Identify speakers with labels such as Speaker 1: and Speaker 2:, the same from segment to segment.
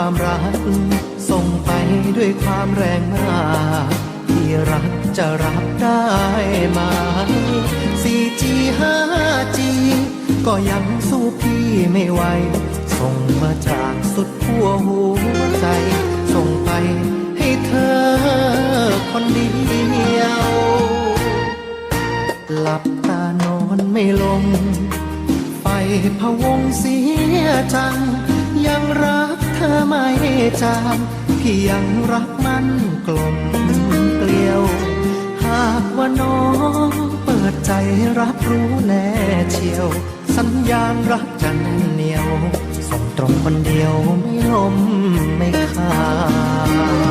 Speaker 1: ความรักส่งไปด้วยความแรงมากที่รักจะรับได้ไหม 4G 5G ก็ยังสู้พี่ไม่ไหวส่งมาจากสุดขั้วหัวใจส่งไปให้เธอคนเดียวหลับตานอนไม่ลงไฟพะวงเสียจังยังรักเธอไม่จางพี่ยังรักมันกลมเกลียวหากว่าน้องเปิดใจรับรู้แน่เชียวสัญญาณรักจะแน่นเหนียวส่งตรงคนเดียวไม่ลมไม่ขาด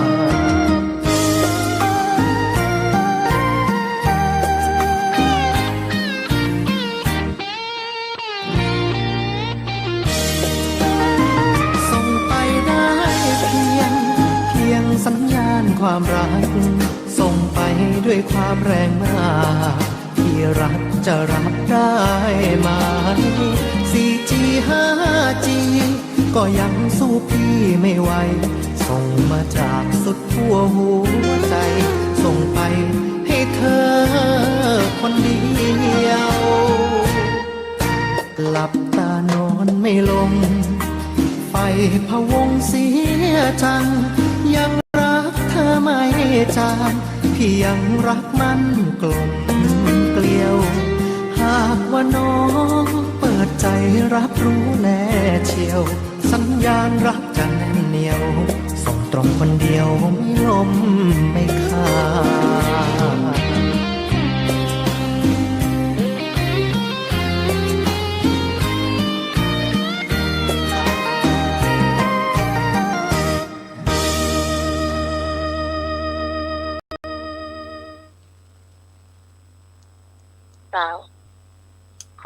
Speaker 1: สัญญาณความรักส่งไปด้วยความแรงมากที่รักจะรับได้ไหม 4G 5G ก็ยังสู้พี่ไม่ไหวส่งมาจากสุดขั้วหัวใจส่งไปให้เธอคนเดียวหลับตานอนไม่ลงไฟพะวงเสียจังยังเธอไม่จางพี่ยังรักมันกลมเกลียวหากว่าน้องเปิดใจรับรู้แน่เชียวสัญญาณรักจะแน่นเหนียวส่งตรงคนเดียวไม่ลมไม่ขาด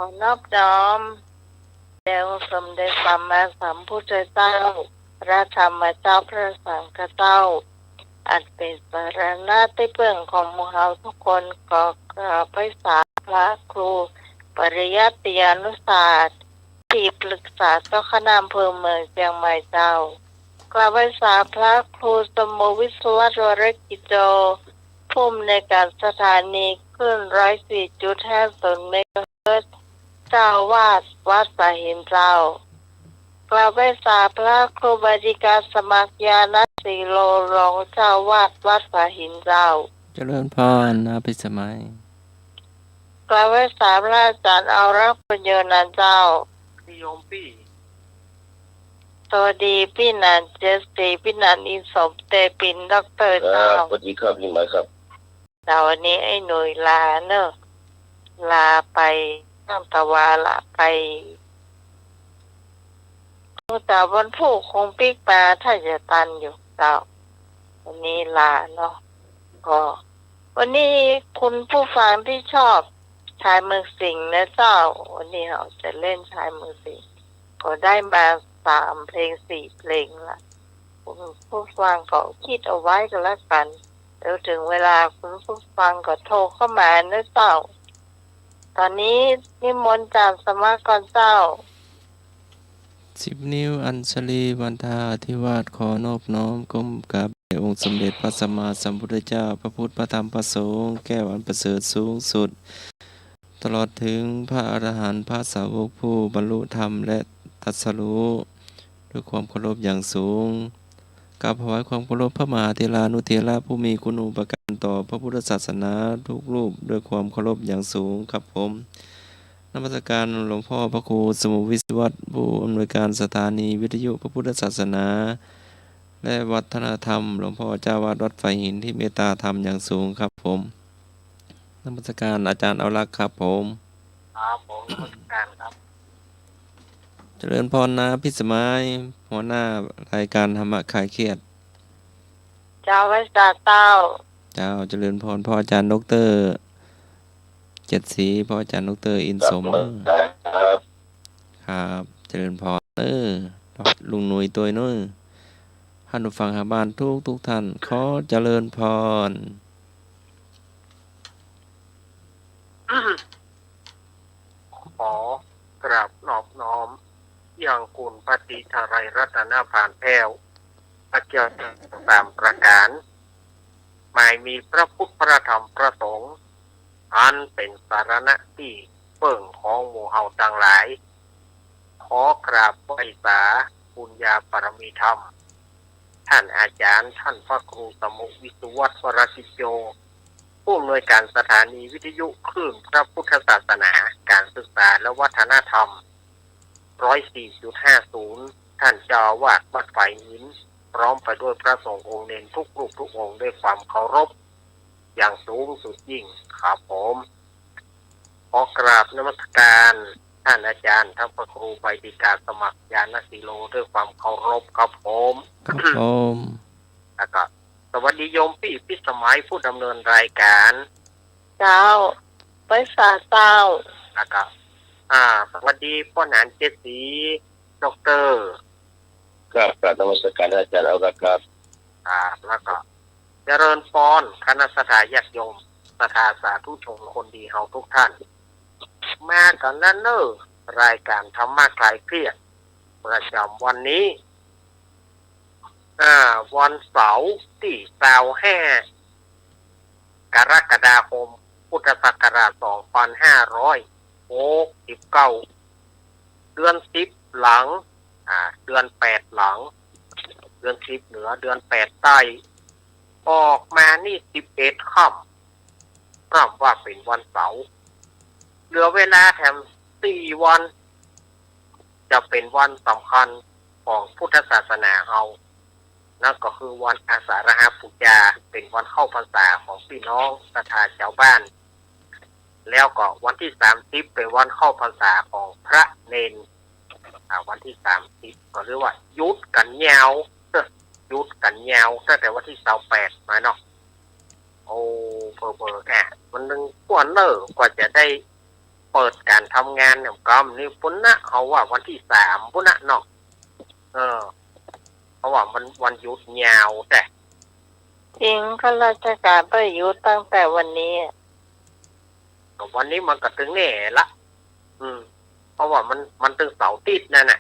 Speaker 2: ขอนอบน้อมแด่องค์สมเด็จสัมมาสัมพุทธเจ้าพระธรรมเจ้าพระสังฆเจ้าอันเป็นสรณะที่พึ่งของหมู่เฮาทุกคนก็กราบไหว้สาพระครูปริยัติยานุศาสตร์ที่ปรึกษาเจ้าคณะอำเภอเมืองเชียงใหม่เจ้ากราบไหว้สาพระครูสมวิศววรกิจโจผู้อำนวยการสถานีขึ้น104.50 เมกะเฮิรตซ์เจ้าวาดวัดสาหินเจ้ากราบไหว้สาพระครูบดีกาสมัครญาณสีโลรองเจ้าวาดวัดสาหินเจ้า
Speaker 3: เจริญพรนะพิสมัย
Speaker 2: กราบไหว้สาพระอาจารย์เอารักปัญญานันเจ้า
Speaker 4: นิยมพี่
Speaker 2: สวัสดีพี่นันเจสตีพี่นันอินสมเตปินด็อกเตอร์เจ้า
Speaker 4: สวัสดีครับพี่หมายครับ
Speaker 2: แต่วันนี้ไอ้หน่วยลาเนอะลาไปน้ำตะวาลาไปแต่วันผู้คงปิกมาถ้าจะตันอยู่เจ้าวันนี้ลาเนาะก็วันนี้คุณผู้ฟังที่ชอบชายเมืองสิงห์นะเจ้าวันนี้เราจะเล่นชายเมืองสิงห์ก็ได้มา3 เพลง 4 เพลงละคุณผู้ฟังก็คิดเอาไว้ก็แล้วกันเดี๋ยวถึงเวลาคุณผู้ฟังก็โทรเข้ามานะเจ้าตอนนี้นิมนต์จากสมากรเจ้า
Speaker 3: 10 นิ้วอัญชลีวันทาธิวาสขอนอบน้อมก้มกับองค์สมเด็จพระสัมมาสัมพุทธเจ้าพระพุทธพระธรรมพระสงฆ์แก้วอันประเสริฐสูงสุดตลอดถึงพระอรหันต์พระสาวกผู้บรรลุธรรมและตรัสรู้ด้วยความเคารพอย่างสูงกราบถวายความเคารพพระมหาเถรานุเถระผู้มีคุณูปการต่อพระพุทธศาสนาทุกรูปด้วยความเคารพอย่างสูงครับผมนมัสการหลวงพ่อพระครูสมุวิศวรรษผู้อำนวยการสถานีวิทยุพระพุทธศาสนาและวัฒนธรรมหลวงพ่อเจ้าวาดวัดไฟหินที่เมตตาธรรมอย่างสูงครับผมนมัสการอาจารย์เอาลักษ์ครับผม
Speaker 4: ครับผมนมัสการครับ
Speaker 3: เจริญพรนะพิสมัยหัวหน้ารายการธรรมะคลายเครียด
Speaker 2: เจ้าวัดสาเต้า
Speaker 3: เจ้าเจริญพรพ่ออาจารย์ดร.เจ็ดศรีพ่ออาจารย์ดร.อินสม
Speaker 4: ครับ
Speaker 3: ครับเจริญพรลุงหนุ่ยตัวน้อยท่านผู้ฟังหาบ้านทุกท่านขอเจริญพร
Speaker 4: ขอกราบนอบน้อมอย่างคุณปฏิทารายรัตนาผ่านแพ้ว เกี่ยวกับตามประการหมายมีพระพุทธพระธรรมพระสงฆ์อันเป็นสารณะที่เปิ่งของหมู่เฮาต่างหลายขอกราบไหว้สาบุญญาปรมีธรรมท่านอาจารย์ท่านพระครูสมุวิสุวัฒน์วรศิโยผู้อำนวยการสถานีวิทยุคลื่นพระพุทธศาสนาการศึกษาและวัฒนธรรม 104.50 ท่านเจ้าอาวาสวัดไผ่หินพร้อมไปด้วยพระสงฆ์องค์เน้นทุกรูปทุกองค์ด้วยความเคารพอย่างสูงสุดยิ่งครับผมขอกราบนมัสการท่านอาจารย์ท่านพระครูใบดิกาสมัครยานศิโลด้วยความเคารพครับผม
Speaker 3: ครับผม
Speaker 4: แล้วก็สวัสดีโยมพี่พิสมัยผู้ดำเนินรายการ
Speaker 2: เจ้าไปสาเจ้า
Speaker 4: แล้วก็สวัสดีพ่อหนานเจดศรีดอกเตอร์ครับกราบนมัสการอาจารย์เอาละครับแล้วก็เจริญพรคณะสัตยาติโยมศรัทธาสาธุชนคนดีเฮาทุกท่านมากันแล้วเนอะรายการธรรมะคลายเครียดประจำวันนี้วันเสาร์ที่25กรกฎาคมพุทธศักราช2569เดือน10หลังเดือน8หลังเดือน10เหนือเดือน8ใต้ออกมานี่11ค่ำว่าเป็นวันเสาร์เหลือเวลาแถม4วันจะเป็นวันสำคัญของพุทธศาสนาเฮานั่นก็คือวันอาสาฬหบูชาเป็นวันเข้าพรรษาของพี่น้องศรัทธาชาวบ้านแล้วก็วันที่30เป็นวันเข้าพรรษาของพระเนนวันที่30ก็เรียกว่ายุดกันยาวยุดกันยาวตั้งแต่วันที่28มาเนาะโอ้เบอร์มันนึงกว่าเนอร์กว่าจะได้เปิดการทำงานเนี่ยก็นี่พุ่นนะเอาว่าวันที่3พุ่นนะเนาะเพราะว่ามันวันหยุดยาวแต่
Speaker 2: จริงข้าราชการไปอยู่ตั้งแต่วันนี้
Speaker 4: วันนี้มันก็ถึงแน่ละเพราะว่ามันถึงเสาร์ติดนั่นน่ะ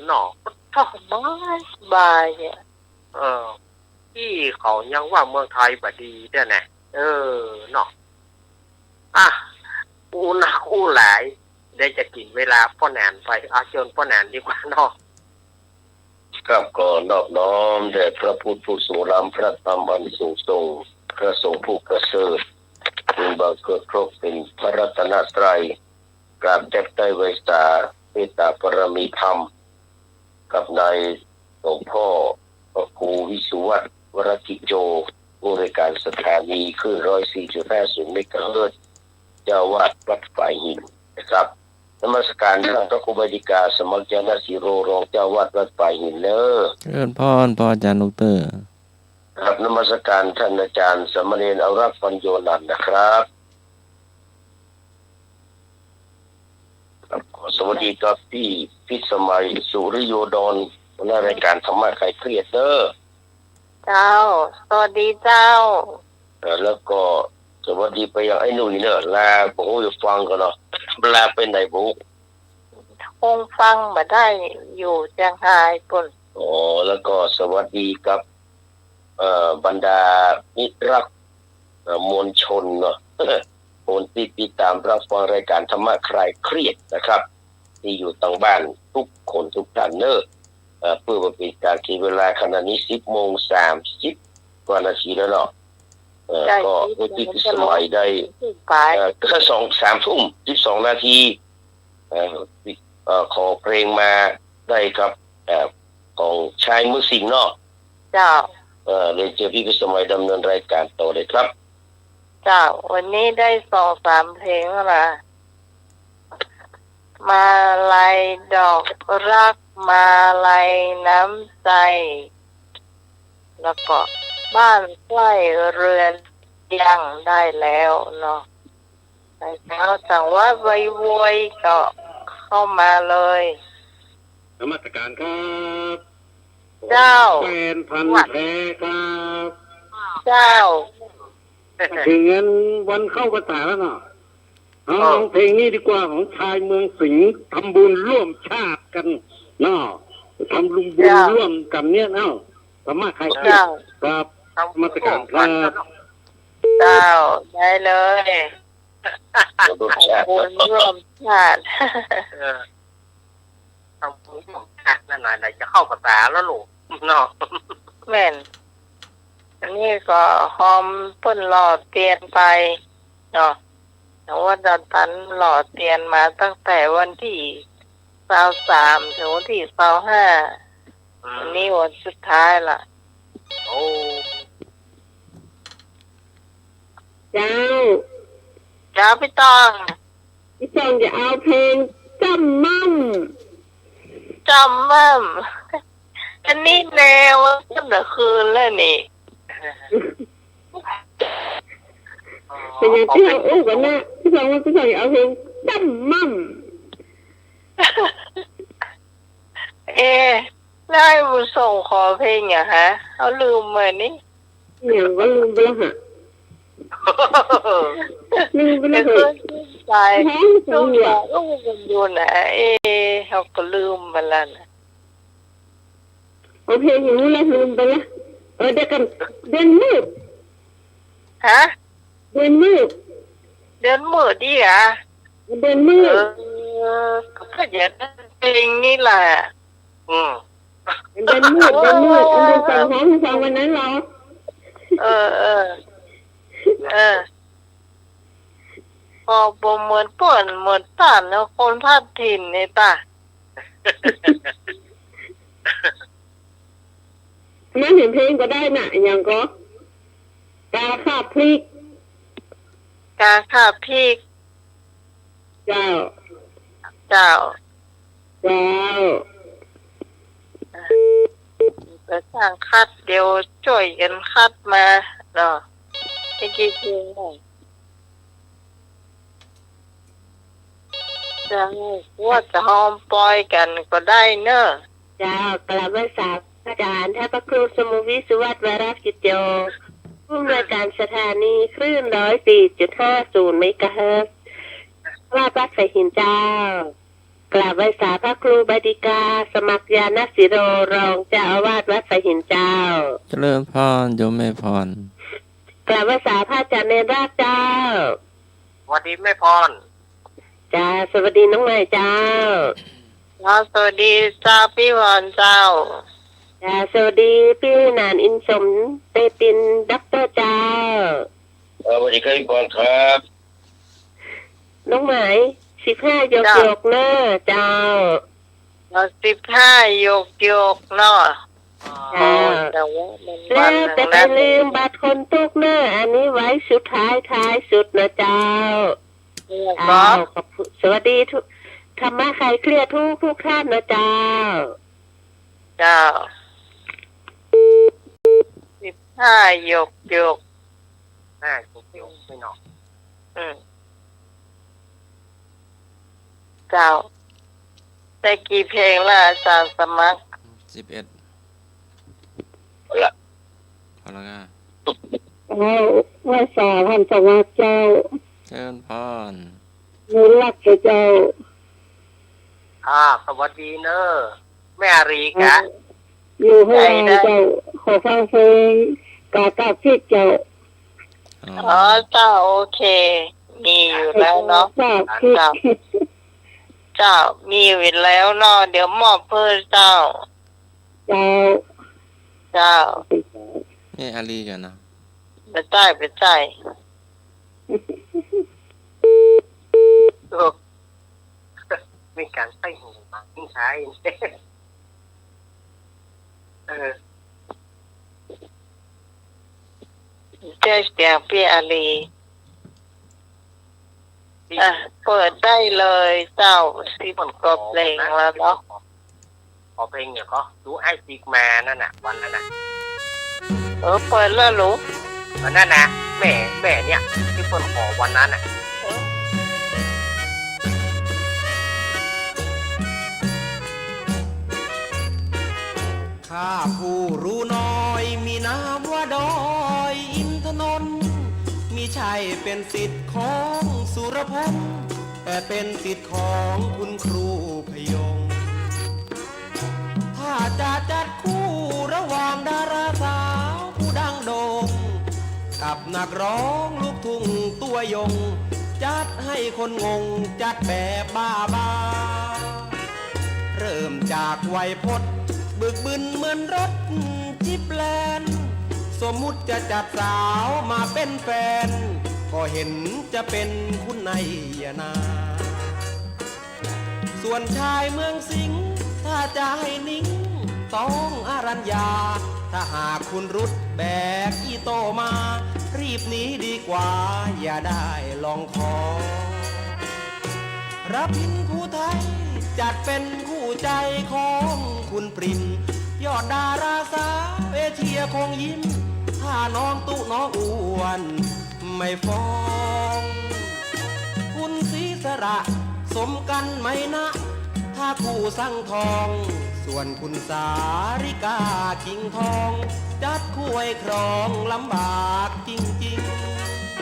Speaker 4: เนาะ
Speaker 2: สบายเนี่ย
Speaker 4: ที่เขายังว่าเมืองไทยบ่ดีเด้อน่ะเนาะอู้หลายได้จะกินเวลาพ่อแหนนไปเชิญพ่อแหนนดีกว่าเนาะครับก็นอบน้อมแด่พระพุทธผู้ทรงรำพระธรรมอันสูงส่งพระสงฆ์ผู้ประเสริฐเป็นบังเกิดครบเป็นพระรัตนตรัยกราบแทบใต้ไวสาเมตตาปรมีธรรมกับนายหลวงพ่อพระครูวิสุวัฒน์วรศิโยผู้ในวยการสถานีขึ้น104.50 เมกะเฮิรตซ์เจ้าวาดวัดฝ่ายหินนะครับนมัสการท่านพระครูบดิกาสมัครยานศิโรรองเจ้าวาดวัดฝ่ายหินเนอ
Speaker 3: เจริญพรพ่ออาจารย์ดอกเตอร์
Speaker 4: ครับนมัสการท่านอาจารย์สมณเณรเอารักษ์ปัญโยนันท์นะครับสวัสดีครับพี่พิสมัยสุริโยดลหัวหน้ารายการธรรมะคลายเครียดเด้อ
Speaker 2: เจ้าสวัสดีเจ้า
Speaker 4: แล้วก็สวัสดีไปยังไอ้หนุ่ยเนอะลาผมอยู่ฟังกันเนาะลาไปไหนผม
Speaker 2: คงฟังมาได้อยู่เชียงรายปุ่น
Speaker 4: แล้วก็สวัสดีกับบรรดามิตรรักมวลชนเนาะคนที่ติดตามรับฟังรายการธรรมะคลายเครียดนะครับที่อยู่ต่างบ้านทุกคนทุกท่านเนอะเพื่อมาเป็นการขีดเวลาขณะนี้10:30 กว่านาทีแล้วเนาะก็ผู้ที่สมัยได้ก็2-3 ทุ่ม12 นาทีขอเพลงมาได้ครับของชายมือสิงเนาะ
Speaker 2: เจ้า
Speaker 4: เลยเจอพี่พิสมัยดำเนินรายการต่อเลยครับ
Speaker 2: เจ้าวันนี้ได้2-3 เพลงแล้วนะมาลัยดอกรักมาลัยน้ำใจแล้วก็บ้านใกล้เรือนยังได้แล้วเนาะไปแล้วสั่งว่าไวยก็เข้ามาเลย
Speaker 4: นมัสการครับ
Speaker 2: เจ้า
Speaker 4: เป็นพันแท้ครับ
Speaker 2: เจ้า
Speaker 5: ถึงงั้นวันเข้าพรรษาแล้วเนาะเอาเพลงนี้ดีกว่าของชายเมืองสิงห์ทำบุญร่วมชาติกันเนาะ ทำลุงบุญร่วมกันเนี่ยเนาะสามารถใครเครียด
Speaker 2: เจ้า
Speaker 5: ครับ
Speaker 4: ทำ
Speaker 5: มาตรการค
Speaker 4: กั
Speaker 5: รั
Speaker 4: น
Speaker 5: บ
Speaker 2: เจ้าได้เลยบุญร่วมชาติ
Speaker 4: ทำบุญของชาตินั่นน่ะไหนจะเข้าภาษาแล้วลูกเนาะ
Speaker 2: แม่นอันนี้ก็หอมเพิ่นหล่อเตียนไปเนาะแต่ว่าดันตันหล่อเตียนมาตั้งแต่วันที่23ถึงวันที่25วันนี้วันสุดท้ายล่ะ
Speaker 4: โอ้
Speaker 6: เจ้า
Speaker 2: จ้าพี่ตอง
Speaker 6: พี่จองจะเอาเพลงจำมั่ม
Speaker 2: จำมั่มอันนี้แนวตั้งแต่คืนแล้วนี่
Speaker 6: เป็นยังที่เราอู้กันนะพี่จองว่าพี่จองจะเอาเพลงจำมั่ม
Speaker 2: แล้วให้บุญส่งขอเพลงอ่ะฮะเขาลืมมานี่
Speaker 6: อย่างก็ลืมไปแล้วฮะลืมไปแล้
Speaker 2: แต่
Speaker 6: ว
Speaker 2: ก็
Speaker 6: ฮะ
Speaker 2: ใจ
Speaker 6: แท้จั
Speaker 2: ลู
Speaker 6: ง
Speaker 2: ก
Speaker 6: เลย
Speaker 2: สาวลูกกันอยู่นะเขาก็ลืมไปแล้วนะ
Speaker 6: เอาเพลงอย่างนี้แล้วลืมไปแล้วเดี๋ยวกันเดือนมืด
Speaker 2: ฮะ
Speaker 6: เดือนมืด
Speaker 2: เดินมืดดิอ่ะ
Speaker 6: เดือนมืด
Speaker 2: ก็อย่าเพลงนี่แหละ
Speaker 4: อืม
Speaker 6: เดือนมืดเดือนมืดเดือนสองของพี่จองวันนั้นเหรอ
Speaker 2: เออพอบ่เหมือนป่วนเหมือนต่านแล้วคนพลาดถิ่นนี่ตา
Speaker 6: มาเห็นเพลงก็ได้น่ะอย่างก็กาข้าพริก
Speaker 2: กาข้าพี่
Speaker 6: เจ้า
Speaker 2: เจ้า
Speaker 6: เจ้า
Speaker 2: ไปสร้างคัดเดี๋ยวช่วยกันคัดมาเนาะให้กี่เพลงหน่อยจะว่าจะหอมปล่อยกันก็ได้เนอะ
Speaker 6: เจ้ากลับมาสาอาจารย์ท่านพระครูสมุวิสุวัฒน์วรักิจโยผู้อำนวยการสถานีคลื่น104.50เมกะเฮิรตซ์ราชวัดไผ่หินเจ้ากราบไหว้สาพระครูบดิกา สมัครยานสิโรรองเจ้าอาวาสวัดไผ่หินเจ้า
Speaker 3: เจริญพรโยมแม่พร
Speaker 6: กราบไหว้สาพระอาจารย์เนรราชเจ้า
Speaker 4: สวัสดีแม่พร
Speaker 6: จ้าสวัสดีน้องใหม่เจ้า
Speaker 2: สวัสดีเจ้าพี่วอนเจ้า
Speaker 6: จ้าสวัสดีพี่นานอินสมเตปินด็อกเตอร์เจ้า
Speaker 5: สวัสดีครับพี่บอลครับ
Speaker 6: น้องไหม15 ยก
Speaker 2: จ้ะ
Speaker 6: ยกเนอเจ้า
Speaker 2: 15 ยกเนาะ
Speaker 6: จ้า
Speaker 2: แต่ว่ามัน
Speaker 6: แล้วแต่
Speaker 2: ห
Speaker 6: ไป
Speaker 2: นึ่ง
Speaker 6: ลืมบัตรคนตุกเนออันนี้ไว้สุดท้ายสุดนะเจ้า
Speaker 2: ก็
Speaker 6: ขอบคุณสวัสดีทุกธรรมะใครเครียดทุกท่านนะเจ้า
Speaker 2: เจ้า15 ยก
Speaker 4: น่าจุกจิ๋วไม่เนาะ
Speaker 2: อืมเจ้าได้กี่เพลงละอาจารย์สมัคร
Speaker 3: 11พอแล้วก็
Speaker 6: เอาไหว้สาพันสวัสดิ์เจ้า
Speaker 3: เจริญพร
Speaker 6: นุรักษ์เจ้า
Speaker 4: สวัสดีเนอะแม่อารีกะ
Speaker 6: อยู่ข้างในเจ้าขอฟังเพลงกากาพิกเจ้า
Speaker 2: อ๋อเจ้าโอเค มีอยู่แล้วเนาะ
Speaker 6: กาพิก
Speaker 2: เจ้ามีอยู่แล้วเนาะเดี๋ยวมอบเพื่อเจ้า
Speaker 6: เจ้า
Speaker 2: เจ้า
Speaker 3: นี่อาลีกันนะ
Speaker 2: ไปใต้
Speaker 4: มีการใส่หูมาทิ้งใช้
Speaker 2: เจ้าเสียงพี่อาลีเปิดได้เลยเจ้าที่ผมกบเพลงแล้วเนาะ
Speaker 4: ขอเพลงเนี่ยก็ดูไอซิกมานั่นน่ะวันนั้นน่ะ
Speaker 2: เปิดแล้วรู้
Speaker 4: วันนั้นนะแม่เนี่ยที่เพิ่นขอวันนั้นน่ะ
Speaker 7: ข้าผู้รู้น้อยมีนามว่าดอยอินทนนท์มิใช่เป็นสิทธิ์ของสุรพลแต่เป็นสิทธิ์ของคุณครูพยงถ้า นักร้องลูกทุ่งตัวยงจัดให้คนงงจัดแบบบ้าบาเริ่มจากไวยพจน์บึกบึนเหมือนรถจิบแลนสมมุติจะจัดสาวมาเป็นแฟนก็เห็นจะเป็นคุณนายนาส่วนชายเมืองสิงห์ถ้าจะให้นิ่งต้องอารัญญาถ้าหากคุณรุดแบกอีโตมารีบหนีดีกว่าอย่าได้ลองคอรับพินผู้ไทยจัดเป็นคู่ใจของคุณปรินยอดดาราสาวเอเชียคงยิ้มถ้าน้องตุน้องอ้วนไม่ฟ้องคุณศรีสระสมกันไหมนะถ้าคู่สั่งทองส่วนคุณสาริกากิ่งทองจัดคู่ให้ครองลำบากจริง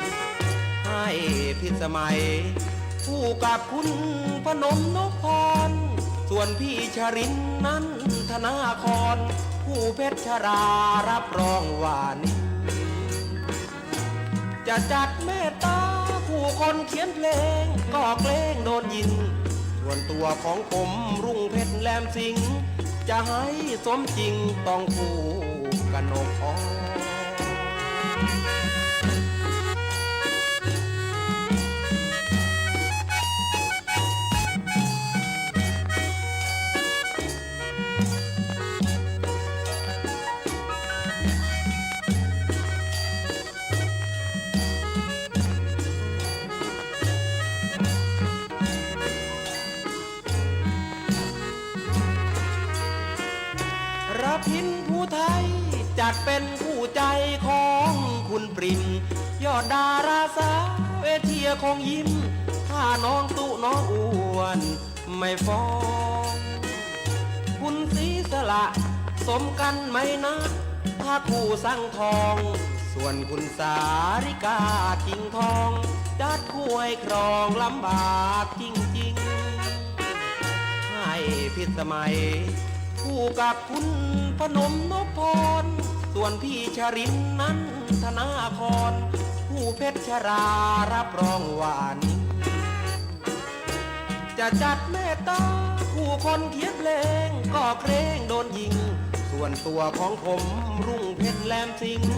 Speaker 7: ๆให้พิสมัยคู่กับคุณพนมนพพรส่วนพี่ชรินนั้นธนาครผู้เพชรชรารับรองว่านี่จะจัดเมตตาผู้คนเขียนเพลงก็เกรงโดนยินส่วนตัวของผมรุ่งเพชรแหลมสิงห์จะให้สมจริงต้องคู่กันนกอ้อพินผู้ไทยจัดเป็นคู่ใจของคุณปรินยอดดาราสาวเอเชียคงยิ้มถ้าน้องตุน้องอ้วนไม่ฟ้องคุณศรีสละสมกันไหมนะถ้าคู่สั่งทองส่วนคุณสาริกากิ่งทองจัดคู่ให้ครองลำบากจริงๆให้พิสมัยคู่กับคุณพนมนพพรส่วนพี่ชรินนั้นธนาครผู้เพชรชรารับรองว่านี้จะจัดเมตตาผู้คนเขียนเพลงก็เกรงโดนยิงส่วนตัวของผมรุ่งเพชรแหลมสิงห์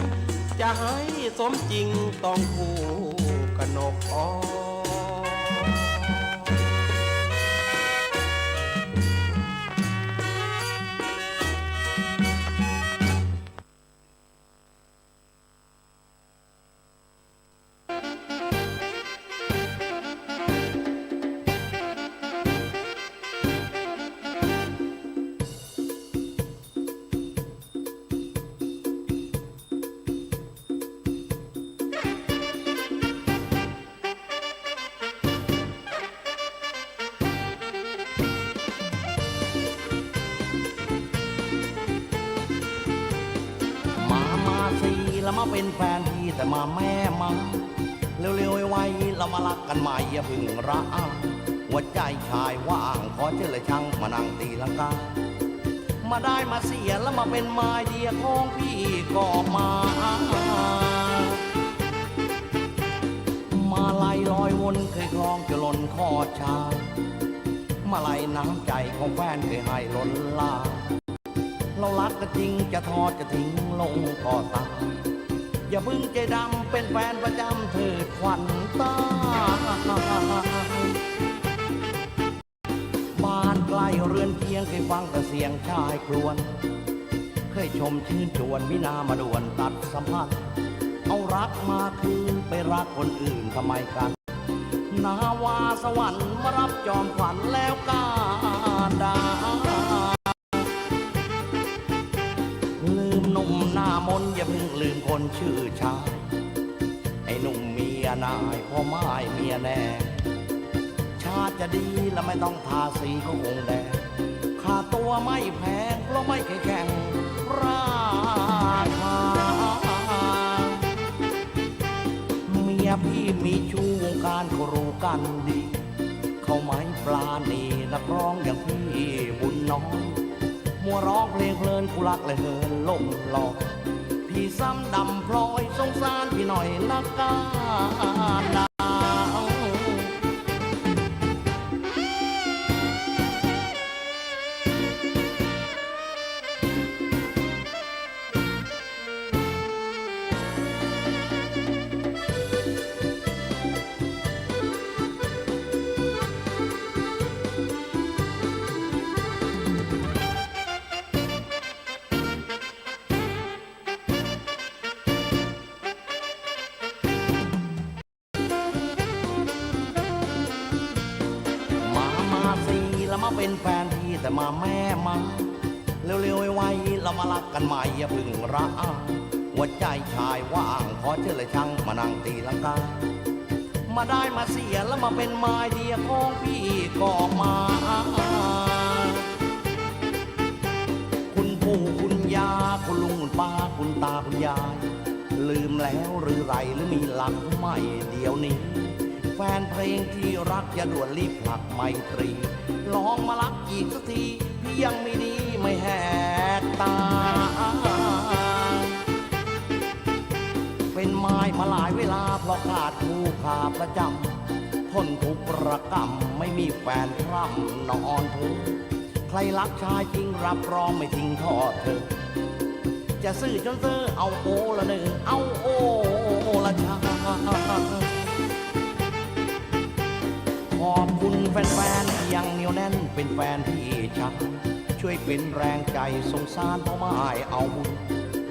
Speaker 7: จะให้สมจริงต้องคู่กันนกอ้อ
Speaker 8: แล้วมาเป็นแฟนพี่แต่มาแม่มาเร็วๆไวๆเรามารักกันใหม่อย่าพึ่งร้างหัวใจชายว่างขอเจริญช่างมานั่งตีลังกามาได้มาเสียแล้วมาเป็นไม้เดียของพี่ก็มาไล่ลอยวนเคยคลองจะล้นคอชายมาไล่น้ำใจของแฟนเคยให้ล้นลาเรารักก็จริงจะทอดจะทิ้งลงก็ตายอย่าพึ่งใจดำเป็นแฟนประจำเถิดขวัญตาบ้านใกล้เรือนเคียงเคยฟังแต่เสียงชายครวญเคยชมชื่นชวนมินามาด่วนตัดสัมพันธ์เอารักมาคืนไปรักคนอื่นทำไมกันนาวาสวรรค์มารับจอมขวัญแล้วกาดาลืมหนุ่มหน้ามนอย่าเพิ่งลืมคนชื่อชายไอ้หนุ่มเมียนายพ่อไม้เมียแน่ชาติจะดีแล้วไม่ต้องทาสีก็คงแดงค่าตัวไม่แพงเพราะไม่เคยแข่งราคาเมียพี่มีชู้วงการก็รู้กันดีเขาไม่ปลาณีนักร้องอย่างพี่บุญน้อยมัวร้องเพลงเพลินกูรักเลยเฮินล่มหลอกพี่ พี่ซ้ำดำพลอยสงสารพี่หน่อยละกันดาว มาสิแล้วมาเป็นแฟนพี่แต่มาแม่มาเร็วๆไวๆเรามารักกันใหม่อย่าเพึ่งรักหัวใจชายว่างขอเชิญเลยช่างมานั่งตีลังกามาได้มาเสียแล้วมาเป็นไม้เดียของพี่ก็มาคุณปู่คุณยาคุณลุงคุณป้าคุณตาคุณยายลืมแล้วหรือไรหรือมีหลักใหม่เดี๋ยวนี้แฟนเพลงที่รักอย่าด่วนรีบผลักไมตรีลองมารักอีกสักทีพี่ยังไม่ดีไม่แหกตาเป็นไม้มาหลายเวลาเพราะขาดคู่ขาประจำทนทุกข์ระกำไม่มีแฟนพร่ำนอนเธอใครรักชายจริงรับรองไม่ทิ้งทอดเธอจะซื่อจนเธอเอาโอละเนอเอาโอละชาขอบคุณแฟนๆที่ยังเหนียวแน่นเป็นแฟนพี่ชักช่วยเป็นแรงใจสงสารเพราะไม่เอาบุญ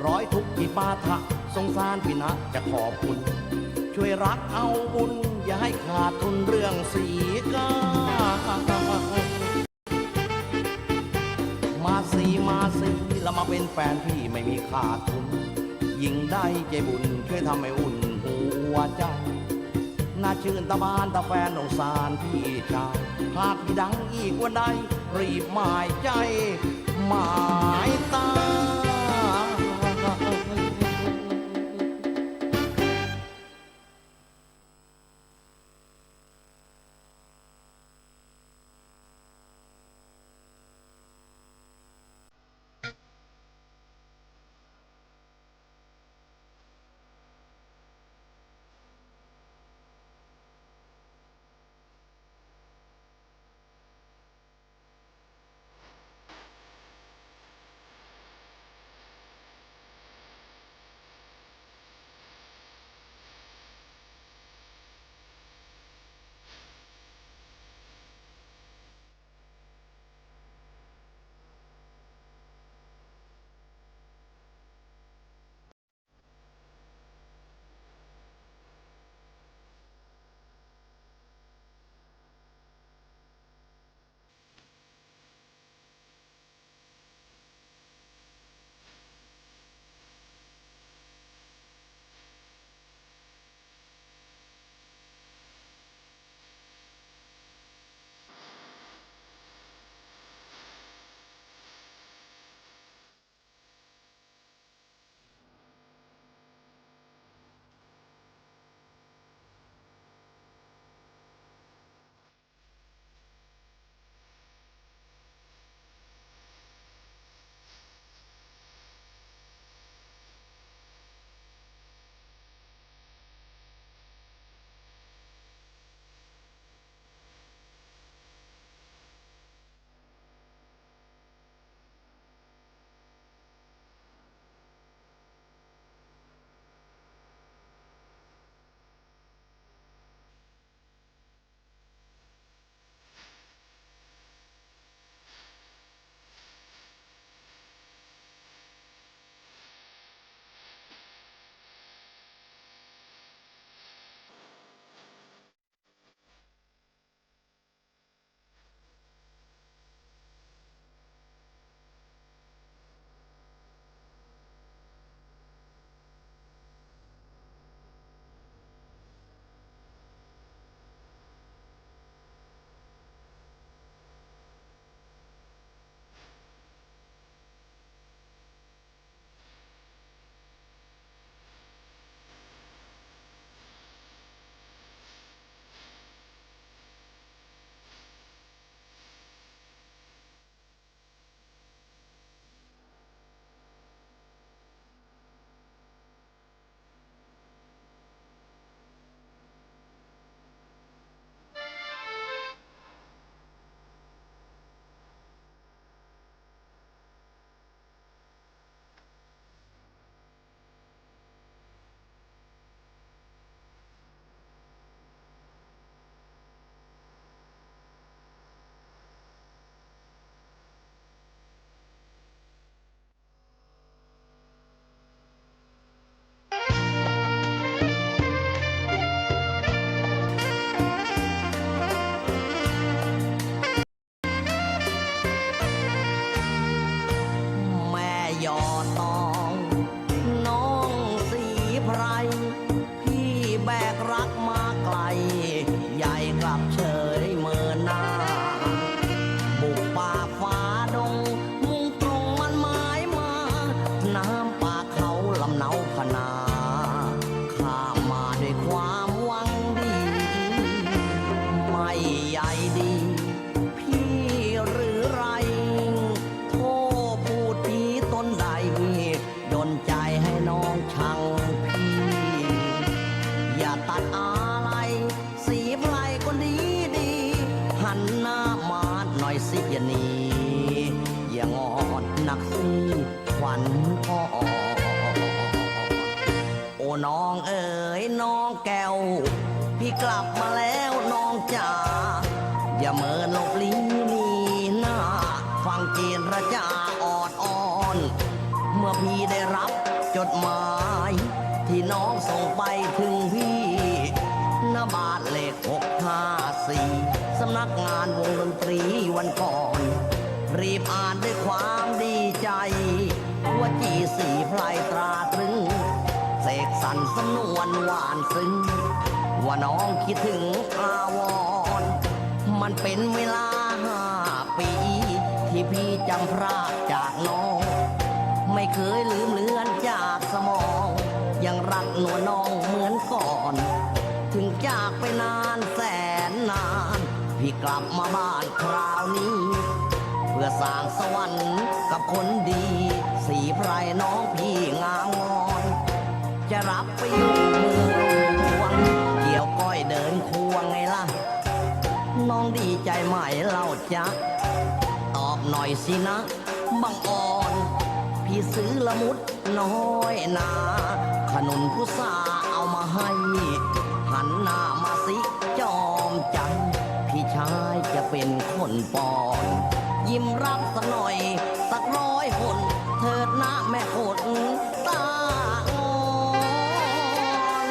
Speaker 8: ร้อยทุกข์ที่ปาทะสงสารพี่นะจะขอบคุณช่วยรักเอาบุญอย่าให้ขาดทุนเรื่องสีกามาสิแล้วมาเป็นแฟนพี่ไม่มีขาดทุนยิ่งได้ใจบุญช่วยทำให้อุ่นหัวใจน่าชื่นตาบานตาแฟนสงสารพี่ชายหากพี่ดังอีกวันใดรีบหมายใจหมายตา สิอย่าหนีอย่างอนหนักสิขวัญพ่อโอ้น้องเอ๋ยน้องแก้วพี่กลับมาแล้วน้องจ๋าอย่าเมินหลบลี้นี่หน้าฟังเจรจาออดอ่อนเมื่อพี่ได้รับจดหมายที่น้องส่งไปถึงพี่หน้าบ้านเลข654สำนักงานวงดนตรีวันก่อนรีบอ่านด้วยความดีใจว่าจีสีไพรตราตรึงเสกสรรสำนวนหวานซึ้งว่าน้องคิดถึงอาวรณ์มันเป็นเวลา5 ปีที่พี่จำพรากจากน้องไม่เคยลืมเลือนจากสมองยังรักหนัวน้องเหมือนก่อนถึงจากไปนานแสนนานพี่กลับมาบ้านคราวนี้เพื่อสร้างสวรรค์กับคนดีสีไพรน้องพี่งามงอนจะรับไปอยู่เมืองหลวงเกี่ยวก้อยเดินควงไงล่ะน้องดีใจไหมเล่าจ๊ะตอบหน่อยสินะบังอ่อนพี่ซื้อละมุดน้อยนาขนุนพุทราเอามาให้หันหน้ามาสิจอมจันพี่ชายจะเป็นคนปอนยิ้มรับสักหน่อยสัก100 หนเถิดนะแม่คนตาอ่อน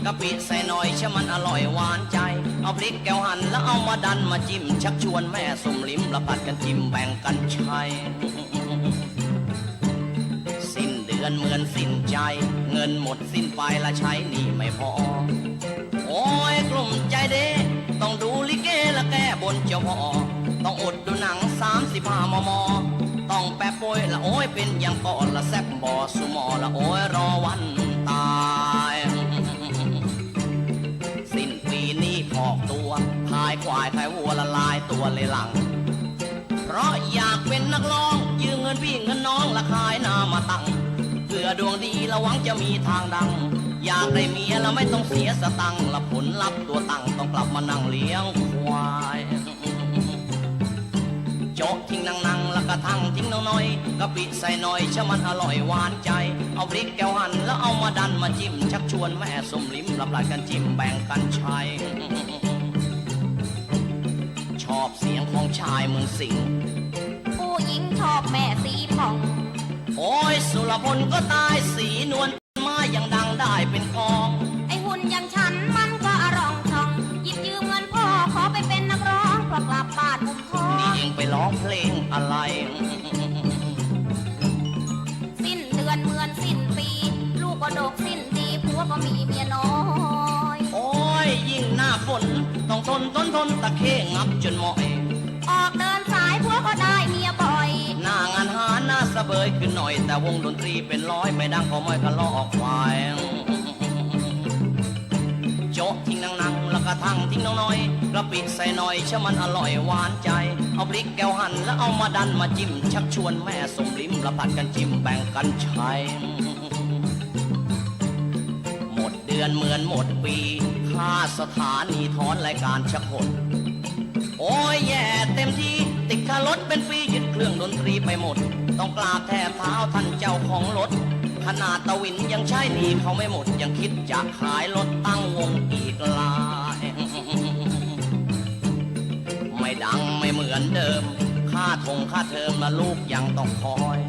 Speaker 8: กะปิใส่หน่อยชะมันอร่อยหวานใจเอาพริกแก้วหั่นแล้วเอามาดันมาจิ้มชักชวนแม่สุ่มลิ้มละผัดกันจิ้มแบ่งกันใช้สิ้นเดือนเหมือนสิ้นใจเงินหมดสิ้นไปละใช้หนี้ไม่พอโอ้ยกลุ่มใจเด้ต้องดูลิเกละแก้บนเจ้าพ่อต้องอดดูหนัง35 มมต้องแปะป่วยละโอ้ยเป็นอย่างก่อนละแซบบ่อสุหมอละโอ้ยรอวันตายสิ้นปีนี้พอกตัวขายควายขายวัวละลายตัวเลยหลังเพราะอยากเป็นนักร้องยืมเงินพี่เงินน้องละขายหน้ามาตั้งเพื่อดวงดีละหวังจะมีทางดังอยากได้เมียละไม่ต้องเสียสตังค์ละผลลัพธ์ตัวตั้งต้องกลับมานั่งเลี้ยงควายโจ๊กทิ้งนังละกระทั่งทิ้งน้อยกะปิใส่หน่อยชะมันอร่อยหวานใจเอาพริกแก้วหั่นแล้วเอามาดันมาจิ้มชักชวนแม่ส้มลิ้มรับหลายกันจิ้มแบ่งกันใช้ชอบเสียงของชายเมืองสิงห์ผู้หญิงชอบแม่สีผ่องโอ้ยสุรพลก็ตายสีนวลมายังดังได้เป็นกองไอหุ่นอย่างฉันมันก็อร่องช่องหยิบยืมเงินพ่อขอไปเป็นนักร้องเพื่อกลับบ้านมุมทองนี่เองไปร้องเพลงอะไรสิ้นเดือนเหมือนสิ้นปีลูกก็ดกสิ้นดีผัวก็มีเมียน้อยโอ้ยยิ่งหน้าฝนต้องทนตะเข้งับจนหมอยออกเดินสายผัวก็ได้เมียบ่อยหน้างานหาหน้าสะเบยขึ้นหน่อยแต่วงดนตรีเป็นร้อยไม่ดังก็ไม่ก็ลอกควายโจ๊กทิ้งนังแล้วก็ทั้งทิ้งน้อยกระปิใส่หน่อยชะมันอร่อยหวานใจเอาพริกแก้วหั่นแล้วเอามาดันมาจิ้มชักชวนแม่ส้มลิ้มละผัดกันจิ้มแบ่งกันใช้หมดเดือนเหมือนหมดปีค่าสถานีถอนรายการชักหดโอ้ยแย่เต็มที่ติดค่ารถเป็นฟรียึดเครื่องดนตรีไปหมดต้องกราบแทบเท้าท่านเจ้าของรถขนาดตะวินยังใช้หนี้เขาไม่หมดยังคิดจะขายรถตั้งวงอีกลายไม่ดังไม่เหมือนเดิมค่าเทอมละลูกยังต้องคอย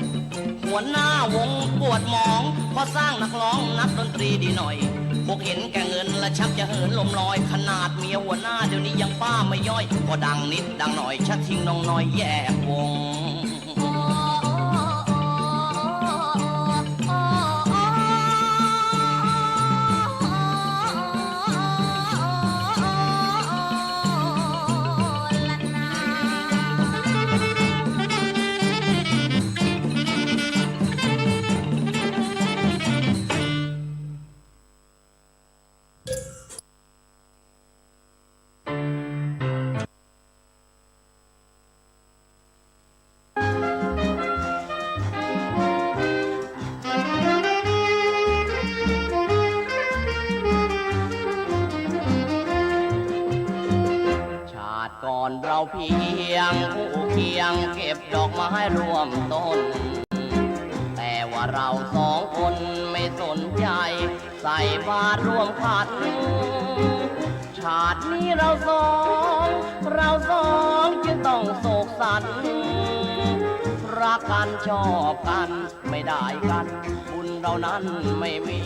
Speaker 8: หัวหน้าวงปวดหมองพอสร้างนักร้องนักดนตรีดีหน่อยพวกเห็นแก่เงินและชักจะเหินลมลอยขนาดเมียหัวหน้าเดี๋ยวนี้ยังป้าไม่ย่อยก็ดังนิดดังหน่อยชักทิ้งน้องน้อยแยกวง เราเพียงคู่เคียงเก็บดอกไม้ร่วมต้นแต่ว่าเราสองคนไม่สนใจใส่บาตรร่วมขันชาตินี้เราสองจึงต้องโศกสันรักกันชอบกันไม่ได้กันบุญเรานั้นไม่มี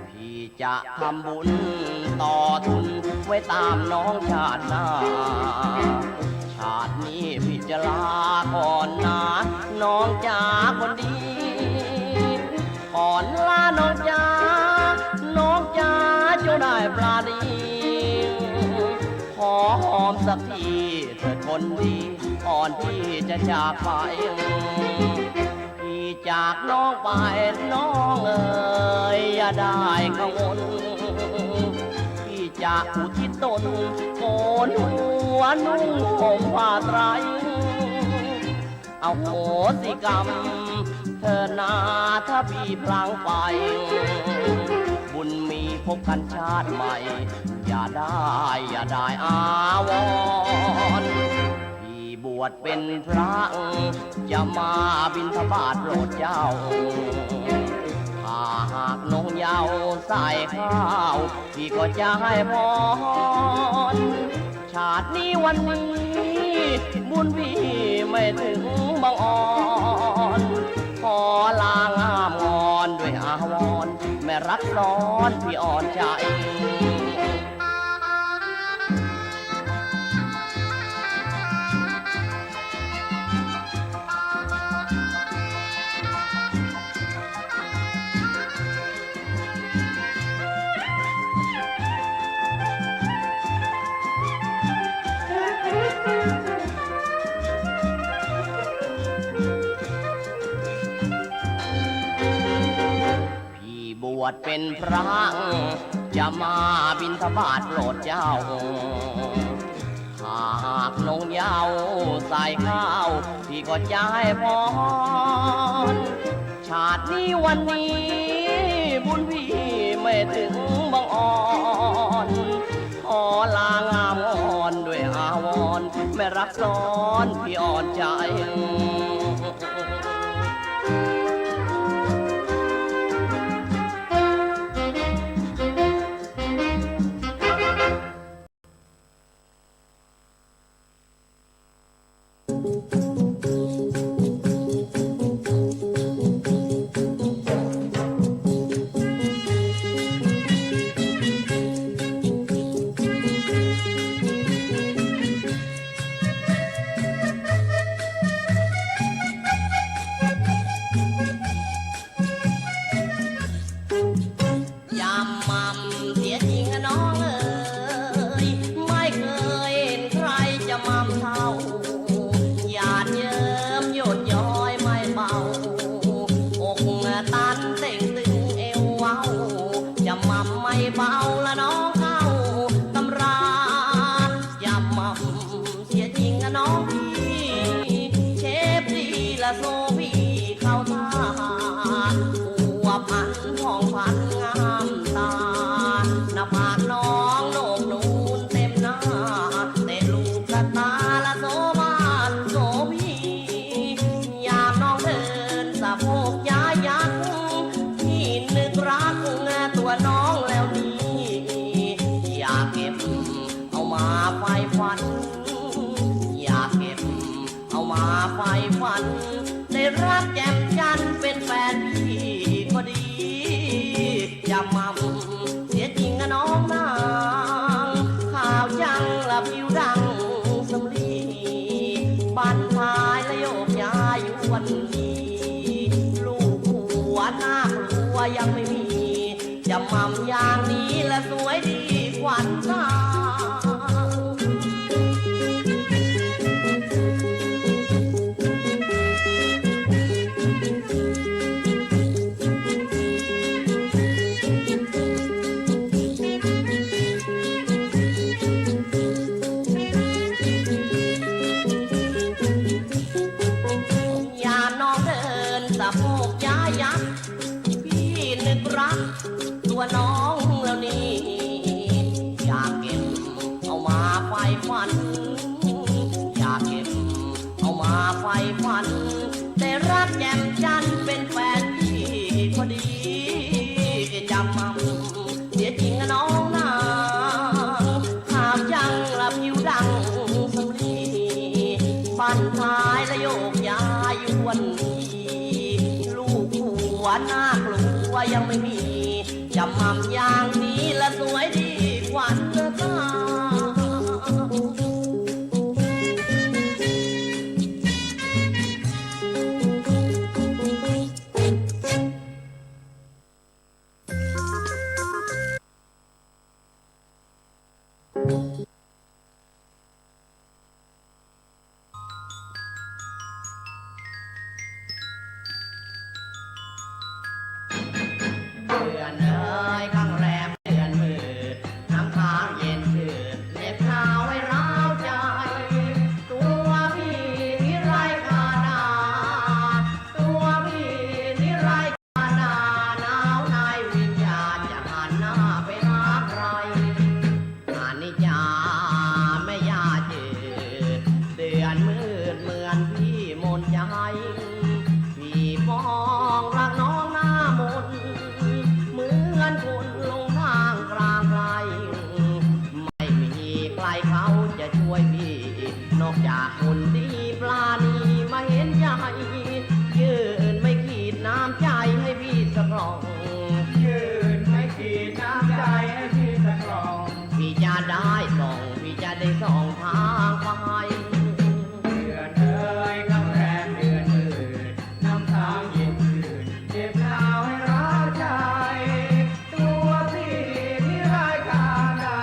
Speaker 8: พี่จะทำบุญต่อทุนไว้ตามน้องชาติหน้าชาตินี้พี่จะลาก่อนนะน้องจ๋าคนดีก่อนลาน้องจ๋าเจ้าได้ปลาดีขอหอมสักทีเถิดคนดีก่อนที่จะจากไปพี่จากน้องไปน้องเอ๋ยอย่าได้กังวลพี่จะอุทิศตนโกนหัวนุ่งห่มผ้าไตรเอาโหสิกรรมเธอนาถ้าพี่พลังไปบุญมีพบกันชาติใหม่อย่าได้อาวรณ์พี่บวชเป็นพระจะมาบิณฑบาตโปรดเจ้าถ้าหากน้องเยาใส่ข้าวพี่ก็จะให้พรชาตินี้วันนี้บุญพี่ไม่ถึงบางอ่อนขอลางามงอนด้วยอาวรณ์แม่รักซ้อนพี่อ่อนใจบวชเป็นพระจะมาบิณฑบาตโปรดเจ้าหากน้องเยาใส่ข้าวพี่ก็จะให้พรชาตินี้วันนี้บุญพี่ไม่ถึงบางอ่อนขอลางามอ่อนด้วยอาวรณ์ไม่รักซ้อนพี่อ่อนใจเบาละน้องเข้าตำราอย่ามั่มเสียจริงนะน้องพี่เชฟดีละโซพี่เข้าท่าหัวพันห้องพันงามตาหน้าผากน้องโหนกนูนเต็มหน้าเตะลูกกระตาละโซบ้านโซพี่ยามน้องเดินสะโพกย้ายักพี่นึกรักตัวน้องแล้วนี้อยากเก็บเอามาไฟฝันอยากเก็บเอามาไฟฝันได้รักแจ่มจันทร์เป็นแฟนพี่ก็ดีอย่ามั่มเสียจริงนะน้องนางข่าวจังละผิวดังสำลีบ้านท้ายและโยกย้ายวันนี้ลูกหัวหน้ากลัวยังไม่มีจะมั่มอย่างนี้และสวยดีขวัญตาอย่าน้องเดินสะโพกย้ายักพี่นึกรักตัวน้องแล้วนี่อยากเก็บเอามาไฟฝัน วน่ากลัวยังไม่มีจำมั่มอย่างนี้และสวยดีกว่าเนื้อตาเดือนเอ้ยข้างแรมเดือนมืดน้ำค้างเย็นชืดเหน็บหนาวไว้ร้าวใจตัวพี่นี่ไร้ค่านาตัวพี่นี่ไร้ค่านาหนาวในวิญญาณจะหันหน้าไปหาใครอานิจจาไม่ยาจืดเดือนมืดเหมือนพี่มนใจพี่มองรักน้องหน้ามนเหมือนคนลงทางกลางไกลไม่มีใครเขาจะช่วยพี่นอกจากคนดีปลาณีมาเห็นใจยืนไม่ขีดน้ำใจให้พี่สักกล่องยืนไม่ขีดน้ำใจให้พี่สักกล่องพี่จะได้ส่องพี่จะได้ส่องทางไปเดือนเอ้ยข้างแรมเดือนมืดน้ำค้างเย็นชืดเจ็บหนาวให้ร้าวใจตัวพี่นี่ไร้ค่านา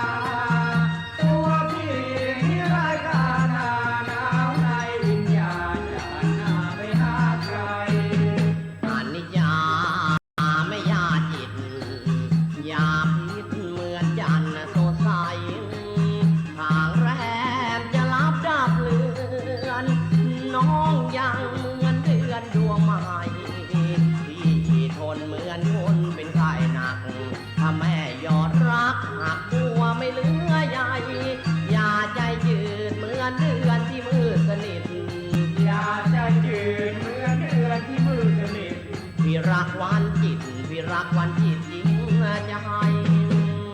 Speaker 8: ตัวพี่นี่ไร้ค่านาหนาวในวิญญาณจะหันหน้าไปหาใครอานิจจาไม่ยาจิตยาพิษเหมือนจันทร์สดใสทางแรมจะลับดับเลือนน้องยังเหมือนเดือนดวงใหม่พี่ทนเหมือนคนเป็นไข้หนักถ้าแม่ยอดรักหักบัวไม่เหลือใยอย่าใจยืดเหมือนเดือนที่มืดสนิทอย่าใจยืดเหมือนเดือนที่มืดสนิทพี่รักวันจิตพี่รักวันจิตจริงจะให้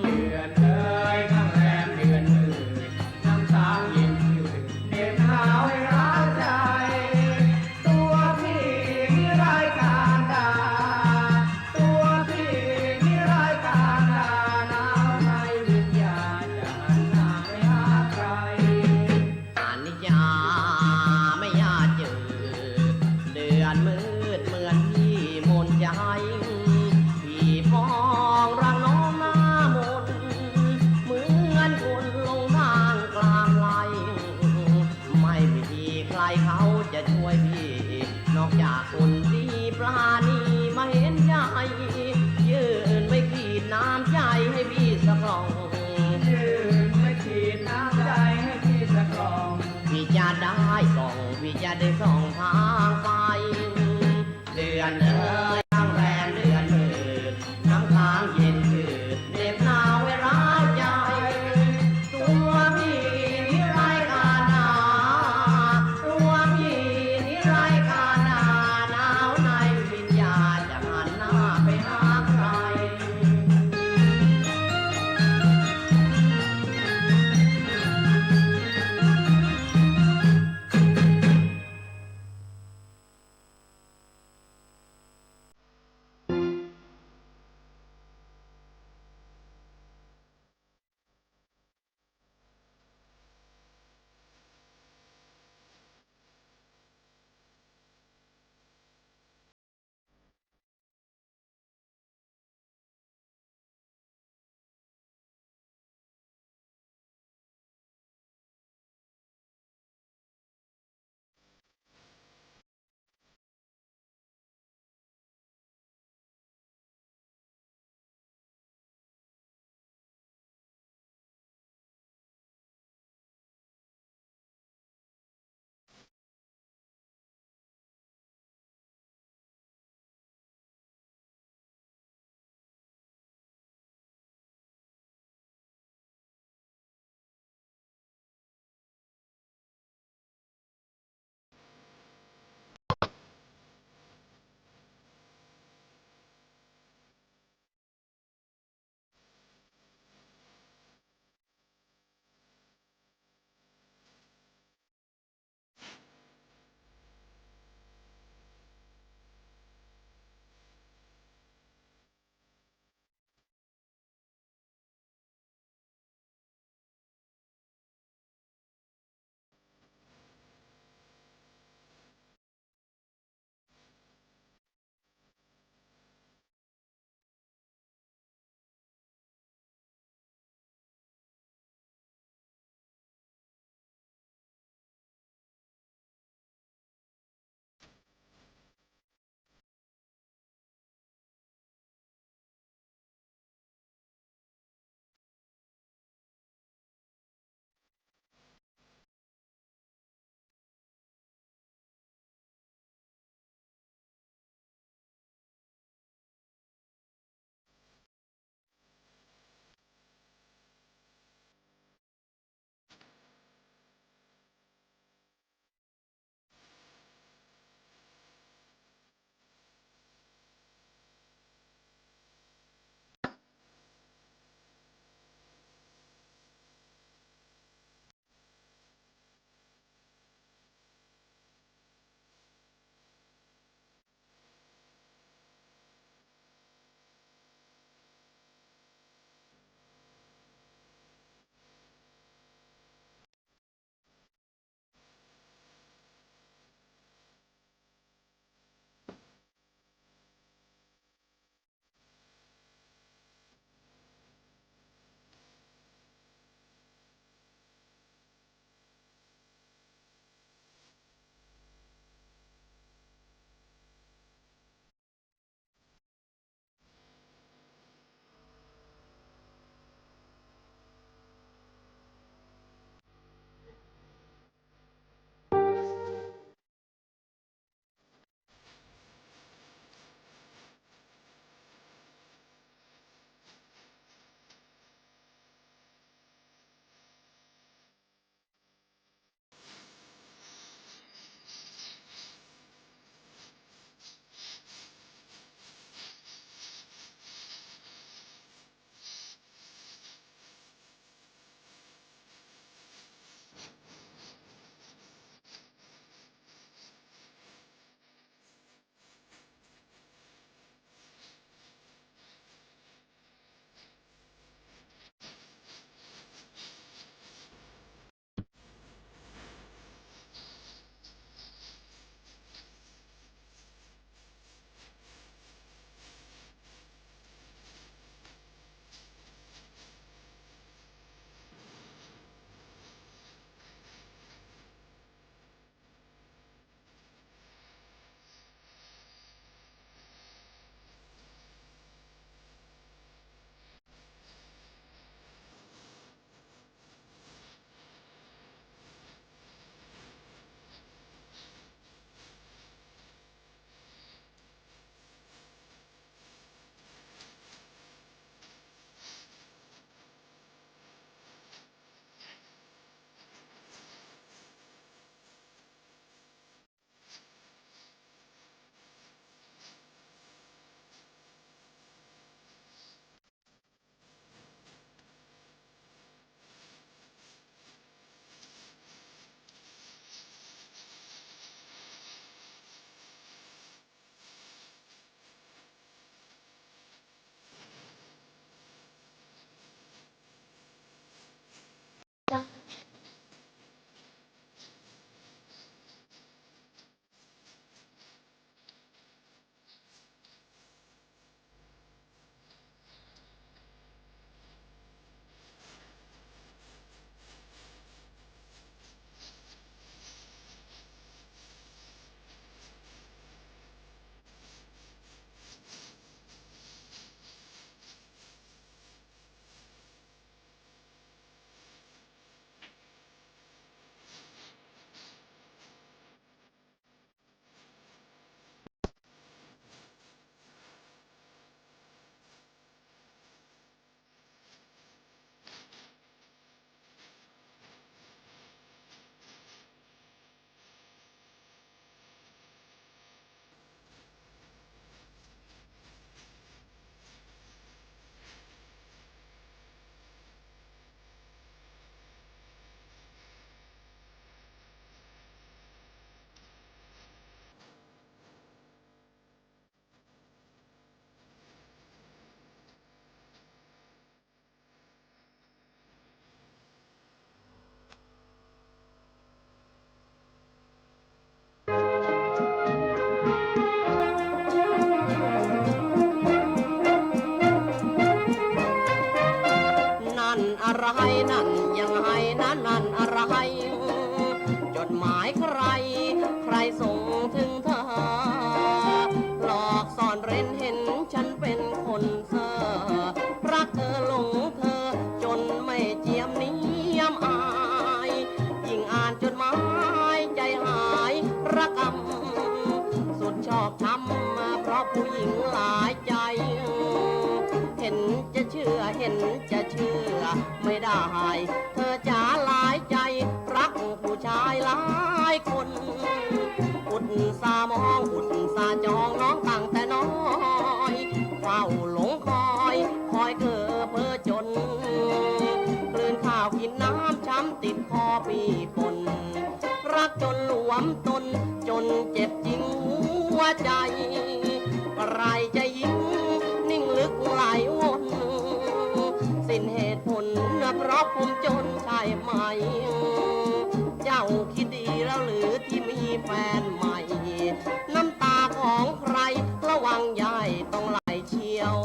Speaker 8: เดือนเอ้ยข้างแรมเดือนมืดน้ำตาเย็นชืดเหน็บหนาวให้ร้าวใจตัวพี่นี่ไร้ค่านาตัวพี่นี่ไร้ค่านาหนาวในวิญญาณจะหันหน้าไปหาใครอานิจจาไม่ยาจืดเดือนมืดเหมือนพี่มนใจพี่มองรักน้องหน้ามนเหมือนคนลงทางกลางไกลไม่มีใครเขาจะช่วยพี่นอกจากคนดีปลาณีมาเห็นใจยืนไม่ขีดน้ำใจให้พี่สักกล่องยืนไม่ขีดน้ำใจให้พี่สักกล่องพี่จะได้ส่องพี่จะได้ส่องทางไปเดือนเอ้ยข้างแรมเดือนมืดน้ำค้างเย็นชืดเหน็บหนาวให้ร้าวใจตัวพี่นี่ไร้ค่านาตัวพี่นี่ไร้ค่านาหนาวในวิญญาณจะหันหน้าไปหาใคร
Speaker 1: พ
Speaker 7: ฉันเป็นคนเซ่อรักเธอหลงเธอจนไม่เจียมเนียมอายยิ่งอ่านจดหมายใจหายระกำสุดชอบช้ำมาเพราะผู้หญิงหลายใจเห็นจะเชื่อเห็นจะเชื่อไม่ได้เธอจ๋าหลายใจรักผู้ชายหลายคนอุดสามองอุดสาจองน้องตั้งแต่น้อยเฝ้าหลงคอยคอยเกอเพ้อจนกลืนข้าวกินน้ำช้ำติดคอปีปนรักจนหลวมตนจนเจ็บจริงหัวใจไรจะยิ้มนิ่งลึกไหลวนสิ้นเหตุผลเพราะผมจนใช่ไหมเจ้าคิดดีแล้วหรือที่มีแฟนใหม่น้ำตาของใครระวังยายต้องไหลเชี่ยว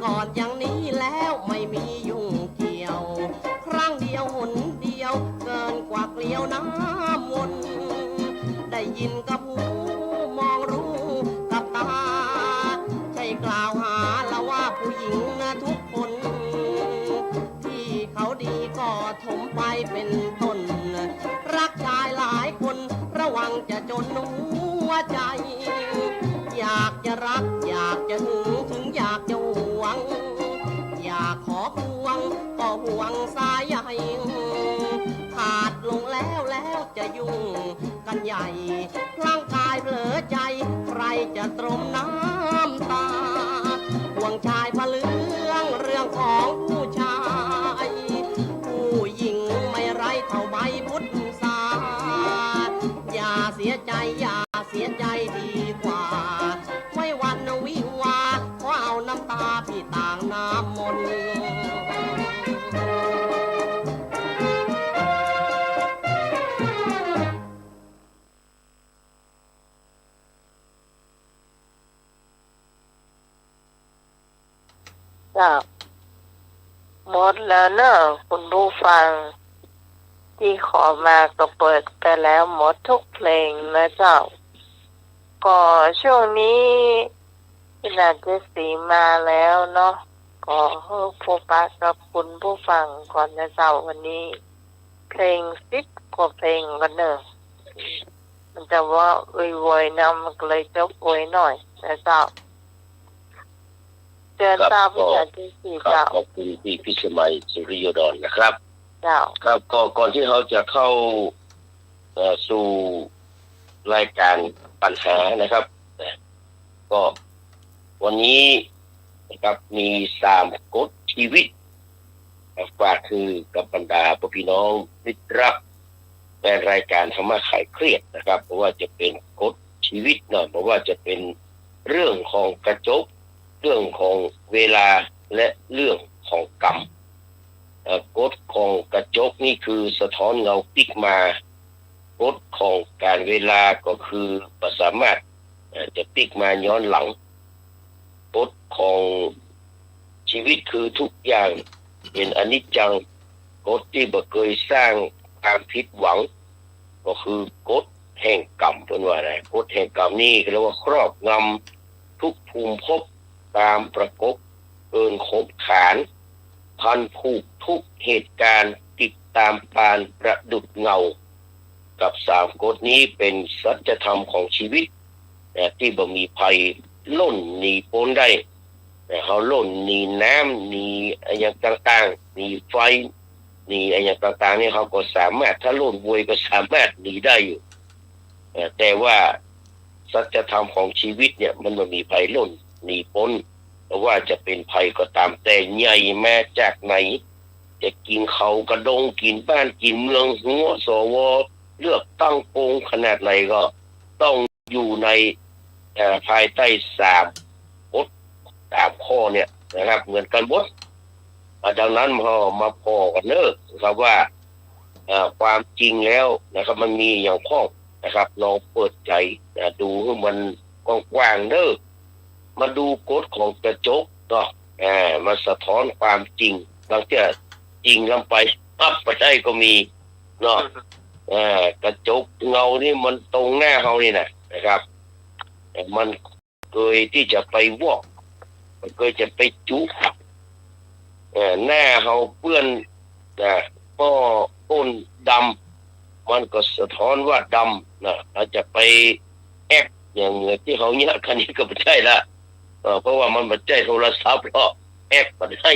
Speaker 7: ก่อนอย่างนี้แล้วไม่มียุ่งเกี่ยวครั้งเดียวหนเดียวเกินกว่าเกลียวน้ำวนได้ยินกับหูมองรู้กับตาใช่กล่าวหาละว่าผู้หญิงทุกคนที่เขาดีก็ถมไปเป็นต้นรักชายหลายคนระวังจะจนหัวใจอยากจะรักอยากจะหึงถึงอยากจะหวงอยากขอควงก็ห่วงสายใหญ่ขาดลงแล้วจะยุ่งกันใหญ่ร่างกายเผลอใจใครจะตรมน้ำตาห่วงชายพะเรื่องของผู้ชายผู้หญิงไม่ไรเท่าใบพุทธาอย่าเสียใจอย่าเสียใจดีกว่าไม่วันวิวาขอเอาน้ำตาพี่ต่างน้ำมน
Speaker 2: จ้าหมดแล้วเนอะคุณผู้ฟังที่ขอมาก็เปิดไปแล้วหมดทุกเพลงนะเจ้าก็ช่วงนี้พี่นาเจสีมาแล้วเนาะก็ให้ผู้ฟังกับคุณผู้ฟังก่อนนะเจ้าวันนี้เพลง10 กว่าเพลงกันเนอะมันจะว่าโวยๆนะมันก็เลยจะโวยหน่อยนะเจ้าเชิญตามพี่นาเจสีเจ้า
Speaker 9: ขอบคุณพี่พิชมัยสุริยดรนะครับ
Speaker 2: เจ้า
Speaker 9: ครับก็ก่อนที่เราจะเข้าสู่รายการปัญหานะครับก็วันนี้นะครับมี3กฎชีวิตฝากคือกับบรรดาพี่น้องมิตรรักในรายการธรรมะคลายเครียดนะครับเพราะว่าจะเป็นกฎชีวิตเนาะเพราะว่าจะเป็นเรื่องของกระจกเรื่องของเวลาและเรื่องของกรรมกฎของกระจกนี่คือสะท้อนเงาพลิกมากฎของการเวลาก็คือสามารถจะพลิกมาย้อนหลังกฎของชีวิตคือทุกอย่างเป็นอนิจจังกฎที่บ่เคยสร้างความผิดหวังก็คือกฎแห่งกรรมเป็นว่าอะไรกฎแห่งกรรมนี่เรียกว่าครอบงำทุกภูมิภพตามประกบเกินขบขานพันผูกทุกเหตุการณ์ติดตามปานประดุจเงากับ3กฎนี้เป็นสัจธรรมของชีวิตที่บ่มีภัยล่นหนีพ้นได้เขาล่นหนีน้ำหนีอะไรอย่างต่างๆหนีไฟหนีอะไรอย่างต่างๆนี่เขาก็สามารถถ้าล่นบวยก็สามารถหนีได้อยู่แต่ว่าสัจธรรมของชีวิตเนี่ยมันบ่มีภัยล่นหนีพ้นเพราะว่าจะเป็นภัยก็ตามแต่ใหญ่แม้จากไหนจะกินเขากระดงกินบ้านกินเมืองหัวสว เลือกตั้งโกงขนาดไหนก็ต้องอยู่ในภายใต้3 กฎ 3 ข้อเนี่ยนะครับเหมือนกันหมดดังนั้นพอมาพอกันเนอะครับว่าความจริงแล้วนะครับมันมีอย่างข้องนะครับลองเปิดใจดูให้มันกว้างๆเนอะมาดูกฎของกระจกเนาะมาสะท้อนความจริงบางทีจริงลำไปอัพไปได้ก็มีเนาะกระจกเงานี่มันตรงหน้าเขานี่นะครับมันเคยที่จะไปวอกมันเคยจะไปจุกหน้าเขาเปื้อนก็ต้นดำมันก็สะท้อนว่าดำนะอาจจะไปแอบอย่างเงี้ยที่เขาเนี่ยคันนี้ก็ไม่ใช่ละเพราะว่ามันไม่ใช่โทรศัพท์หรอกแอบไม่ได้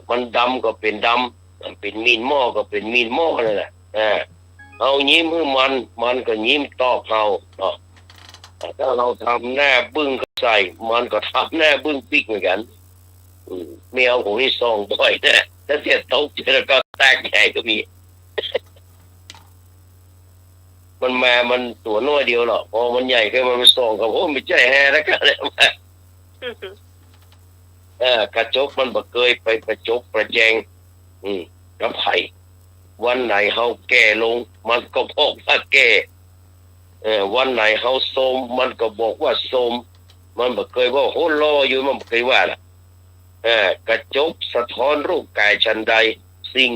Speaker 9: มันดำก็เป็นดำมันเป็นมีนหม้อก็เป็นมีนหม้อนั่นแหละเอายิ้มให้มันก็ยิ้มตอบเราถ้าเราทำหน้าบึ้งก็ใส่มันก็ทำหน้าบึ้งปิ๊กเหมือนกันแมวผมนี่ส่องบ่อยนะถ้าเสียตกเจอก็แตกใหญ่ก็มี มันตัวน้อยเดียวหรอกพอมันใหญ่ก็มันส่องกับผมไม่ใช่แฮ่แล้วกันเลยกระจกมันบ่เคยไปประจบประแจงกับไผวันไหนเฮาแก่ลงมันก็บอกว่าแก่วันไหนเฮาโทรมมันก็บอกว่าโทรมมันบ่เคยว่าโหรออยู่มันบ่เคยว่าล่ะกระจกสะท้อนรูปกายชั้นใดสิ่ง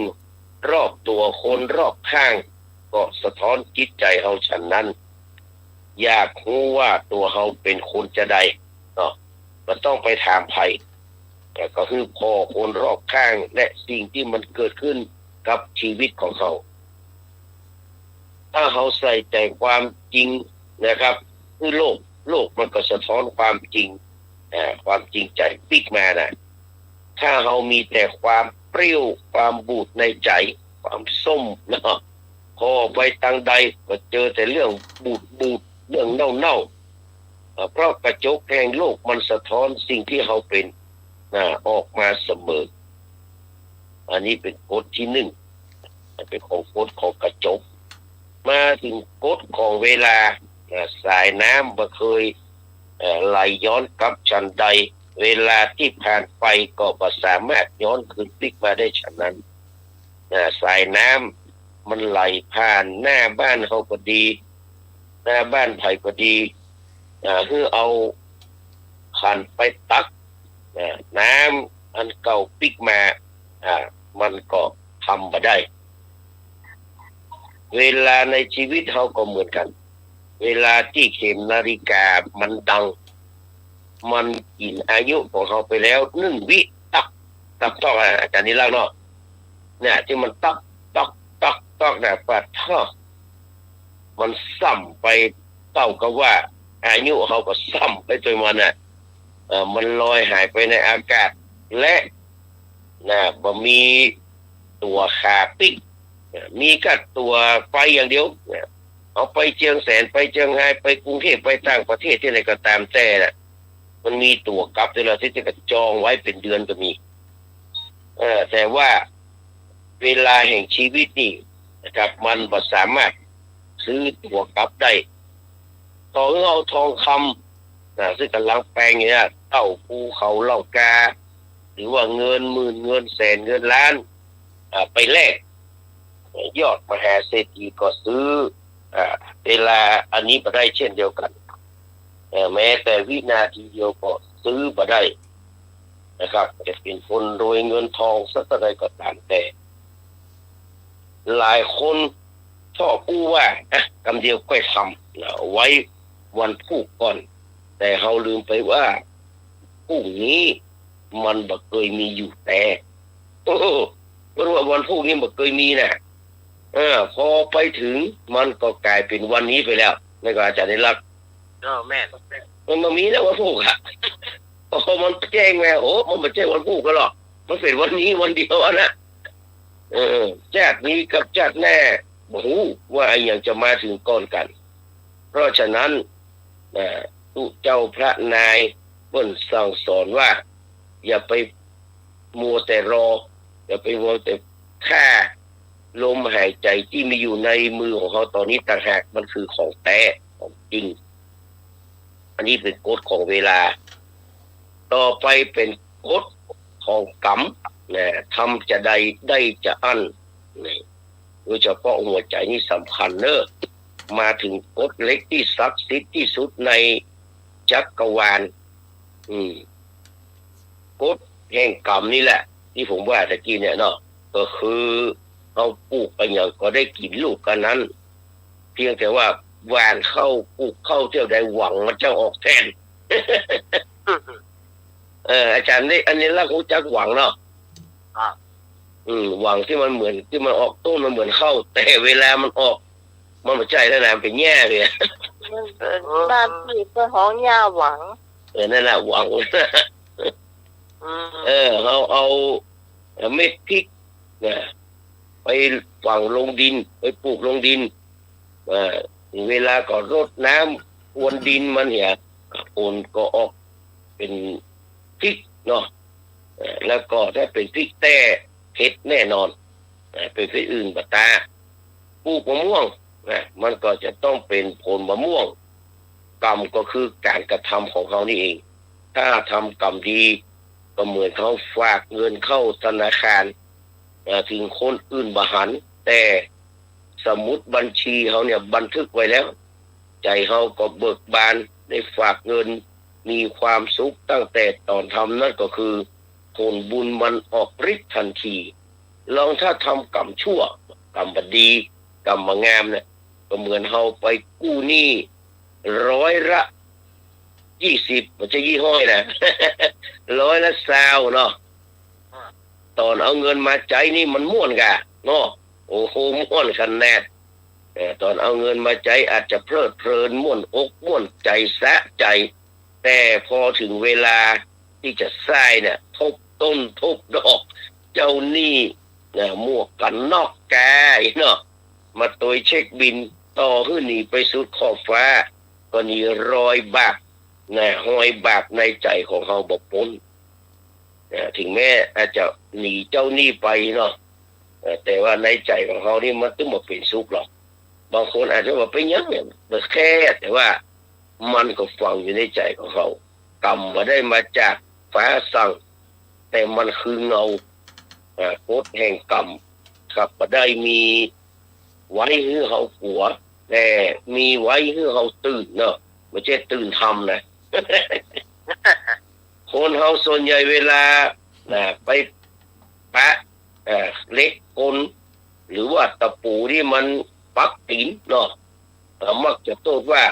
Speaker 9: รอบตัวคนรอบข้างก็สะท้อนจิตใจเฮาชั้นนั้นอยากรู้ว่าตัวเฮาเป็นคนจะใดเนาะมันต้องไปถามไผแต่ก็คือพ่อคนรอบข้างและสิ่งที่มันเกิดขึ้นกับชีวิตของเขาถ้าเขาใส่ใจความจริงนะครับคือโลกมันก็สะท้อนความจริงความจริงใจปิ๊กมาถ้าเขามีแต่ความเปรี้ยวความบูดในใจความส้มเนาะพอไปทางใดก็เจอแต่เรื่องบูดเรื่องเน่าเพราะกระจกแห่งโลกมันสะท้อนสิ่งที่เขาเป็นออกมาเสมออันนี้เป็นกฎที่1เป็นของกฎของกระจกมาถึงกฎของเวลาสายน้ำบ่เคยไหลย้อนกลับชั้นใดเวลาที่ผ่านไปก็บ่สามารถย้อนคืนพลิกมาได้ฉะนั้นสายน้ำมันไหลผ่านหน้าบ้านเขาก็ดีหน้าบ้านไผก็ดีคือเอาขันไปตักน้ำอันเก่าพลิกมามันก็ทำบ่ได้เวลาในชีวิตเขาก็เหมือนกันเวลาที่เข็มนาฬิกามันดังมันกินอายุของเขาไปแล้ว1 วิตักต้องอาจารย์นี่เล่าเนาะเนี่ยที่มันตักเนี่ยปัดท่อมันซ้ำไปเท่ากับว่าอายุเขาก็ซ้ำไปจนมันมันลอยหายไปในอากาศและบ่มีตัวขาปิ๊กมีแค่ตัวไฟอย่างเดียวเอาไปเชียงแสนไปเชียงรายไปกรุงเทพไปต่างประเทศที่ไหนก็ตามแต่มันมีตั๋วกลับที่เราที่จะจองไว้เป็นเดือนก็มีแต่ว่าเวลาแห่งชีวิตนี่นะครับมันบ่สามารถซื้อตั๋วกลับได้ต่อเอาทองคำซึ่งกำลังแปลงอย่างนี้เต้าภูเขาเหล่ากาหรือว่าเงินหมื่นเงินแสนเงินล้านไปแลกยอดมหาเศรษฐีก็ซื้อเวลาอันนี้บ่ได้เช่นเดียวกันแม้แต่วินาทีเดียวก็ซื้อบ่ได้นะครับจะเป็นคนรวยเงินทองสักเท่าใดก็ตามแต่หลายคนชอบพูดว่ากำเดียวก็ทำไว้วันพรุ่งก่อนแต่เขาลืมไปว่าพรุ่งนี้มันบ่เคยมีอยู่แต่เพราะว่าวันพรุ่งนี้บ่เคยมีพอไปถึงมันก็กลายเป็นวันนี้ไปแล้วนี่ก็อาจารย์ได้รับ
Speaker 4: แม่
Speaker 9: มันมีแล้ววันพรุ่งมันแจ้งแม่มันไม่ใช่วันพรุ่งก็หรอกมันเป็นวันนี้วันเดียวชาตินี้กับชาติแน่บ่ฮู้ว่าไอ้อย่างจะมาถึงก่อนกันเพราะฉะนั้นทุกเจ้าพระนายเพิ่นสั่งสอนว่าอย่าไปมัวแต่รออย่าไปมัวแต่ฆ่า ลมหายใจที่มีอยู่ในมือของเขาตอนนี้ต่างหากมันคือของแท้ของจริงอันนี้เป็นกฎของเวลาต่อไปเป็นกฎของกรรมนะทำจะใดได้จะอั้นนี่โดยเฉพาะหัวใจนี่สำคัญเนอะมาถึงกฎเล็กที่ศักดิ์สิทธิ์ที่สุดในจักรวาลกฎแห่งกรรมนี่แหละที่ผมว่าตะกี้เนี่ยเนาะก็คือเอาปลูกไปอย่างก็ได้กินลูกกันนั้นเพียงแต่ว่าหวานเข้าปลูกเข้าเที่ยวใดหวังมันจะออกแทน อาจารย์นี่อันนี้ละรู้จักหวังเนาะหวังที่มันเหมือนที่มันออกต้นมันเหมือนเข้าแต่เวลามันออกมันไม่ใช่แล้วนะเป็นแย่เลย
Speaker 2: มันเป็นบ้านที่เป็นของยาหวัง
Speaker 9: นั่นแหละหวัง เขาเอาเม็ดพริกนะไปฝังลงดินไปปลูกลงดินเวลาก็รดน้ำพรวนดินมันเนี่ยผลก็ออกเป็นพริกเนาะแล้วก็ถ้าเป็นพริกแต้เผ็ดแน่นอนเป็นพริกอื่นบัตาปลูกมะม่วงนะมันก็จะต้องเป็นผลมะม่วงกรรมก็คือการกระทำของเขานี่เองถ้าทำกรรมดีก็เหมือนเขาฝากเงินเข้าธนาคารถึงคนอื่นบหันแต่สมุดบัญชีเขาเนี่ยบันทึกไว้แล้วใจเขาก็เบิกบานได้ฝากเงินมีความสุขตั้งแต่ตอนทำนั่นก็คือผลบุญมันออกฤทธิ์ทันทีลองถ้าทำกรรมชั่วกรรมบดีกรรมงามเนี่ยก็เหมือนเขาไปกู้หนี้20%มันจะยี่ห้อยนะ 20%เนาะตอนเอาเงินมาใจนี่มันม่วนกะเนาะโอ้โหม่วนขนาดตอนเอาเงินมาใจอาจจะเพลิดเพลินม่วนอกม่วนใจสะใจแต่พอถึงเวลาที่จะใช้เนี่ยทบต้นทบดอกเจ้าหนี้หมวกกันนอกแกเนาะมาตัวเช็คบินต่อขึ้นหนีไปสุดขอบฟ้าก็นี่รอยบาปห้อยบาปในใจของเขาบอกพ้นถึงแม้อาจจะหนีเจ้าหนี้ไปเนาะแต่ว่าในใจของเขานี่มันต้องมาเป็นสุขหรอกบางคนอาจจะว่าไปยังเนี่ยมันแค่แต่ว่ามันก็ฝังอยู่ในใจของเขากรรมมาได้มาจากฟ้าสั่งแต่มันคือเงากฎแห่งกรรมครับมาได้มีไว้ให้เขาหัวแต่มีไว้ให้เขาตื่นเนาะไม่ใช่ตื่นทำนะ คนเขาส่วนใหญ่เวลาไปปะเล็กกลหรือว่าตะปูที่มันปักตีนเนาะมักจะโทษว่า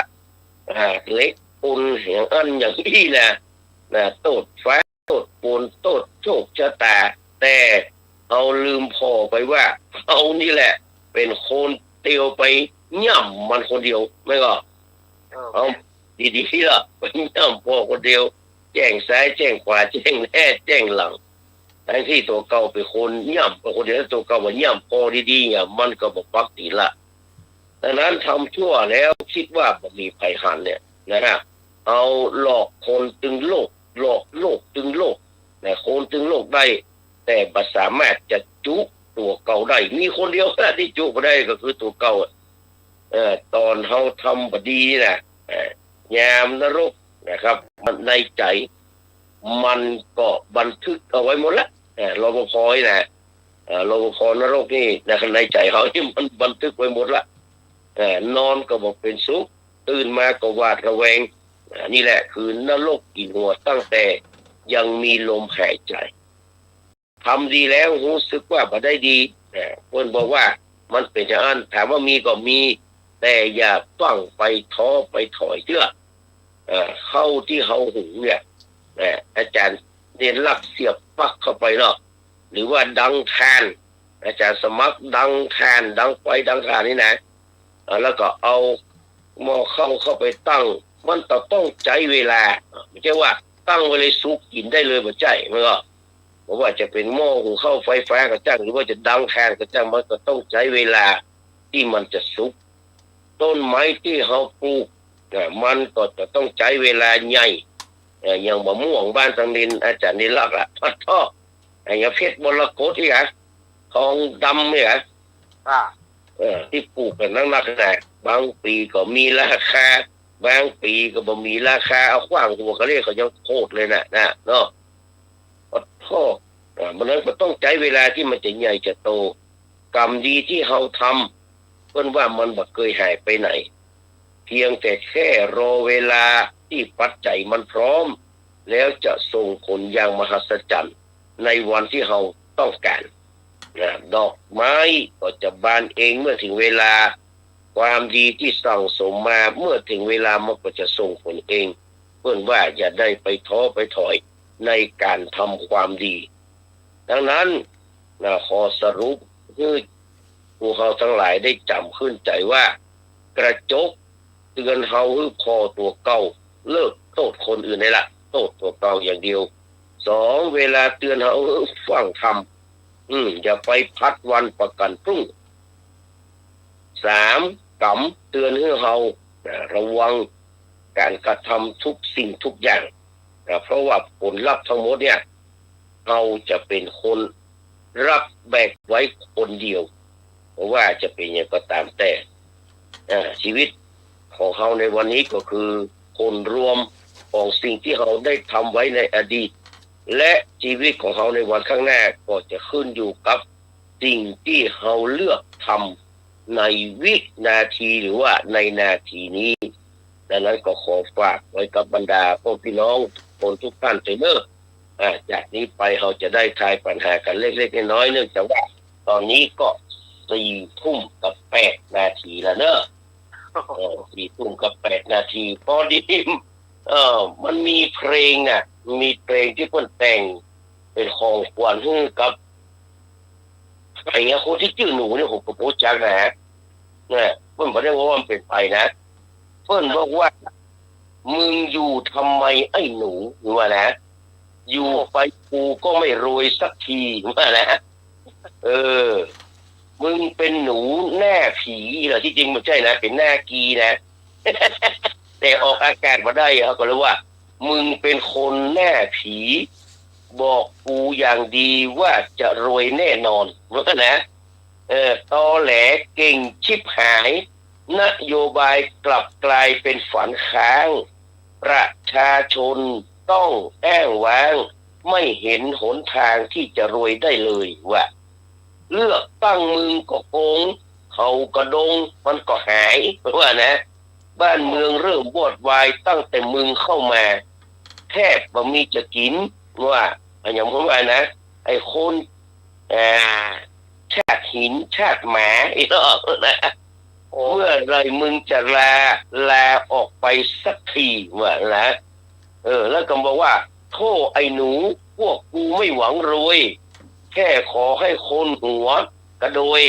Speaker 9: เล็กกลอย่างอันอย่างนี้นะโทษฟ้าโทษปูนโทษโชคชะตาแต่เอาลืมพอไปว่าเอานี่แหละเป็นคนเตียวไปย่ำมันคนเดียวไม่ก็เอาดีๆล่ะไปย่ำพอคนเดียวแจ้งซ้ายแจ้งขวาแจ้งแน่แจ้งหลังทั้งที่ตัวเก่าเป็นคนย่ำเป็นคนเดียวตัวเก่าว่าย่ำพอดีๆเนี่ยมันก็บอกปักตีละดังนั้นทำชั่วแล้วคิดว่ามีภัยหันเนี่ยนะฮะเอาหลอกคนตึงโลกหลอกโลกตึงโลกแต่คนตึงโลกได้แต่บัสามารถจะจุตัวเก่าได้มีคนเดียวที่จุมาได้ก็คือตัวเก่าตอนเขาทำบดีนะยามนรกนะครับมันในใจมันก็บันทึกเอาไว้หมดแล้วรปภนะรปภนรกนี่ในใจเขาที่มันบันทึกไว้หมดละนอนก็บอกเป็นสุขตื่นมาก็หวาดระแวงนี่แหละคือนรกกินหัวตั้งแต่ยังมีลมหายใจทำดีแล้วรู้สึกว่าบ่ได้ดีเพื่อนบอกว่ามันเป็นอย่างนั้นถามว่ามีก็มีแต่อย่าฟังไปท้อไปถอยเชื่อเข้าที่เขาหูเนี่ยอาจารย์เรียนลักเสียบปักเข้าไปเนาะหรือว่าดังทานอาจารย์สมัครดังทานดังไฟดังทานนี่นะแล้วก็เอาหม้อเข้าไปตั้งมันต้องใช้เวลาไม่ใช่ว่าตั้งไว้เลยสุกกินได้เลยบ่ใช่มันก็เพราะว่าจะเป็นหม้อหุงข้าวไฟฟ้าก็จ้างหรือว่าจะดังทานก็จ้างมันก็ต้องใช้เวลาที่มันจะสุกต้นไม้ที่เขาปลูกมันก็จะต้องใช้เวลาใหญ่อย่างมะม่วงบ้านทางดินอาจารย์นิรักษ์พัดท่ออย่างเพชรมรกตที่ทองดำเนี่ย
Speaker 4: อ่า
Speaker 9: ที่ปลูกกันนักๆนะบางปีก็มีราคาบางปีก็บ่มีราคาเอาขว้างหัวเขาเรียกเขายังโทษเลยนะเนาะขอโทษมันนั้นก็ต้องใช้เวลาที่มันจะใหญ่จะโตกรรมดีที่เราทำเพิ่นว่ามันบ่เคยหายไปไหนเพียงแต่แค่รอเวลาที่ปัจจัยมันพร้อมแล้วจะส่งผลอย่างมหัศจรรย์ในวันที่เราต้องการดอกไม้ก็จะบานเองเมื่อถึงเวลาความดีที่สั่งสมมาเมื่อถึงเวลามันก็จะส่งผลเองเพื่อนว่าอย่าได้ไปท้อไปถอยในการทำความดีดังนั้นขอสรุปคือผู้เฮาทั้งหลายได้จำขึ้นใจว่ากระจกเตือนเฮาคือพอตัวเก่าเลิกโทษคนอื่นได้ละโทษตัวเก่าอย่างเดียวสองเวลาเตือนเฮาฟังธรรมอย่าไปพัดวันประกันพรุ่งสามกำเตือนให้เฮาระวังการกระทำทุกสิ่งทุกอย่างเพราะว่าผลลัพธ์ทั้งหมดเนี่ยเราจะเป็นคนรับแบกไว้คนเดียวเพราะว่าจะเป็นอย่างก็ตามแต่ชีวิตของเราในวันนี้ก็คือผลรวมของสิ่งที่เราได้ทำไว้ในอดีตและชีวิตของเราในวันข้างหน้าก็จะขึ้นอยู่กับสิ่งที่เราเลือกทำในวินาทีหรือว่าในนาทีนี้ดังนั้นก็ขอฝากไว้กับบรรดาพ่อพี่น้องคนทุกท่านเถอะเนอะจากนี้ไปเราจะได้ทายปัญหากันเล็กๆน้อยๆเนื่องจากว่าตอนนี้ก็4:08 นาทีแล้วเนอะ4:08 นาทีพอดีมันมีเพลงน่ะมีเพลงที่เพิ่นแต่งเป็นของขวัญให้กับไอ้คนที่ชื่อหนูเนี่ยผมก็โพสต์จักนะเพิ่นบ่ได้ว่ามันเป็นไปนะเพิ่นบอกว่ามึงอยู่ทำไมไอ้หนูว่านะอยู่ไปกูก็ไม่รวยสักทีว่านะมึงเป็นหนูแน่ผีเหรอที่จริงมันใช่นะเป็นหน้ากีนะแต่ออกอากาศมาได้เขาก็เลยว่ามึงเป็นคนแน่ผีบอกกูอย่างดีว่าจะรวยแน่นอนว่านะตอแหลเก่งชิบหายนโยบายกลับกลายเป็นฝันค้างประชาชนต้องแอ้งว้างไม่เห็นหนทางที่จะรวยได้เลยว่าเลือกตั้งมึงก็โกงเขากระดงมันก็หายว่านะบ้านเมืองเริ่มวอดวายตั้งแต่มึงเข้ามาแทบบ่มีจะกินว่าอย่างผมว่านะไอ้คนชาติหินชาติหมาอีกแล้วนะเมื่อไรมึงจะลาออกไปสักทีว่านะแล้วก็บอกว่าโธ่ไอ้หนูพวกกูไม่หวังรวยแค่ขอให้คนหัวกระโดย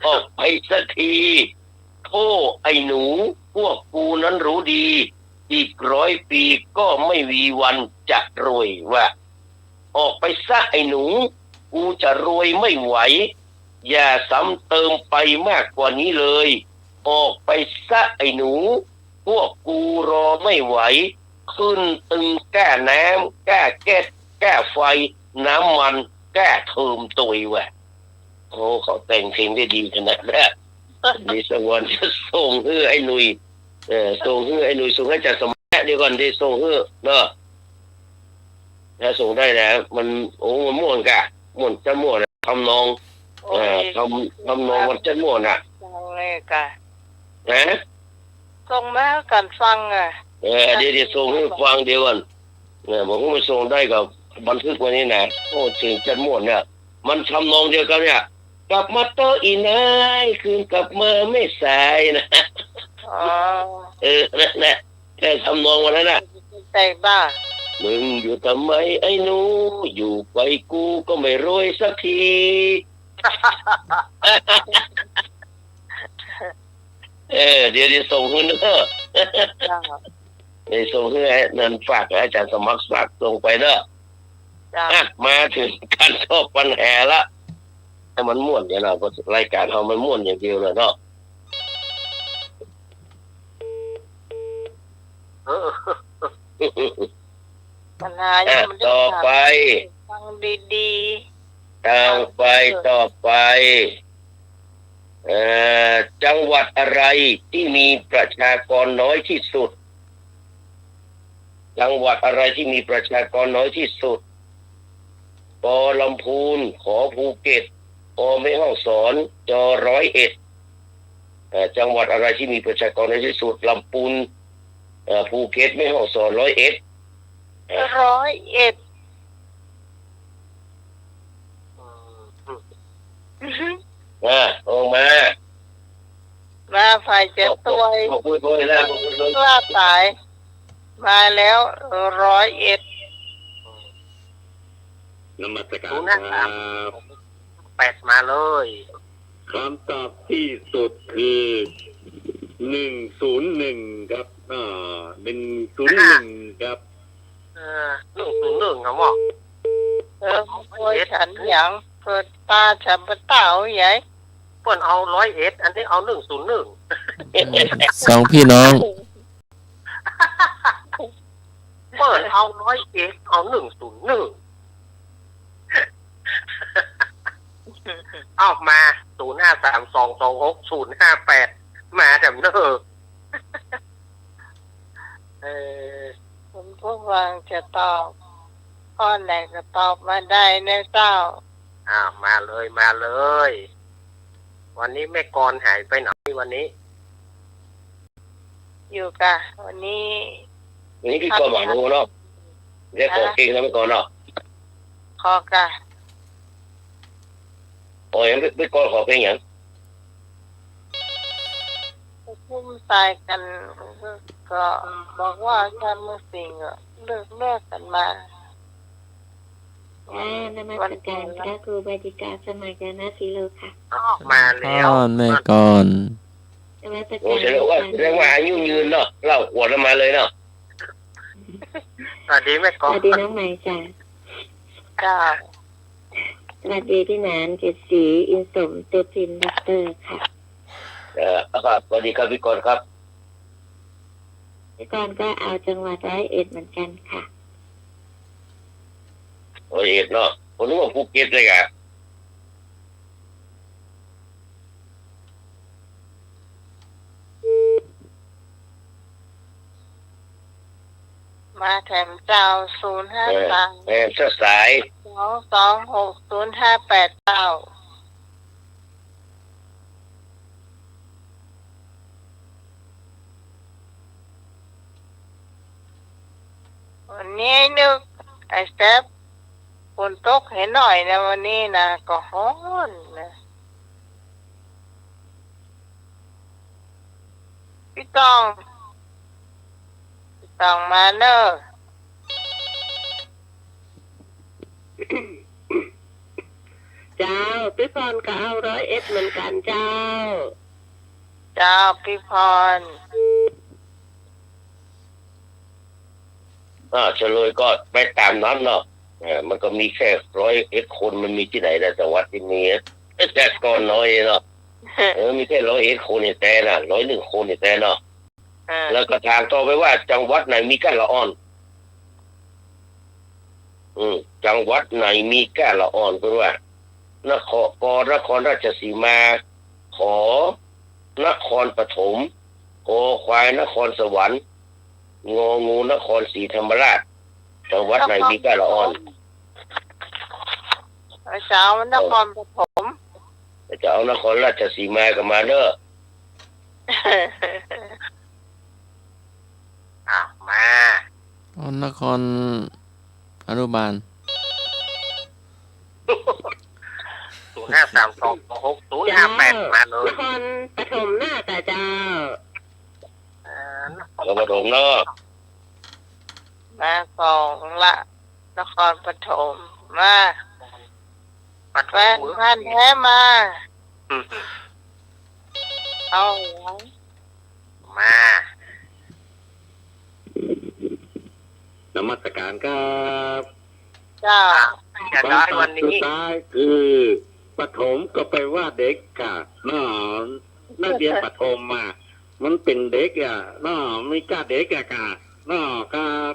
Speaker 9: ออกไปสักทีโธ่ไอ้หนูพวกกูนั้นรู้ดีอีก100 ปีก็ไม่มีวันจะรวยว่าออกไปซะไอ้หนูกูจะรวยไม่ไหวอย่าซ้ำเติมไปมากกว่านี้เลยออกไปซะไอ้หนูพวกกูรอไม่ไหวขึ้นตึงแก้น้ำแก้แก๊สแก้ไฟน้ำมันแก้เทอมตุยว่ะโอ้เขาแต่งเพลงได้ดีขนาดนั้นดิสวรรค์จะส่งให้ไอ้หนุ่ยส่งให้ไอ้หนุ่ยส่งให้จัดสมัยเดี๋ยวก่อนได้ส่งให้เนาะถ้าส่งได้แล้วมันมันม่วนกะม่วนจะม่วนทำนองทำนองมันจะม่วนอ่ะ
Speaker 2: ฟังเลยกะ
Speaker 9: นะ
Speaker 2: ส่งมากันฟัง
Speaker 9: เดี๋ยวส่งให้ฟังเดี๋ยวก่อนผมก็ไม่ส่งได้กับบันทึกวันนี้นะโอ้ถึงจะม่วนเนี่ยมันทำนองเดียวกันเนี่ยกลับมาโตอีนายคืนกลับมาไม่สายนะนั่นแหละแค่ทำนองวันนั้นน่ะ
Speaker 2: แต่บ้า
Speaker 9: มึงอยู่ทำไมไอ้หนูอยู่ไปกูก็ไม่รวยสักทีเดี๋ยวส่งให้เนอะส่งให้นั่นฝากอาจารย์สมัครฝากส่งไปเนอะมาถึงการตอบปัญหาละให้มันม่วนอย่างเราก็รายการเรามันม่วนอย่างเดียวเลยเนาะ
Speaker 2: ปัญหาอย่างมัน
Speaker 9: ต่อไป
Speaker 2: ฟังดี
Speaker 9: ต่อไป เอ่จังหวัดอะไรที่มีประชากรน้อยที่สุด จังหวัดอะไรที่มีประชากรน้อยที่สุดปลำพูนขอภูเก็ตปแม่ฮ่องสอนจร้อยเอ็ดจังหวัดอะไรที่มีประชากรน้อยที่สุดลำพูนภูเก็ตแม่ฮ่องสอน101
Speaker 2: 101
Speaker 9: ออกมา
Speaker 2: มาฝ่ายเจ็บตัว
Speaker 9: บอกคุยคุยแล้ว
Speaker 2: กล้าตายมาแล้ว101
Speaker 5: นมัสการ
Speaker 4: ศูนย์
Speaker 5: ค
Speaker 4: ห้า
Speaker 5: รั
Speaker 4: สาม
Speaker 5: บ
Speaker 4: 8มาเลย
Speaker 5: คำตอบที่สุดคือ101ครับ101ครับ
Speaker 4: 101ครับหมอ
Speaker 2: โอ้ยฉันหยังเปิดตาฉันเป็นเต่าใหญ่
Speaker 4: เปิ้นเอา101อันนี้เอา101
Speaker 3: สองพี่น้อง
Speaker 4: เปิ้นเอา101เอา101เอามา053226058มาแต่เนอ
Speaker 2: คุณผู้ฟังจะตอบข้อไหนก็ตอบมาได้นะเจ้า
Speaker 4: มาเลย วันนี้แม่กรหายไปไหนวันนี้
Speaker 2: อยู่กะวันนี้
Speaker 9: วันนี้พี่ก็หวังรู้เนาะเรียกขอเก่งแล้วไม่ก่อนเนาะ
Speaker 2: ขอกะ
Speaker 9: โอ้ยไม่ก่อนขอเป็นอย่าง
Speaker 2: คุ้มตายกันก็บอกว่าถ้าเมื่อสิ่งก็เลิกกันมา
Speaker 6: นมัสการพระครูบาจิกาสมัยกันนะสีโลค่ะ
Speaker 4: มาแล้ว
Speaker 3: แม่ก่อน
Speaker 6: นมัส
Speaker 9: โอ้
Speaker 6: การ
Speaker 9: แสดงว่าอายุยืนเนาะเล่าขวดมาเลยเนาะ
Speaker 4: สวัสดีแม่ก
Speaker 6: ส
Speaker 4: ร
Speaker 6: วัสดีน้องใหม่จ้ะ
Speaker 2: เจ้า
Speaker 6: สวัสดีพี่หนานเกศศรีอินสมตัวพินด็อกเตอร์ค่ะ
Speaker 9: ครับสวัสดีครับพี่กรครับ
Speaker 6: พี่กรก็เอาจังหวัด101เหมือนกันค่ะ
Speaker 9: 101เนาะผมนึกว่าภูเก็ตเลยอ่ะ
Speaker 2: มาแถมเจ้า053
Speaker 9: เสื้อสาย
Speaker 2: 2260589วันนี้นึกไอ้แซฟฝนตกเห็นหน่อยนะวันนี้นะก็ฮ้อนนะพี่ต้องมาเนอะ
Speaker 6: เจ้าพี่พรก็เอา101เหมือนกันเจ้า
Speaker 2: เจ้าพี่พร
Speaker 9: เฉลยก็ไปตามนั้นเนาะมันก็มีแค่101คนมันมีที่ไหนแต่จังหวัดที่มีแต่ก่อนน้อยเนาะมีแค่101คนนี่แต่น่ะ101คนนี่แต่เนาะแล้วก็ทางต่อไปว่าจังหวัดไหนมีก้านละอ่อนจังหวัดไหนมีก้านละอ่อนเพราะว่านครราชสีมาขอนครปฐมคอควายนครสวรรค์งองูนครศรีธรรมราชจังหวัดไหนมีก้านละอ่อน
Speaker 2: เจ้านครปฐม
Speaker 9: จะเอานครราชสีมากับมาเด้อ
Speaker 4: มา
Speaker 3: นครอนุบาล
Speaker 4: 053226058มาเลย
Speaker 6: นครปฐมหน้าแต่เจ้า
Speaker 9: เราปฐมเนาะ
Speaker 2: มาสองละนครปฐมมาแฟนพันธุ์แท้มา เอาหลัง
Speaker 4: มา
Speaker 5: นมัสการครับ
Speaker 2: เจ้า
Speaker 4: จะได้วัน
Speaker 5: สุด
Speaker 4: นี้
Speaker 5: ท้ายคือปฐมก็ไปว่าเด็กค่ะนักเรียนปฐมมามันเป็นเด็กอ่ะไม่กล้าเด็กอ่ะค่ะครับ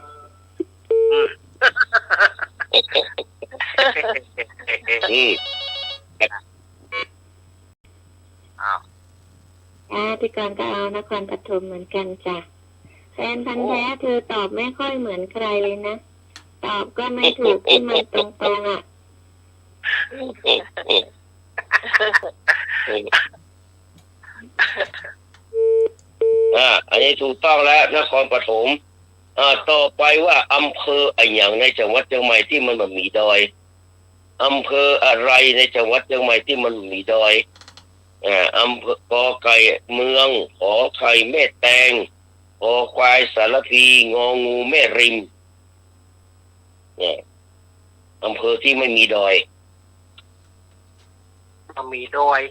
Speaker 9: อืม
Speaker 6: พี่กรณ์ก็เอานครปฐมเหมือนกันจ้ะแฟนพันธุ์แท้เธอตอบไม่ค่อยเหมือนใครเลยนะตอบก็ไม่ถูกที่มันตรงๆอ่ะ
Speaker 9: อันนี้ถูกต้องแล้วนครปฐมต่อไปว่าอำเภออะไรอย่างในจังหวัดเชียงใหม่ที่มันมีดอยอำเภออะไรในจังหวัดเชียงใหม่ที่มันมีดอยอำเภอกอไก่เมืองขอไข่แม่แตงขอควายสารพีงองูแม่ริมอำเภอที่ไม่มีดอย
Speaker 4: มีดอย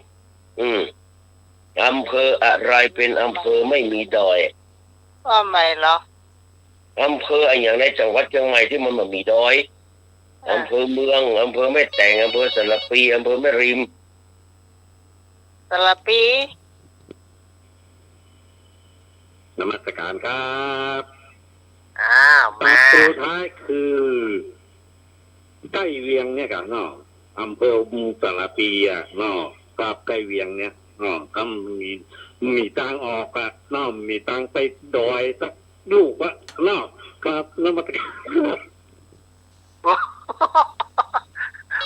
Speaker 9: อำเภออะไรเป็นอำเภอไม่มีดอย
Speaker 2: ว่าไม่หรอ
Speaker 9: อำเภออะไรอย่างในจังหวัดเชียงใหม่ที่มันมีดอยอำเภอเมืองอำเภอแม่แตงอำเภอสารพีอำเภอแม่ริม
Speaker 2: สารปี
Speaker 5: นมัสการครับ
Speaker 4: มา
Speaker 5: สุดท้ายคือใกล้เวียงเนี่ยกันเนาะอำเภอสารปีเนาะกับใกล้เวียงเนี่ยเนาะก็มีทางออกเนาะมีทางไปดอยสักลูกเนาะครับนมัสการ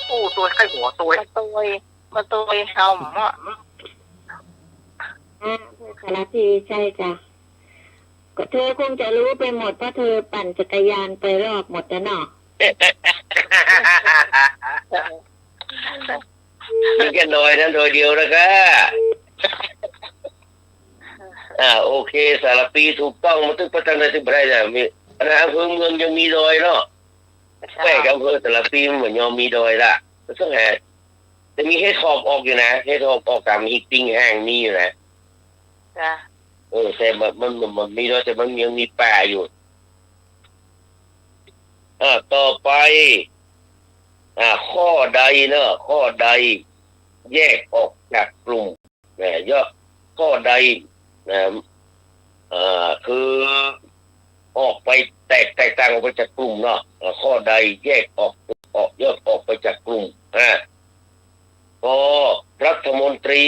Speaker 4: โอ้ตัวไข้หัวตัว
Speaker 2: มาตัวเฮาหมะ
Speaker 6: สารพีใช่จ้ะก็เธอคงจะรู้ไปหมดเพราะเธอปั่นจักรยานไปรอบหมดแล้วเนาะ
Speaker 9: มีแค่ดอยนั้นดอยเดียวนะครับโอเคสารปีถูกต้องมาถึงพัฒนาที่ไรเนี่ยมีอำเภอเมืองยังมีดอยเนาะแม่อำเภอสารปีมันเหมือนยอมมีดอยละก็ต้องหาแต่มีเฮ็ดหอบออกอยู่นะเฮ็ดหอบออกตามฮิตติ้งแห้งนี่อยู่นะ
Speaker 2: จ้ะ
Speaker 9: แต่มันมีดอยแต่มันยังมีป่าอยู่ต่อไปข้อใดเนอะข้อใดแยกออกจากกลุ่มเยอะข้อใดคือออกไปแตกต่างออกไปจากกลุ่มเนาะข้อใดแยกออกย่อออกไปจากกลุ่มก็รัฐมนตรี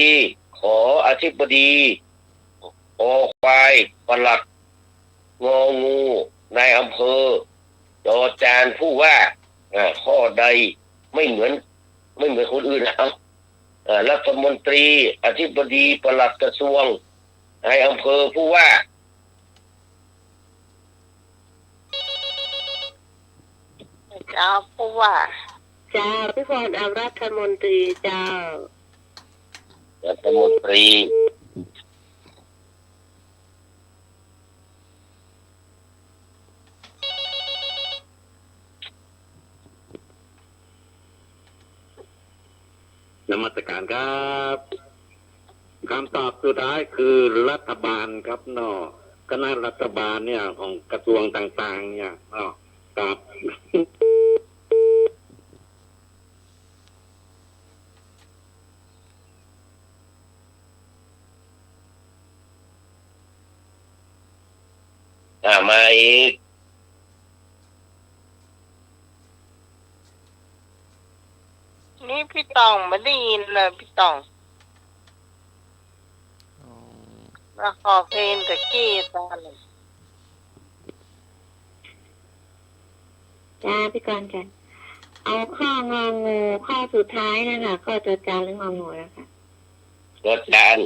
Speaker 9: ขออธิบดีขอควายปลัดงองูนายอำเภอจอจานผู้ว่าข้อใดไม่เหมือนคนอื่นนะรัฐมนตรีอธิบดีปลัดกระทรวงนายอำเภอผู้ว่า
Speaker 2: เจ้าผู้ว่า
Speaker 6: เจ้าพี่พรเอารัฐมนตรีเจ้า
Speaker 9: รัฐมนตรี
Speaker 5: นมัสการครับคำตอบสุดท้ายคือรัฐบาลครับเนาะคณะรัฐบาลเนี่ยของกระทรวงต่างๆเนี่ยเนาะครับ
Speaker 9: มาอีก
Speaker 2: นี่พี่ตองไม่ได้ยินเลยพี่ตองมาขอเพลงตะกี้ตอนนี้
Speaker 6: จ้าพี่กรณ์กันเอาข้ององูข้อสุดท้ายนะคะข้อจอจานหรืององูนะคะ
Speaker 9: จอจาน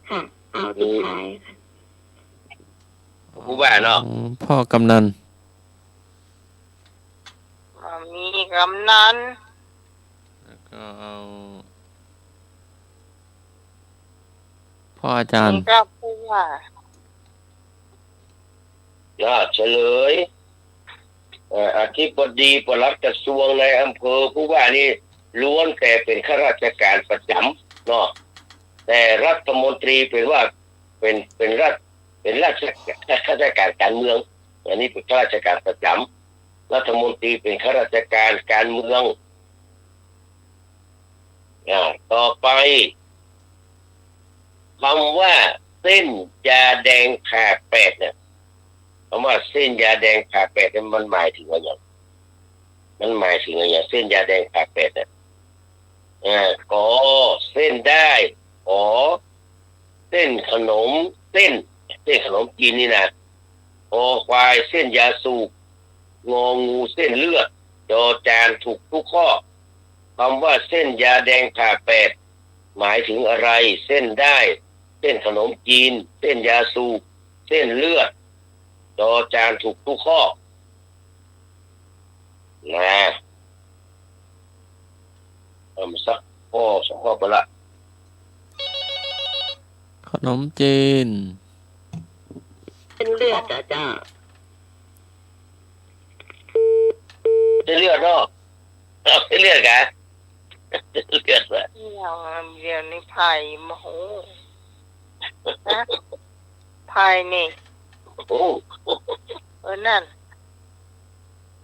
Speaker 6: ค่ะเอาสุดท้ายค่ะ
Speaker 9: ผู้ว่าเนาะ
Speaker 3: พ่อกำนัน
Speaker 2: มีกำนัน
Speaker 3: แล้วก็เอาพ่ออาจารย์
Speaker 2: ก็ผู้ว่า
Speaker 9: เฉลยอธิบดีปลัดกระทรวงในอำเภอผู้ว่านี่ล้วนแต่เป็นข้าราชการประจำเนาะแต่รัฐมนตรีเป็นว่าเป็นราชการการเมืองอันนี้เป็นข้าราชการประจำรัฐมนตรีเป็นข้าราชการการเมืองต่อไปคำว่าเส้นยาแดงผ่าแปดเนี่ยคำว่าเส้นยาแดงผ่าแปดเนี่ยมันหมายถึงอะไรอย่างเส้นยาแดงผ่าแปดเนี่ยก็เส้นได้ขอ เส้นขนมเส้นขนมจีนนี่นะคอควายเส้นยาสูบงองูเส้นเลือดจอจานถูกทุกข้อคำว่าเส้นยาแดงผ่าแปดหมายถึงอะไรเส้นได้เส้นขนมจีนเส้นยาสูบเส้นเลือดจอจานถูกทุกข้อนะสักข้อสองข้อไปละ
Speaker 3: ขนมจีน
Speaker 6: เป็นเลือดจ้ะจ้า
Speaker 9: เส้นเลือดเนาะเส้นเลือดกันเส้นเลือดว่ะ
Speaker 2: อย่างเดียวนี่ไผ่มโหนะไผ่นี่
Speaker 9: โอ้
Speaker 2: นั่น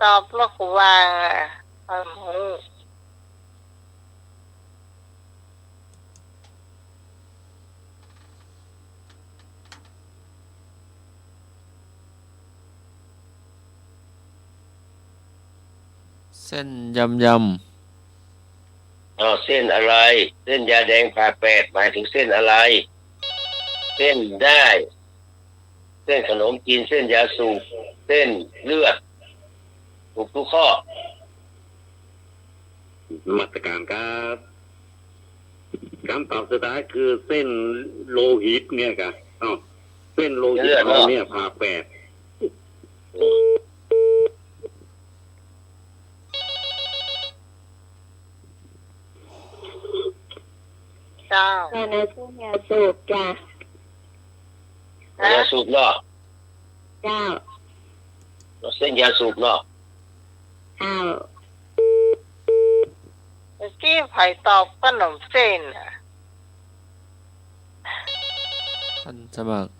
Speaker 2: ตอบแล้วก็วางไผ่มโห
Speaker 3: เส้นยำ
Speaker 9: เส้นอะไรเส้นยาแดงผ่าแปดหมายถึงเส้นอะไรเส้นได้เส้นขนมจีนเส้นยาสูบเส้นเลือดถูกทุกข้อ
Speaker 5: มาตรการครับคำตอบสุดท้ายคือเส้นโลหิตเนี่ยครับเส้นโลหิตเราเนี่ยผ่าแปด
Speaker 2: เจ้า
Speaker 6: ก็ในเส้นยาสูบจ้ะ
Speaker 9: ยาสูบเนาะ
Speaker 6: เจ้า
Speaker 9: เส้นยาสูบเนาะ
Speaker 6: เจ้า
Speaker 2: เมื่อกี้ไผ่ตอบขนมเส้นน่ะ
Speaker 3: ท่านสมัคร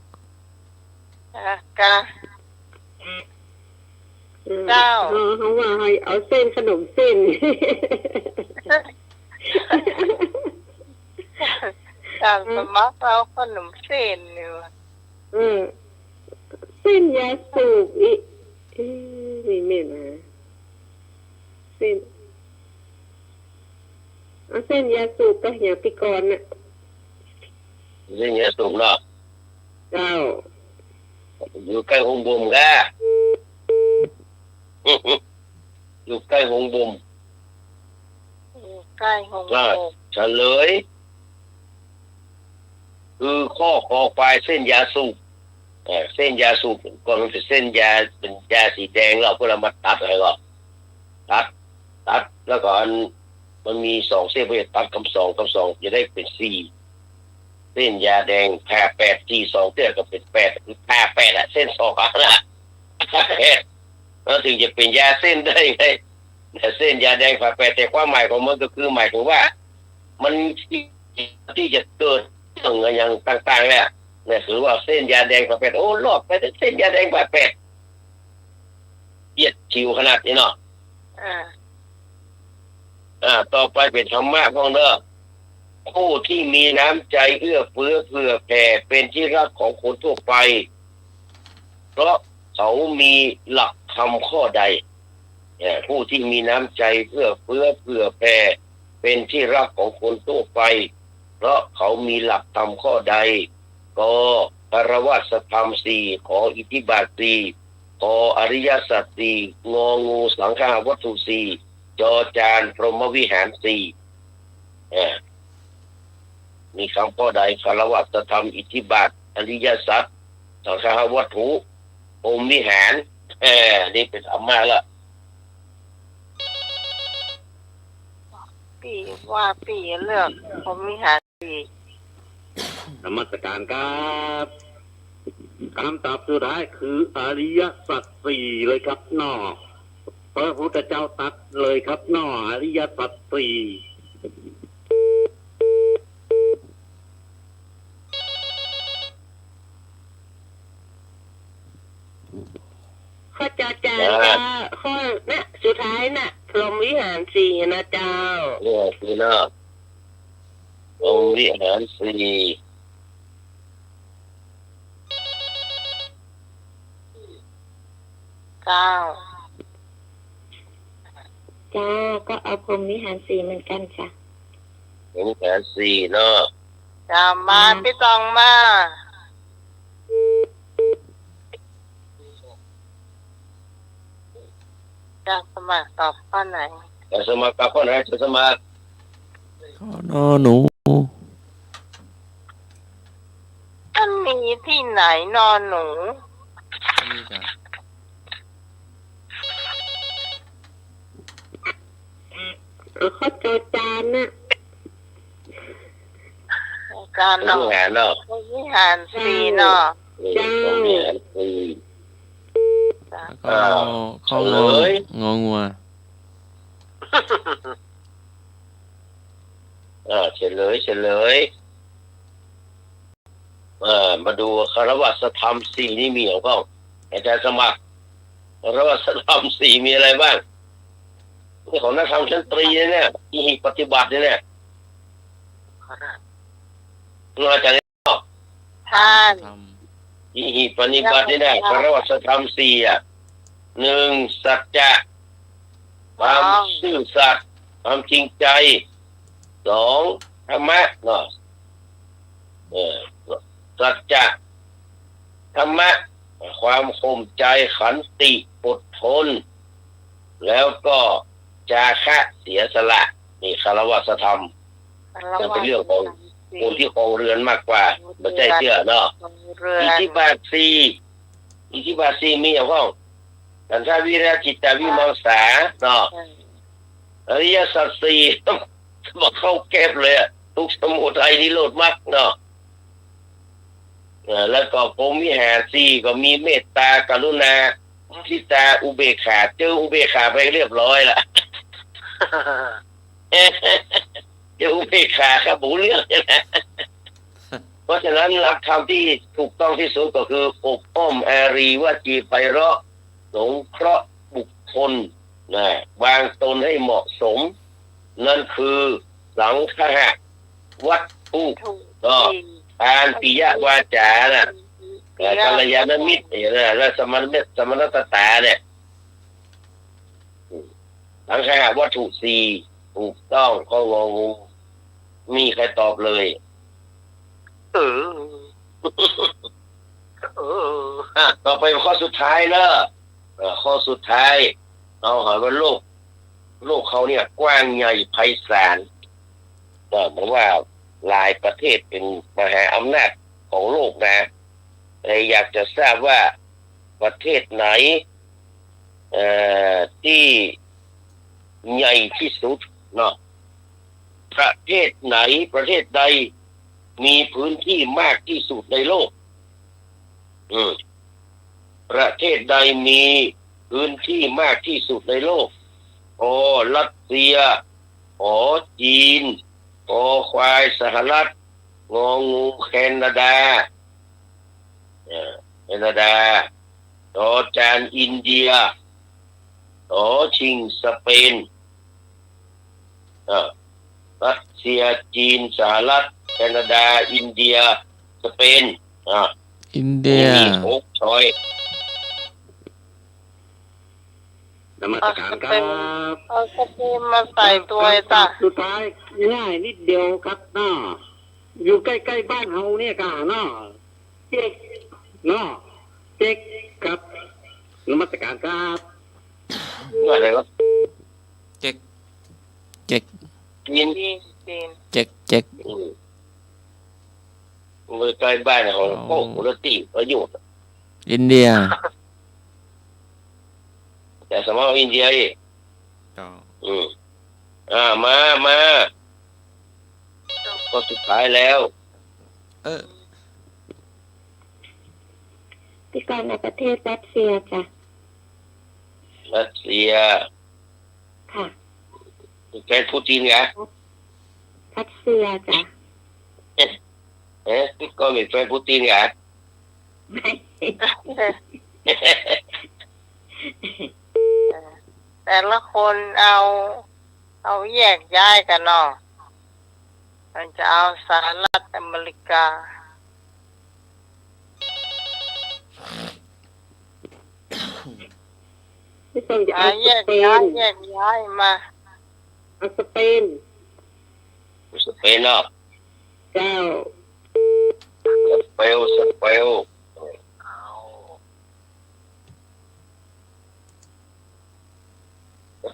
Speaker 2: กะ เจ้า
Speaker 6: เขาว่าให้เอาเส้นขนมเส้น
Speaker 2: การสมัครเอาขนมเส้นนี่ว่ะ
Speaker 6: เส้นยาสูบอีกนี่เม่นะเส้นเอาเส้นยาสูบก็อย่าไปก่อนน่ะ
Speaker 9: เส้นยาสูบเนาะ
Speaker 6: เจ้า
Speaker 9: อยู่ใกล้หงบุมกะอยู่ใกล้หงบุม
Speaker 2: อยู่ใกล้หงโก
Speaker 9: เฉลยคือข้อคอควายเส้นยาสูบเส้นยาสูบก่อนมันเป็นเส้นยาเป็นยาสีแดงเราก็เรามาตัดอะไรก็ตัดแล้วก็มันมีสองเส้นเพื่อตัดคำสองจะได้เป็นสี่เส้นยาแดงแผ่แปดที่สองเส้นก็เป็นแปดแผ่แปดเส้นสองนะแปดแล้วถึงจะเป็นยาเส้นได้ไงแต่เส้นยาแดงแผ่แปดแต่ความหมายของมันก็คือหมายถึงว่ามันที่จะเกิดเรื่องอย่างต่างๆเนี่ยคือว่าเส้นยาแดงแผ่แปดโอ้รอดไปเส้นยาแดงแผ่แปดเยียดชิวขนาดนี้เนาะต่อไปเป็นธรรมะของเด้อผู้ที่มีน้ำใจเอื้อเฟื้อเผื่อแผ่เป็นที่รักของคนทั่วไปเพราะเขามีหลักธรรมข้อใดผู้ที่มีน้ำใจเอื้อเฟื้อเผื่อแผ่เป็นที่รักของคนทั่วไปเพราะเขามีหลักธรรมข้อใดก็ปรวัตธรรมสี่ขออิทธิบาทสี่ขออริยสัจสี่งองูสังฆาวัตถุสี่จอจานพรหมวิหารสี่มีคำข้อใดคารวะธรรมอิทธิบาทอริยสัจสังฆาวัตถุพรหมวิหารนี่เป็นธรรมะละ
Speaker 2: ปีว่าปีเลือกผมมีหาปี
Speaker 5: นมัสการครับคำตอบสุดท้ายคืออริยสัจสี่เลยครับนอพระพุทธเจ้าตรัสเลยครับนออริยสัจสี่
Speaker 6: ข้อจอจานก็ข้อนะสุดท้ายน่ะพรหมวิหารสี่นะเจ้า
Speaker 9: เนี่ยคือเนาะพรหมวิหารสี่
Speaker 2: เก้า
Speaker 6: จ้าก็เอาพรหมวิหารสี่เหมือนกันจ้ะ
Speaker 9: พรหมวิหารสี่เนาะ
Speaker 2: จะมาพี่ตองมาจะสมัครตอบข้อไหน
Speaker 9: จะสมัครกับคนไหนจะสมัคร
Speaker 3: ขอนอหนู
Speaker 2: มันมีที่ไหนนอนหนู
Speaker 3: นี่จ้ะ
Speaker 6: ข้อโจทย์จานน่ะ
Speaker 2: การ
Speaker 9: เป็น
Speaker 2: นอ
Speaker 9: ผู้งานเนาะ
Speaker 2: วิหารสีเนาะ
Speaker 9: ต้องมีอันคือ
Speaker 3: แล้วก็ข้องงองัว
Speaker 9: เฉลยมาดูคารวะธรรมสี่นี่มีของเขาอาจารย์สมัครคารวะธรรมสี่มีอะไรบ้างนี่ของนักธรรมชั้นตรีเนี่ยที่ปฏิบัติเนี่ยอาจารย์
Speaker 2: ท่าน
Speaker 3: ท
Speaker 9: ที่ปฏิบัติเนี่ยคารวะธรรมสี่หนึ่งสัจจะความซื่อสัตย์ความจริงใจสองธรรมะเนาะสัจจะธรรมะความข่มใจขันติอดทนแล้วก็จาคะเสียสละนี่คารวะธรรมจะเป็นเรื่องของคนที่ครองเรือนมากกว่าไม่ใช่เชื่อเนาะ
Speaker 2: เรือน
Speaker 9: อิทธิบาทสี่มีอย่างพ้องสันทวิริยะจิตตวิมังสาเนาะอริยสัจสี่ต้องมาเข้าแก็บเลยทุกสมุทัยนิโรธมรรคเนาะแล้วก็พรหมวิหารสี่ก็มีเมตตากรุณามุทิตาอุเบกขาเจออุเบกขาไปเรียบร้อยละ เจออุเบกขาครับบูเรื่องนี่แหละเพราะฉะนั้นหลักธรรมที่ถูกต้องที่สุดก็คืออบอ้อมอารีวจีไพเราะสงเคราะห์บุคคลนะวางตนให้เหมาะสม นั่นคือสังฆะวัตถุ
Speaker 2: ถูก
Speaker 9: ก็ทานปิยวาจาน่ะกัลยาณมิตรเนี่ยและสมณตตาเนี่ยสังฆะวัตถุสี่ถูกต้องข้ององูมีใครตอบเลย ต่อไปข้อสุดท้ายเนอะข้อสุดท้ายเอาหาว่าโลกเขาเนี่ยกว้างใหญ่ไพศาลเหมือนว่าหลายประเทศเป็นมหาอำนาจของโลกนะแต่อยากจะทราบว่าประเทศไหนที่ใหญ่ที่สุดเนาะประเทศไหนประเทศใดมีพื้นที่มากที่สุดในโลกประเทศใดมีพื้นที่มากที่สุดในโลกรัสเซียจีนควายสหรัฐงองูแคนาดาจานอินเดียชิงสเปนรัสเซียจีนสหรัฐแคนาดาอินเดียสเปน
Speaker 3: อินเดีย
Speaker 9: มี6 ช้อย
Speaker 5: นมัสการครับ
Speaker 2: เอาสกีมมาใส่ตัวไอ้ตา
Speaker 5: สุดท้ายง่ายนิดเดียวครับเนาะอยู่ใกล้ๆบ้านเฮาเนี่ยกะเนาะเจ๊กเนาะเจ๊กครับนมัสการครับ
Speaker 9: อะไรก็
Speaker 3: เจ็กเจ็ก
Speaker 9: ยิน
Speaker 2: จีน
Speaker 3: เจ็กเจ็ก
Speaker 9: มือใกล้บ้านของโอ้โหรตีประโยชน์
Speaker 3: อินเดีย
Speaker 9: แต่สมัยอินเดียอีก
Speaker 3: ต่อ
Speaker 9: มาก็สุดท้ายแล้ว
Speaker 6: ที่ก่อนในประเทศรัสเซียจ้ะ
Speaker 9: รัสเซีย
Speaker 6: ค่ะ
Speaker 9: แฟนปูตินไง
Speaker 6: รัสเซียจ้ะ
Speaker 9: ก็มีแฟนปูตินไง
Speaker 6: ไม่
Speaker 2: แต่ละคนเอาแยกย้ายกันเนาะมันจะเอาสหรัฐอเมริกา
Speaker 6: ที่ต้องจะเอา
Speaker 2: แย
Speaker 6: ส
Speaker 2: ก
Speaker 6: เป
Speaker 2: ย้าย
Speaker 6: น
Speaker 2: แยกย้ายมา
Speaker 6: เอาสเปน
Speaker 9: สเปนเนาะ
Speaker 6: เจ้า
Speaker 9: ไปโอ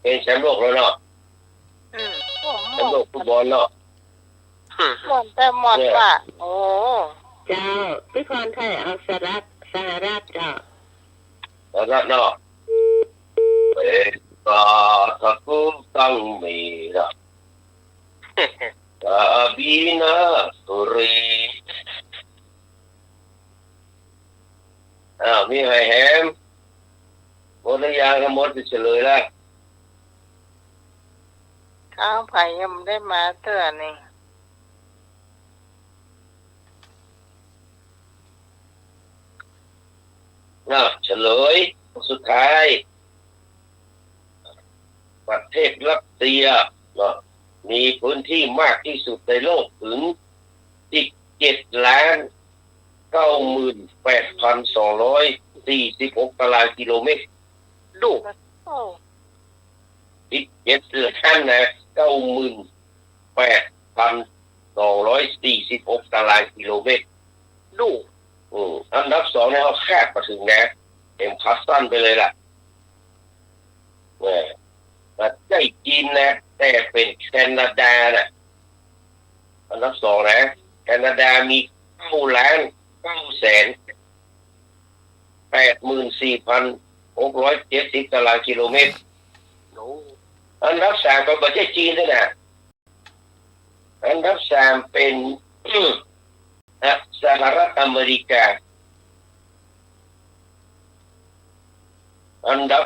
Speaker 9: เป็นแชมป์โลกแล้วเนาะ
Speaker 2: ผม
Speaker 9: แชมป์โลกฟุตบอลเนาะ
Speaker 2: หมดแต่หมดว่ะโอ้
Speaker 6: เจ้าพี่พรไทยเอาสหรัฐเจ้า
Speaker 9: แล้วเนาะก็ถ้ากูต้องมีละบีนาสุรีมีไฮแฮมหมดแล้วยังก็หมดไปเฉลยแล้ว
Speaker 2: ข้าวไผ่ยังไม่ได้มาเตือนนี่
Speaker 9: เฉลยสุดท้ายประเทศรัสเซียมีพื้นที่มากที่สุดในโลกถึงอีก7,98,246 ตารางกิโลเมตรดู
Speaker 2: โอ้
Speaker 9: อีก7,98,246 ตารางกิโลเมตรดูอันดับสองเนี่ยเขาแคบมาถึงนะเต็มคัสตันไปเลยล่ะแต่ใกล้จีนนะแต่เป็นแคนาดานะอันดับสองนะแคนาดามี9,984,670 ตารางกิโลเมตรอันดับสามก็ประเทศจีนด้วยนะอันดับสามเป็นสหรัฐอเมริกาอันดับ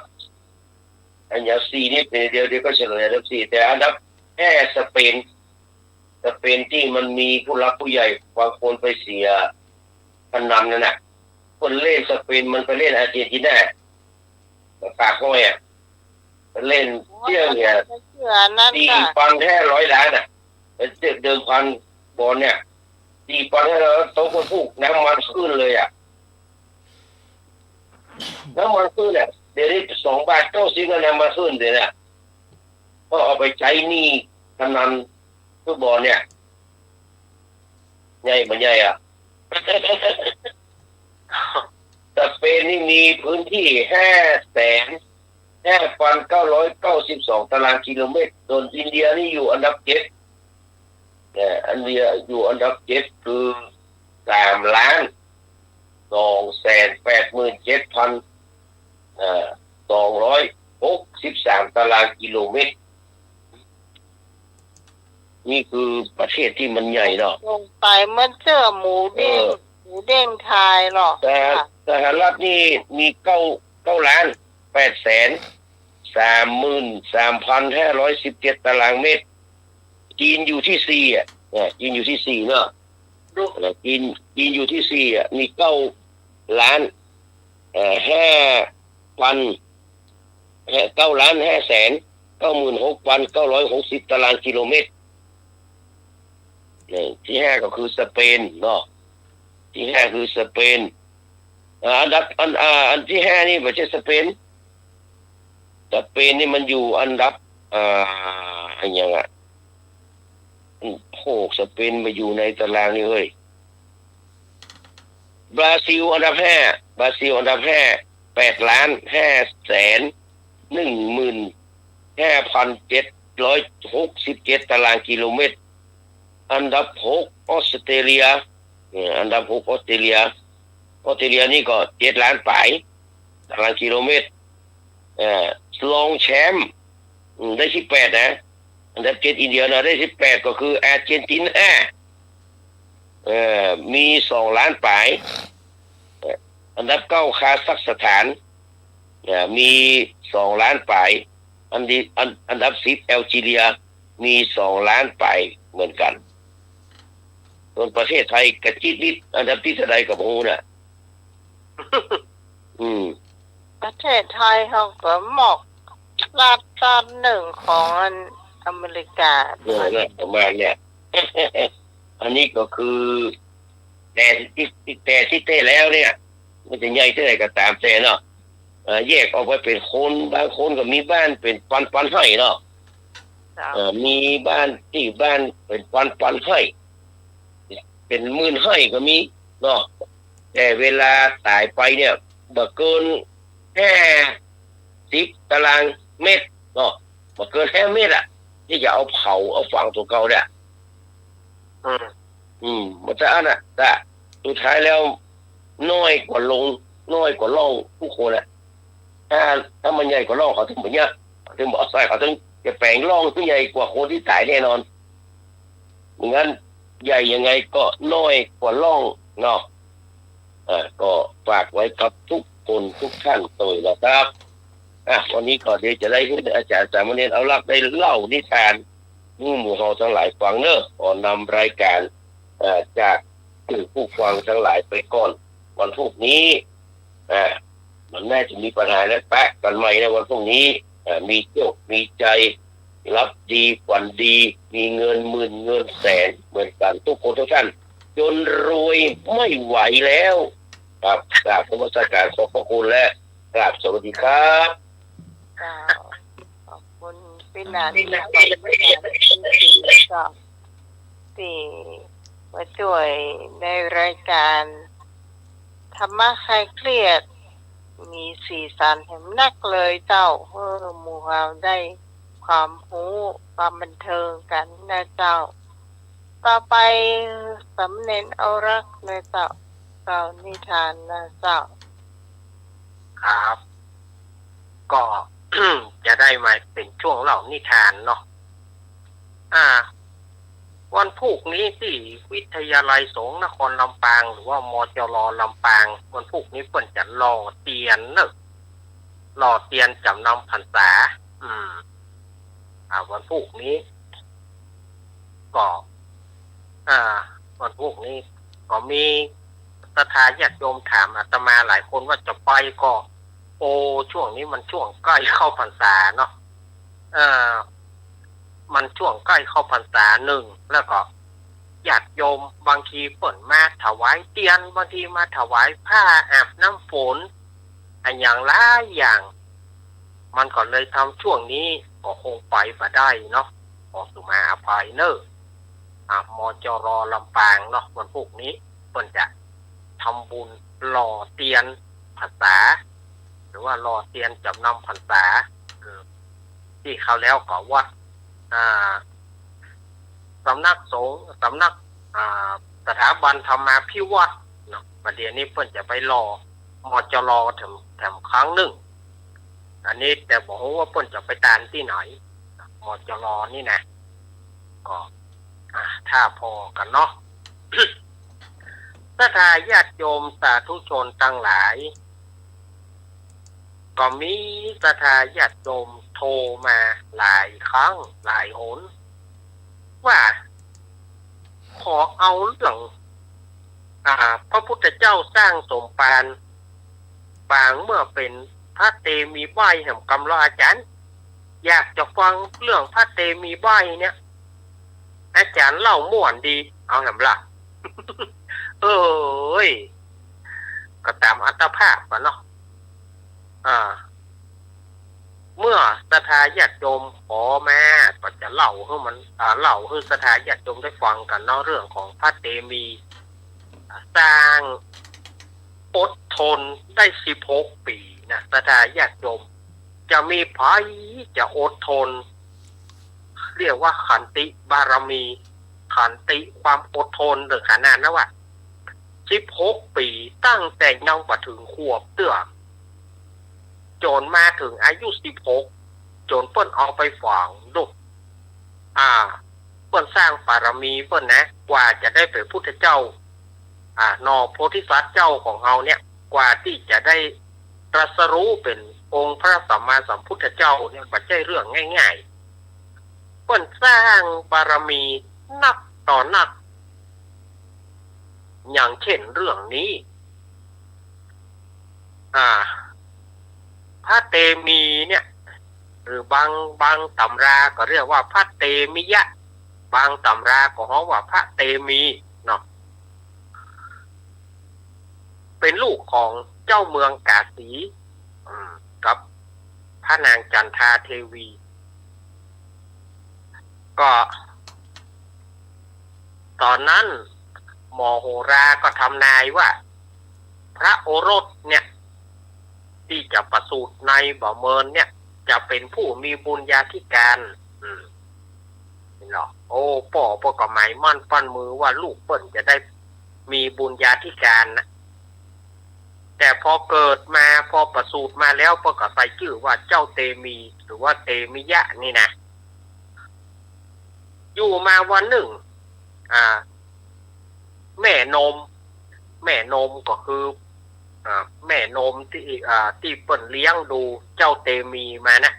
Speaker 9: สี่นี่เป็นเดียวก็เฉลยอันดับสี่แต่อันดับ5สเปนที่มันมีผู้รักผู้ใหญ่บางคนไปเสียพนันนั่นน่ะคนเล่นสเปนมันไปเล่นอาร์เจนตินาปากห้อยไปเล่นเที่ยวเนี่ย4,500 ล้านอ่ะเป็นเดิมพันบอลเนี่ย4,500โต๊ะคนพูกน้ำมันขึ้นเลยอ่ะน้ำมันขึ้นเนี่ยเดี๋ยวนี้2.90 บาทน้ำมันขึ้นเลยเนี่ยก็เอาไปใช้หนี้พนันฟุตบอลเนี่ยใหญ่มันใหญ่อ่ะ สเปนนี่มีพื้นที่5,5,992 ตารางกิโลเมตรส่วนอินเดียนี่อยู่อันดับ7อินเดียอยู่อันดับ7คือ3,287,263 ตารางกิโลเมตรนี่คือประเทศที่มันใหญ่เนาะ
Speaker 2: ลงไปเมื่อเจอหมูเด้งไทยหรอ
Speaker 9: แต่สหรัฐนี่มี9,833,517 ตารางเมตรจีนอยู่ที่4จีนอยู่ที่4เนาะจีนอยู่ที่4มี9,596,960 ตารางกิโลเมตรที่5ก็คือสเปนเนาะที่5คือสเปนอันดับอันที่5นี่ประเทศสเปนนี่มันอยู่อันดับอันยังสเปนมาอยู่ในตารางนี่เฮ้ยบราซิลอันดับ5 8,515,767 ตารางกิโลเมตรอันดับ6ออสเตรเลียออสเตรเลียนี่ก็7 ล้านปลายตารางกิโลเมตรรองแชมป์ได้18นะอันดับ7อินเดียนะได้18ก็คืออาร์เจนตินามี2 ล้านปลายอันดับ9คาซัคสถานมี2 ล้านปลายอันดับ10แอลจีเรียมี2 ล้านปลายเหมือนกันส่วนประเทศไทยกระจิตนิดอันดับที่เท่าใดกับฮู้น่ะ
Speaker 2: ประเทศไทยเขาก็หมอกลาดหนึ่งของอเมริกา
Speaker 9: ประมาณเนี่ย อันนี้ก็คือแต่ที่เต้แล้วเนี่ยมันจะใหญ่เท่าไหร่ก็ตามแต่เนาะแยกออกไปเป็นคนบางคนก็มีบ้านเป็นปันให้เนาะมีบ้านเป็นปันให้เป็นหมื่นให้ก็มีเนาะ แต่เวลาตายไปเนี่ยบ่เกิน50 ตารางเมตรเนาะบ่เกิน5 เมตรอ่ะที่จะเอาเผาเอาฝังตัวเก่าเนี่ยมันจะอันน่ะแต่สุดท้ายแล้วน้อยกว่าลงน้อยกว่าล่องผู้คนอ่ะถ้ามันใหญ่กว่าล่องเขาถึงแบบเนี้ยถึงบอกใส่เขาถึงจะแปลงล่องที่ใหญ่กว่าคนที่ตายแน่นอนงั้นใหญ่ยังไงก็น้อยกว่าล่องเนาะก็ฝากไว้กับทุกคนทุกท่านตัวนะครับวันนี้ก็เดี๋ยวจะได้ให้อาจารย์สามเณรเอาลักได้เล่านิทานหมู่เฮาทั้งหลายฟังเนอะก่อนนำรายการจากผู้ฟังทั้งหลายไปก่อนวันพรุ่งนี้มันน่าจะมีปัญหาและแปะกันใหม่ในวันพรุ่งนี้มีโชคมีใจรับดีฝันดีมีเงินหมื่นเงินแสนเหมือนกันทุกคนทุกท่านจนรวยไม่ไหวแล้วครับกราบนมัสการขอบพระคุณและกราบสวัสดีครับ
Speaker 2: ขอบคุณพี่นาที่มาช่วยในรายการธรรมะคลายเครียดมีสีสันแห่งนักเลยเจ้าหมู่เราได้ความรู้ความบันเทิงกันนะเจ้าต่อไปสำเน็จเอารักนะเจ้านิทานนะเจ้า
Speaker 4: ครับก็ จะได้มาเป็นช่วงเล่านิทานเนาะวันพุธนี้ที่วิทยาลัยสงฆ์นครลำปางหรือว่ามจรลำปางวันพุธนี้เพิ่นจะหล่อเตียนจำนำพรรษาวันพุธนี้ก็วันพุธนี้ก็มีศรัทธาญาติโยมถามอาตมาหลายคนว่าจะไปก็ช่วงนี้มันช่วงใกล้เข้าพรรษาเนาะมันช่วงใกล้เข้าพรรษาหนึ่งแล้วก็ญาติโยมบางทีเปิ่นมาถวายเตียนบางทีมาถวายผ้าอาบน้ำฝนอย่างหลายอย่างมันก็เลยทำช่วงนี้ก็คงไปมาได้เนาะขอสุมาอภัยเนอะมจรลำปางเนาะวันพวกนี้เปิ่นจะทำบุญหล่อเตียนพรรษาหรือว่าหล่อเตียนจำนำพรรษาที่เขาแล้วก็วัดสำนักสงฆ์สำนักสถาบันธรรมาภิวัตน์เนาะประเดี๋ยวนี้เพิ่นจะไปรอมจรแถมครั้งหนึ่งอันนี้แต่บอกว่าเพิ่นจะไปตานที่ไหนมจรนี่นะก็ถ้าพอกันเนาะ ศรัทธาญาติโยมสาธุชนทั้งหลายก็มีศรัทธาญาติโยมโทรมาหลายครั้งหลายหนว่าขอเอาเรื่องพระพุทธเจ้าสร้างสมภารบางเมื่อเป็นพระเตมีใบแห่งกำลังอาจารย์อยากจะฟังเรื่องพระเตมีใบเนี่ยอาจารย์เล่าม่วนดีเอาแหมล่ะ ก็ตามอัตภาพกันเนาะเมื่อศรัทธาญาติโยมขอมาก็จะเล่าให้มันเล่าให้ศรัทธาญาติโยมได้ฟังกันเนาะเรื่องของพระเตมีสร้างอดทนได้16 ปีนะศรัทธาญาติโยมจะมีภัยจะอดทนเรียกว่าขันติบารมีขันติความอดทนถึงขนาดนะว่า16 ปีตั้งแต่ยังบ่ถึงขวบเตื้อจนมาถึงอายุ16จนเปิ้นเอาไปฝังลูกเปิ้นสร้างบารมีเปิ้นนะกว่าจะได้เป็นพุทธเจ้านอโพธิสัตว์เจ้าของเฮาเนี่ยกว่าที่จะได้ตรัสรู้เป็นองค์พระสัมมาสัมพุทธเจ้าเนี่ยบ่ใช่เรื่องง่ายๆเปิ้นสร้างบารมีนักต่อนักอย่างเช่นเรื่องนี้พระเตมีเนี่ยหรือบางตำราก็เรียกว่าพระเตมิยะบางตำราก็เรียกว่าพระเตมีเนาะเป็นลูกของเจ้าเมืองกาสีกับพระนางจันทาเทวีก็ตอนนั้นหมอโหราก็ทำนายว่า พระโอรสเนี่ยที่จะประสูติในบ่อเมินเนี่ยจะเป็นผู้มีบุญญาธิการเนาะโอ้ป่อก็หมายมั่นปั้นมือว่าลูกเปิ้นจะได้มีบุญญาธิการนะแต่พอเกิดมาพอประสูติมาแล้วป่อก็ใส่ชื่อว่าเจ้าเตมีหรือว่าเตมิยะนี่นะอยู่มาวันหนึ่งแม่นมก็คือแม่นมที่เปิ้นเลี้ยงดูเจ้าเตมีมานะ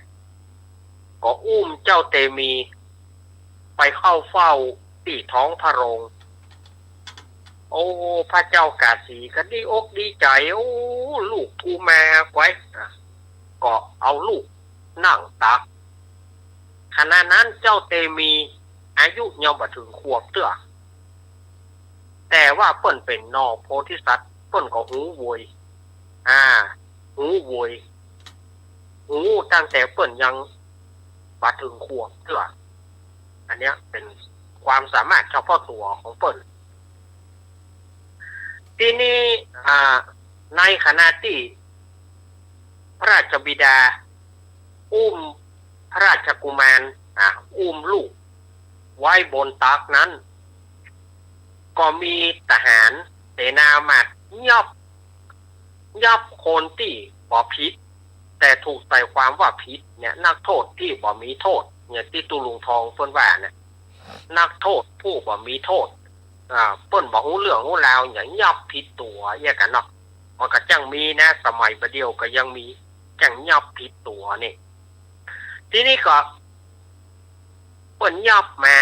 Speaker 4: ก็อุ้มเจ้าเตมีไปเข้าเฝ้าที่ท้องพระโรงโอ้พระเจ้ากาสีก็ดีอกดีใจโอ้ลูกผู้มาไว้ก็เอาลูกนั่งตักขณะนั้นเจ้าเตมีอายุยังบ่ถึงขวบเตื้อแต่ว่าเปิ้นเป็นนอโพธิสัตว์เปิ้นก็หูโวยหูโวยหูตั้งแต่เปิ้นยังบ่ถึงขวบเตื้ออันเนี้ยเป็นความสามารถเฉพาะตัวของเปิ้นทีนี้ในขณะที่พระราชบิดาอุ้มพระราชกุมารอุ้มลูกไว้บนตักนั้นก็มีทหารเสนามายับคนที่บ่ผิดแต่ถูกใส่ความว่าผิดเนี่ยนักโทษที่บ่มีโทษเนี่ยที่ตุลุงทองเพิ่นว่าเนี่ยนักโทษผู้บ่มีโทษเปิ้นบ่ฮู้เรื่องฮู้ราวอย่างยับผิดตัวแยกกันเนาะมันก็จังมีนะสมัยประเดี๋ยวก็ยังมีจังยับผิดตัวนี่ทีนี้ก็เปิ้นยับมา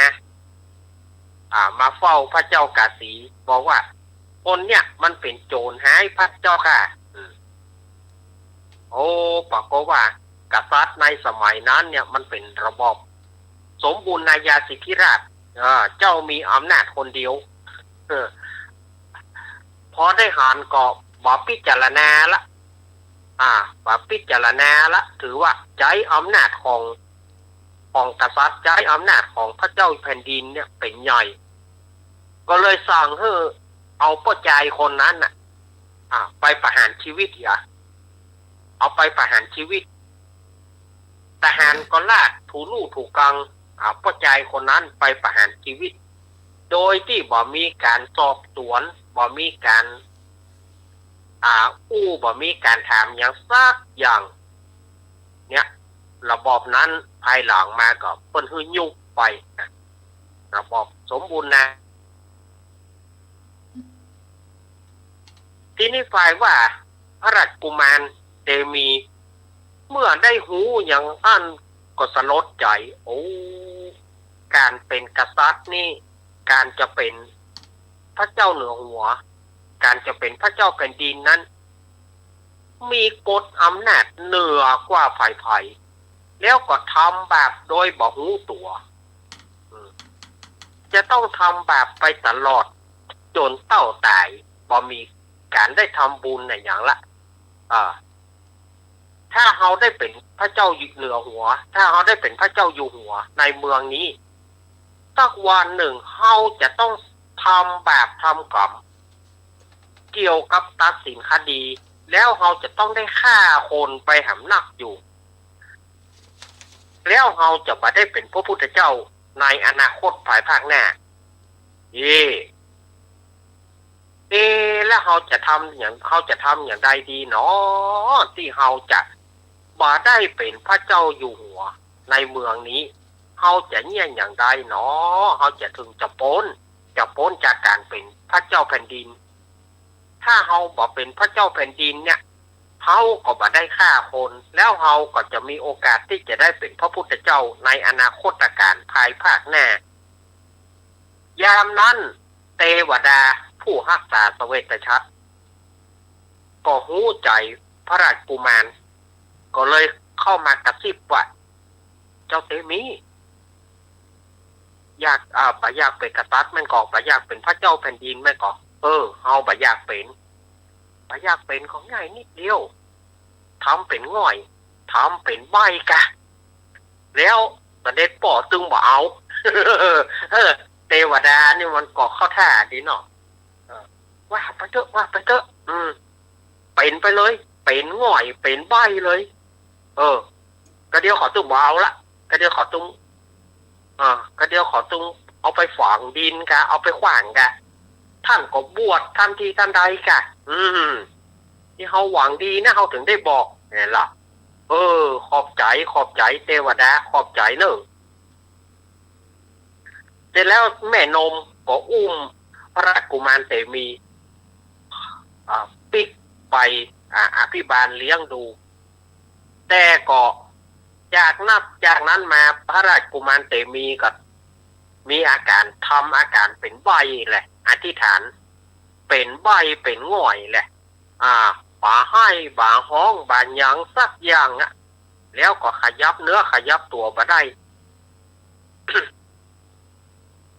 Speaker 4: เฝ้าพระเจ้ากาสีบอกว่าคนเนี่ยมันเป็นโจรหายพระเจ้าค่ะโอ้ปากก็ว่ากษัตริย์ในสมัยนั้นเนี่ยมันเป็นระบอบสมบูรณาญาสิทธิราชเจ้ามีอำนาจคนเดียวพอได้หารก็บ่พิจารณาละบ่พิจารณาละถือว่าใช้อำนาจของกษัตริย์ใช้อำนาจของพระเจ้าแผ่นดินเนี่ยเป็นใหญ่ก็เลยสั่งให้เอาป้าใจคนนั้นไปประหารชีวิตเอาไปประหารชีวิตทหารก็ลากถูลู่ถูกกังป้าใจคนนั้นไปประหารชีวิตโดยที่บ่มีการสอบสวนบ่มีการบ่มีการถามอย่างซักอย่างเนี่ยระบอบนั้นภายหลังมาก็เปิ้นฮื้อยุบไประบอบสมบูรณ์นะทีนี้ฝ่ายว่าพระราชกุมารเตมีเมื่อได้หูอย่างอันก็สลดใจโอ้การเป็นกษัตริย์นี่การจะเป็นพระเจ้าเหนือหัวการจะเป็นพระเจ้าแผ่นดินนั้นมีกฎอำนาจเหนือกว่าฝ่ายแล้วก็ทำแบบโดยบ่หูตัวจะต้องทำแบบไปตลอดจนเต้าตายบ่มีการได้ทำบุญในอย่างละถ้าเขาได้เป็นพระเจ้าเหนือหัวถ้าเขาได้เป็นพระเจ้าอยู่หัวในเมืองนี้สักวันหนึ่งเขาจะต้องทำแบบทำกรรมเกี่ยวกับตัดสินคดีแล้วเขาจะต้องได้ฆ่าคนไปหำนักอยู่แล้วเขาจะมาได้เป็นพระพุทธเจ้าในอนาคตภายภาคหน้าแล้วเขาจะทำอย่างใดดีเนาะที่เขาจะบ่ได้เป็นพระเจ้าอยู่หัวในเมืองนี้เขาจะเงี่ยอย่างใดเนาะเขาจะถึงจะพ้นจากการเป็นพระเจ้าแผ่นดินถ้าเขาบ่เป็นพระเจ้าแผ่นดินเนี่ยเขาก็บ่ได้ฆ่าคนแล้วเขาก็จะมีโอกาสที่จะได้เป็นพระพุทธเจ้าในอนาคตการภายภาคหน้ายามนั้นเทวดาผู้รักษาสเวตฉัตรก็หู้ใจพระราชกุมารก็เลยเข้ามากระซิบว่าเจ้าเตมีอยากอยากเป็นกษัตริย์แม่นก็อยากเป็นพระเจ้าแผ่นดินแม่นก็เฮาอยากเป็นของง่ายนิดเดียวทำเป็นง่อยทำเป็นใบกะแล้วเสด็จป่อตึงบ่เอา เทวดานี่มันก็เข้าท่าดีเนาะว่าไปเถอะ เป็นไปเลยเป็นง่อยเป็นใบเลยก็เดียวขอตุ้มเอาละก็เดียวขอตุ้มก็เดียวขอตุ้มเอาไปฝังดินกะเอาไปขวางกะท่านก็บวชท่านทีท่านใดกะที่เขาหวังดีนะเขาถึงได้บอกไงล่ะขอบใจเทวดาขอบใจเนอะเสร็จแล้วแม่นมก็อุ้มพระราชกุมารเตมีปิกไปอภิบาลเลี้ยงดูแต่ก็จากนั้นมาพระราชกุมารเตมีก็มีอาการเป็นใบแหละอธิษฐานเป็นใบเป็นง่อยแหละบ่าให้บ่าห้องบ่าหยังสักอย่างแล้วก็ขยับเนื้อขยับตัวมาได้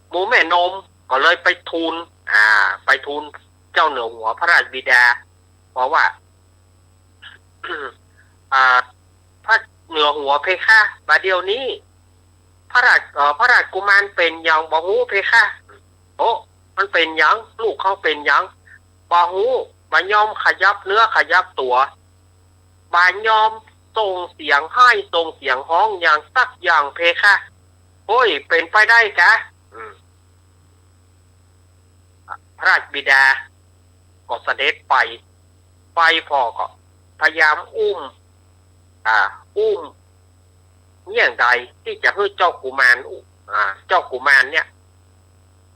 Speaker 4: หมูแม่นมก็เลยไปทูลเจ้าเหนือหัวพระราชบิดาเพราะว่า พระเหนือหัวเพคะบัดเดี๋ยวนี้พระราชกุมารเป็นอย่างบ่ฮู้เพคะมันเป็นอย่างลูกเขาเป็นอย่างบ่ฮู้บ่ยอมขยับเนื้อขยับตัวบ่ยอมส่งเสียงให้ส่งเสียงฮ้องอย่างสักอย่างเพคะโอ้ยเป็นไปได้กะพระราชบิดาก็เสด็จไปพอก็พยายามอุ้มอย่างใดที่จะให้เจ้ากุมารเนี่ย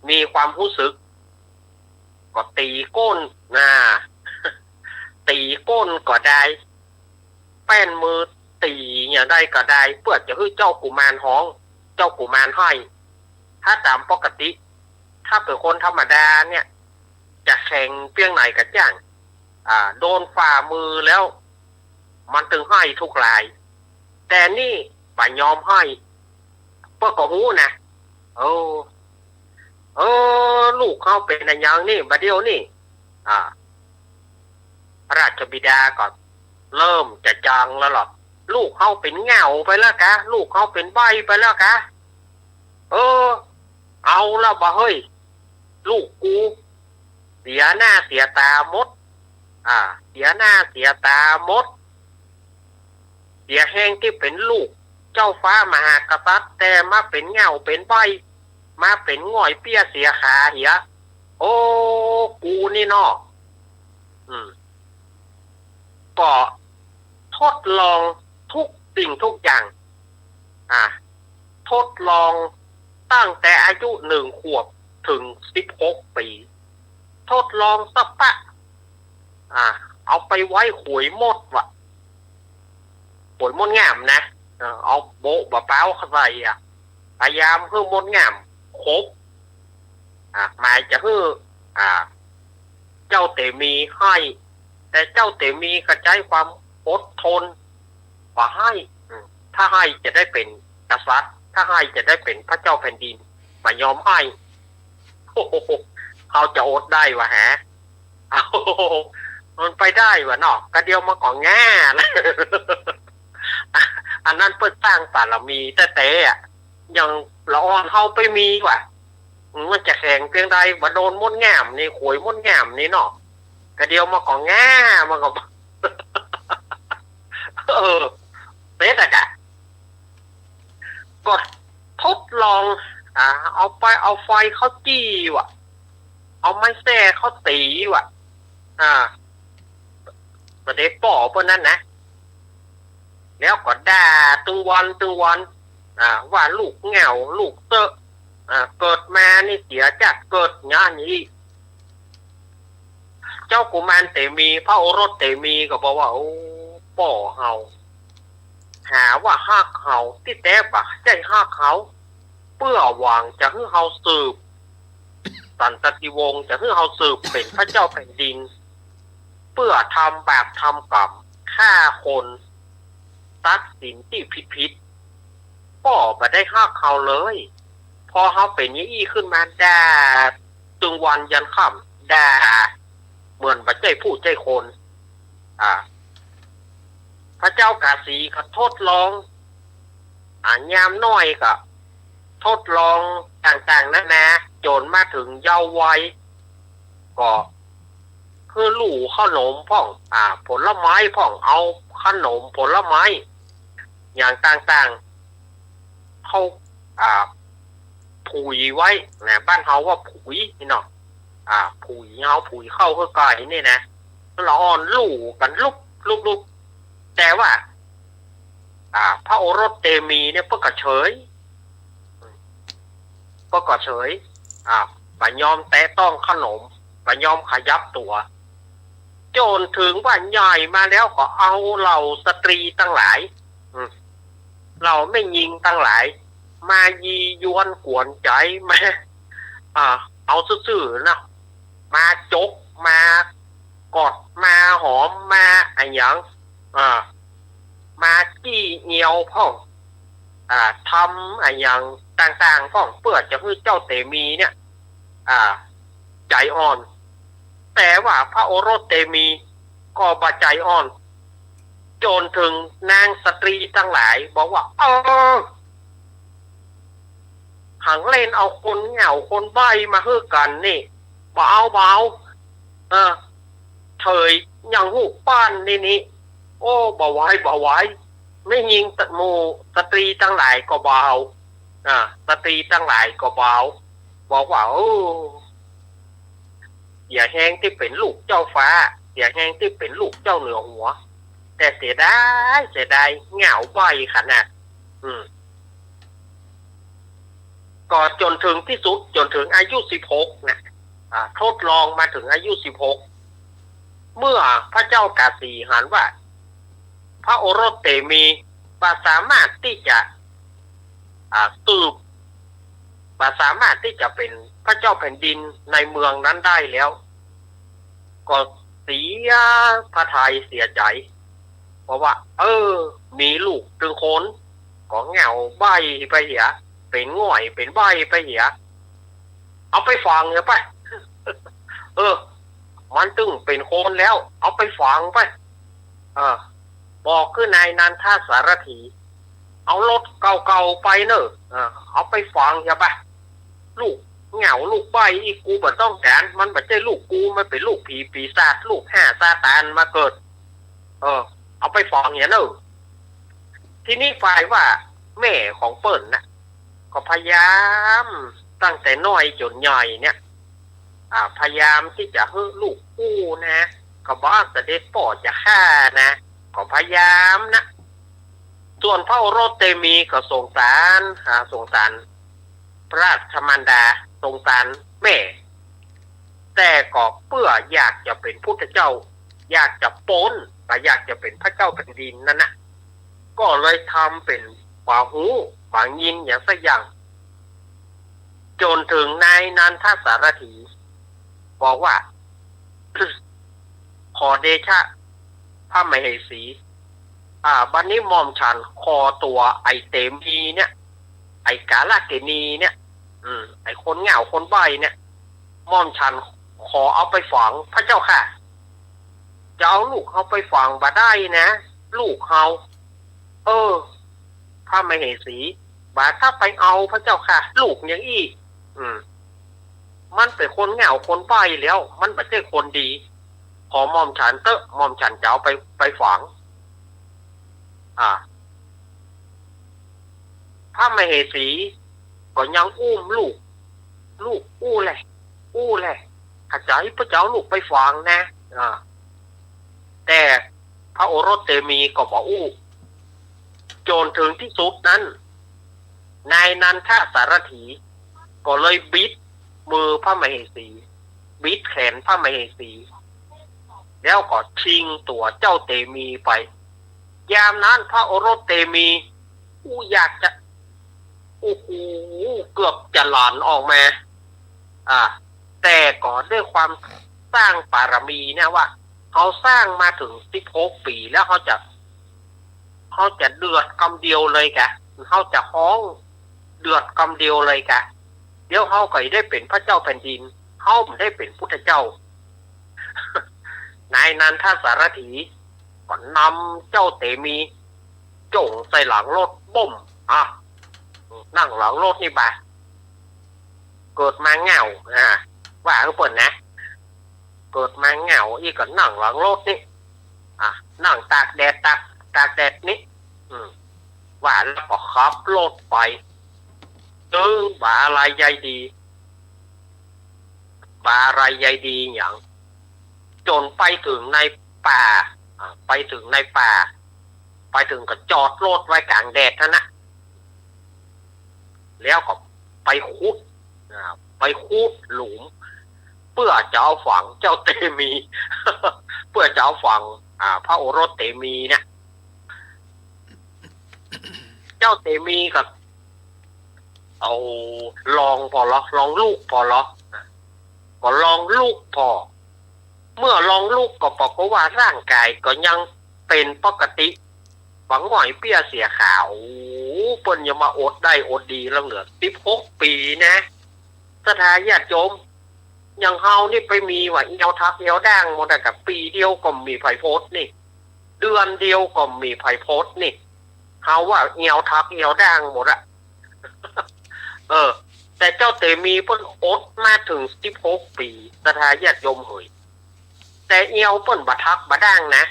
Speaker 4: มีความรู้สึกก็ตีก้นตีก้นก็ได้แป้นมือตีอย่างใดก็ได้เพื่อจะให้เจ้ากุมารห้องเจ้ากุมารให้ถ้าตามปกติถ้าเป็นคนธรรมดาเนี่ยจะแข่งเพียงไหนก็จ้างโดนฝ่ามือแล้วมันถึงให้ทุกรายแต่นี่บ่ยอมให้เพื่อก็หูนะลูกเขาเป็นอย่างนี้บัดเดียวนี่ราชบิดาก็เริ่มจะจางแล้วหรอกลูกเขาเป็นเหงาไปแล้วกะลูกเขาเป็นใบไปแล้วกะเอาแล้วบ่เฮ้ยลูกกูเสียหน้าเสียตามดเสียหน้าเสียตามดเสียแห้งที่เป็นลูกเจ้าฟ้ามหากษัตริย์แต่มาเป็นเหงาเป็นใบมาเป็นง่อยเปี้ยเสียขาเหียกูนี่เนาะก็ทดลองทุกสิ่งทุกอย่างทดลองตั้งแต่อายุ1 ขวบถึง16 ปีทดลองสักปะเอาไปไว้หวยมดว่ะหวยมดงามนะเอาโบ๊ะบะเป้าเข้าไปพยายามเพื่อมดงามครบหมายจะเพื่อเจ้าเตมีให้แต่เจ้าเตมีกระจายความอดทนว่าให้ถ้าให้จะได้เป็นกษัตริย์ถ้าให้จะได้เป็นพระเจ้าแผ่นดินมายอมให้เขาจะอดได้วะฮะมันไปได้วะเนาะกระเดียวมาก่อนง่านะอันนั้นเพื่อสร้างบารมีแต่ยังละอ่อนเขาไปมีว่ะมันจะแข่งเพียงใดว่าโดนมดแง่มนี่ขวยมดแง่มนี่เนาะกระเดียวมาก่อนง่ามันก็เป๊ะแต่กะก็ทดลองเอาไฟเขาจี้ว่ะเอาไม้แส้เขาตีว่ะประเดี๋ยวป่อพวกนั้นนะแล้วก็ด่าตึงวันว่าลูกเหงาลูกเตอะเกิดมานี่เสียจากเกิดงานนี้เจ้ากุมารเตมีพระโอรสเตมีก็บอกว่าป่อเฮาหาว่าฮักเฮาที่แท้ปะใจฮักเขาเพื่อหวังจะให้เฮาสืบสันตติวงศ์จะให้เฮาสืบเป็นพระเจ้าแผ่นดินเพื่อทำบาปทำกรรมฆ่าคนตัดสินที่ผิดก็ไม่ได้ฮักเขาเลยพอเขาเป็นยี่ขึ้นมาด่าตึงวันยันค่ำด่าเหมือนบัจเจ้ผู้ใจคนพระเจ้ากาสีก็ทดลองยามน้อยก็ทดลองต่างๆนั่นนะจนมาถึงเยาว์วัยก็ คือลู่ขนมพ่องผลไม้พ่องเอาขนมผลไม้อย่างต่างๆเขาผุยไว้นะบ้านเขาว่าผุยนี่เนาะผุยเอาผุยเข้าเข้าไก่นี่นะเราอ่อนลู่กันลุกแต่ว่าพระโอรสเตมีเนี่ยเพิ่งกระเฉยปยอมแตะต้องขนมปยอมขยับตัวจนถึงว่าใหญ่มาแล้วก็เอาเหล่าสตรีตั้งหลายเราไม่ยิงตั้งหลายมายียวนกวนใจมาเอาซื่อๆนะมาจกมากอดมาหอมมาอะไรอย่างมาจี้เหนียวพ่องทำอะไรอย่างต่างๆพ่องเพื่อจะให้เจ้าเตมีเนี่ยใจอ่อนแต่ว่าพระโอรสเตมีก็บาใจอ่อนจนถึงนางสตรีทั้งหลายบอกว่าหังเล่นเอาคนเหงาคนใบมาฮื้อกันนี่เบาเถยอย่างหูป้านนี่โอ้บ่ไหวไม่ยิงหมู่สตรีทั้งหลายก็เบาสตรีทั้งหลายก็เบาบอกว่าอย่าแห้งที่เป็นลูกเจ้าฟ้าอย่าแห้งที่เป็นลูกเจ้าเหนือหัวแต่เสียดายเหงาใบขนาดก็จนถึงที่สุดจนถึงอายุ16นะทดลองมาถึงอายุ16เมื่อพระเจ้ากาสีหันว่าพระโอรสเตมีสามารถที่จะสืบสามารถที่จะเป็นพระเจ้าแผ่นดินในเมืองนั้นได้แล้วก็เสียพระทัยเสียใจเพราะว่ามีลูกถึงคนก็เหงาใบไปเหียเป็นง่อยเป็นใบไปเหียเอาไปฟังเนี่ยไปมันตึงเป็นคนแล้วเอาไปฟังไปบอกคือนายนันทสารถีเอารถเก่าๆไปเนอะเอาไปฟังอย่าไปลูกเหงาลูกใบอีกูบ่ต้องการมันไม่ใช่ลูกกูมันเป็นลูกผีปีศาจลูกซาตานมาเกิดเอาไปฟังอย่างเนอะทีนี้ฝ่ายว่าแม่ของเปิ้ลนะก็พยายามตั้งแต่น้อยจนใหญ่เนี่ยพยายามที่จะให้ลูกกู้นะก็บอกเสด็จพ่อจะฆ่านะก็พยายามนะส่วนพระโอรสเตมีก็สงสารพระราชมารดาสงสารแม่แต่ก็เพื่ออยากจะเป็นพุทธเจ้าอยากจะพ้นแต่อยากจะเป็นพระเจ้าแผ่นดินนั่นนะก็เลยทำเป็นป่าหูป่ายินอย่างสักอย่างจนถึงนายนันทสารถีบอกว่า ขอเดชะพระมเหสีบัดนี้มอมฉันคอตัวไอเตมีเนี่ยไอกาลเกณีเนี่ยไอคนเหงาคนใบเนี่ยมอมฉันขอเอาไปฝังพระเจ้าค่ะจะเอาลูกเขาไปฝังบ่ได้นะลูกเขาพระมเหสีบ่าถ้าไปเอาพระเจ้าค่ะลูกอย่างอี้มันเป็นคนเหงาคนใบแล้วมันไม่ใช่คนดีขอมอมฉันมอมฉันจะเอาไปฝังพระมเหสีก็ยังอุ้มลูกอู้แหละข้าจะให้พระเจ้าลูกไปฝังนะแต่พระโอรสเตมีก็บอกอู้จนถึงที่สุดนั้นนายนันทสารถีก็เลยบิดมือพระมเหสีบิดแขนพระมเหสีแล้วก็ชิงตัวเจ้าเตมีไปยามนั้นพระโอรสเตมีอยากจะเกือบจะหลอนออกมาแต่ก็ด้วยความสร้างบารมีเนี่ยว่าเขาสร้างมาถึง16 ปีแล้วเขาจะเดือดกำเดียวเลยกะเขาจะฮ้องเดือดกำเดียวเลยกะเดี๋ยวเขาก็ได้เป็นพระเจ้าแผ่นดินเขาไม่ได้เป็นพุทธเจ้า นายนันทสารถีก็นำเจ้าเตมีจงใส่หลังรถบ่มนั่งหลังรถนี่บ่าเกิดมาเหงาว่าเปิดนะ เกิดมาเหงาอีกก็นั่งหลังรถนี่นั่งตากแดดตากแดดนี่ว่าแล้วก็ขับรถไปบ่าอะไรใหญ่ดีอย่างจนไปถึงในป่าไปถึงก็จอดรถไว้กลางแดดนั่นนะแล้วก็ไปขุดหลุมเพื่อจะเอาฝังเจ้าเตมี เพื่อจะเอาฝังพระโอรสเตมีเนี่ย เจ้าเตมีกับเอาลองลูกพอเมื่อลองลูกก็บอกว่าร่างกายก็ยังเป็นปกติฝังหอยเปี้ยเสียขาวเปิ้นยังมาอดได้อดดีแล้วเหลือ16 ปีนะสถาญาติโยมอย่างเฮานี่ไปมีว่าเอวทักเอวด่างหมดแต่กับปีเดียวก็มีไผโพสนี่เดือนเดียวก็มีไผโพสนี่เฮาว่าเอวทักเอวด่างหมดอะ แต่เจ้าเตมีเปิ้นอดมาถึง16 ปีสถาญาติโยมเฮ้ยแต่เอวเปิ้นบ่ทักบ่ด่างนะ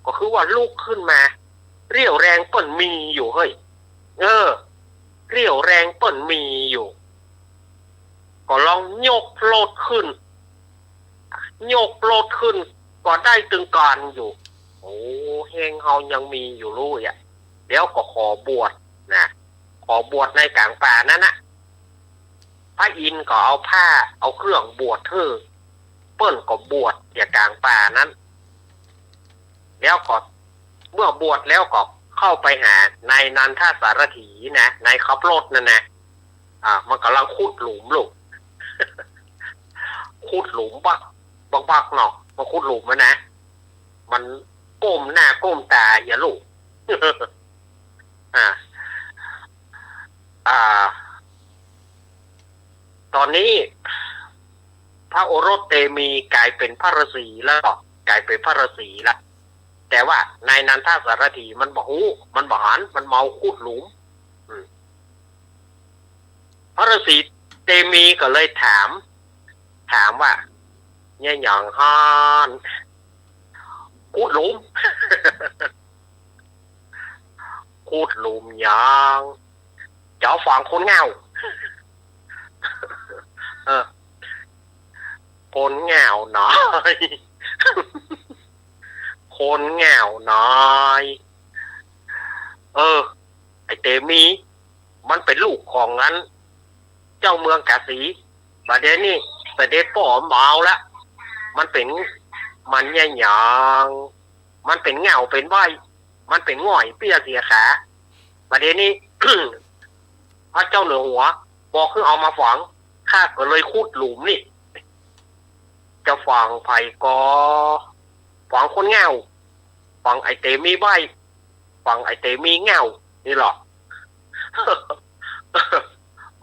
Speaker 4: ก็คือว่าลูกขึ้นมาเรี่ยวแรงเปิ้นมีอยู่เฮ้ยเรี่ยวแรงเปิ้นมีอยู่ก็ลองยกโลดขึ้นก็ได้ตึงการอยู่โอ้เฮงเฮายังมีอยู่รู้อ่ะแล้วก็ขอบวชในกลางป่านั่นนะพระอินทร์ก็เอาผ้าเอาเครื่องบวชเปิ้นก็บวชอย่างกลางป่านั้นแล้วก็เมื่อบวชแล้วก็เข้าไปหาในนันทสารถีนะในขับรถนั่นนะมันกำลังขุดหลุมลูก ขุดหลุมบักเนาะมาขุดหลุมมันนะมันก้มหน้าก้มตาอย่าลูก ตอนนี้พระโอรสเตมีกลายเป็นพระฤาษีแล้วแต่ว่านายนันทสารถีมันบอกมันบหันมันเมาขุดหลุมพระฤาษีเตมีก็เลยถามว่าเนี่ยอย่างฮานขุดหลุม ขุดหลุมอย่างเจ้าฝังคนเงา คนเงาหน่อย คนเงาหน่อยไอเตมีมันเป็นลูกของนั้นเจ้าเมืองกาสีบัดเดี๋ยวนี้เสด็จพ่อเมาละมันเป็นมันแย่หยางมันเป็นเงาเป็นใบมันเป็นง่อยเปี้ยเสียขาบัดเดี๋ยวนี้ พระเจ้าเหนือหัวบอกคือเอามาฝังข้าก็เลยขุดหลุมนี่จะฝังไผ่ก็ฝังคนเงาฝังไอเตมีใบฝังไอเตมีเงานี่หรอ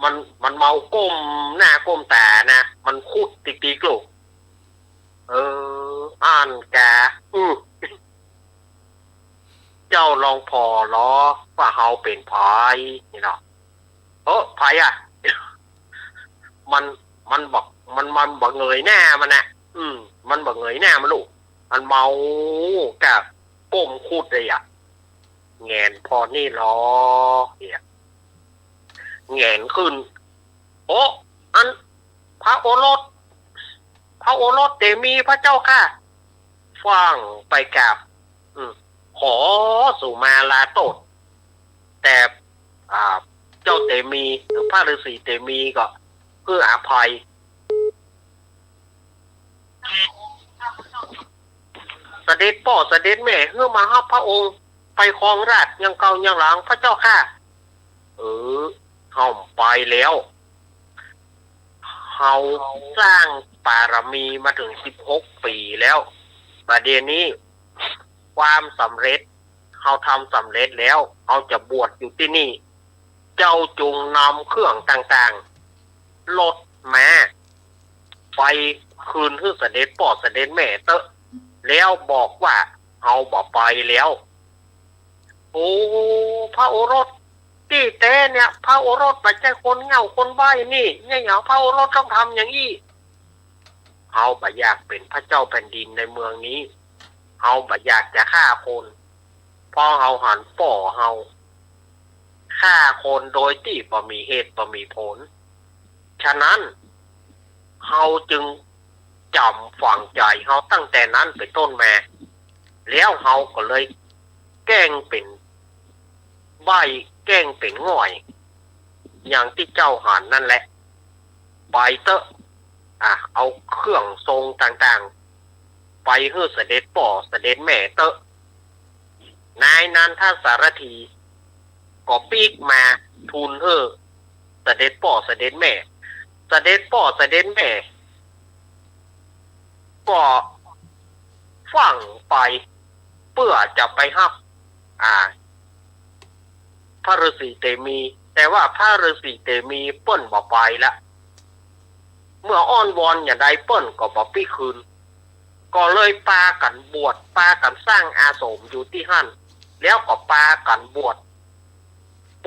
Speaker 4: มันเมาก้มหน้าก้มตานะมันขุดติ๊กๆลูกอ่านกาเจ้าลองพอล้อว่าเฮาเป็นพายนี่เนาะพายอ่ะ มันบอกเงยหน้ามันนะมันบอกเงยหน้ามันลูกมันเมากับก้มขุดเลยอ่ะแงนพอนี่ล้อเนี่ยแงนขึ้นอันพระโอรสเตมีพระเจ้าค่ะฟังไปกับขอสุมาลาโตดแต่เจ้าเตมีหรือพระฤาษีเตมีก็เพื่ออภัยเสด็จพ่อเสด็จแม่เพื่อมาฮับพระองค์ไปครองราชยังเก่ายังหลังพระเจ้าค่ะเฮาไปแล้วเฮาสร้างบารมีมาถึง16 ปีแล้วประเดี๋ยวนี้ความสำเร็จเฮาทำสำเร็จแล้วเฮาจะบวชอยู่ที่นี่เจ้าจงนำเครื่องต่างๆลดมาไปคืนให้เสด็จพ่อเสด็จแม่เตอะแล้วบอกว่าเฮาบ่ไปแล้วพระโอรสที่เต้เนี่ยพระโอรสไม่ใช่คนเงาคนใบ้นี่เนี่ยอย่างพระโอรสต้องทำอย่างนี้เ เฮาบ่อยากเป็นพระเจ้าแผ่นดินในเมืองนี้เฮาบ่อยากจะฆ่าคนพอเฮาหันป่อเฮาฆ่าคนโดยที่บ่มีเหตุบ่มีผลฉะนั้นเฮาจึงจำฝังใจเฮาตั้งแต่นั้นเป็นต้นมาแล้วเฮาก็เลยแกล้งเป็นใบแกล้งเป็นง่อยอย่างที่เจ้าหันนั่นแหละไปเตอะเอาเครื่องทรงต่างๆไปให้เสด็จป่อเสด็จแม่เตอะนายนันทสารถีก็ปีกมาทูลให้เสด็จป่อเสด็จแม่เสด็จป่อเสด็จแม่ก็ฟังไปเพื่อจะไปฮับพระฤาษีเตมีแต่ว่าพระฤาษีเตมีเปิ้นบ่ไปละเมื่ออ้อนวอนอย่างใดเปิ้นก็บ่ปี้คืนก็เลยปากันบวชปากันสร้างอาสมอยู่ที่หั่นแล้วก็ปากันบวช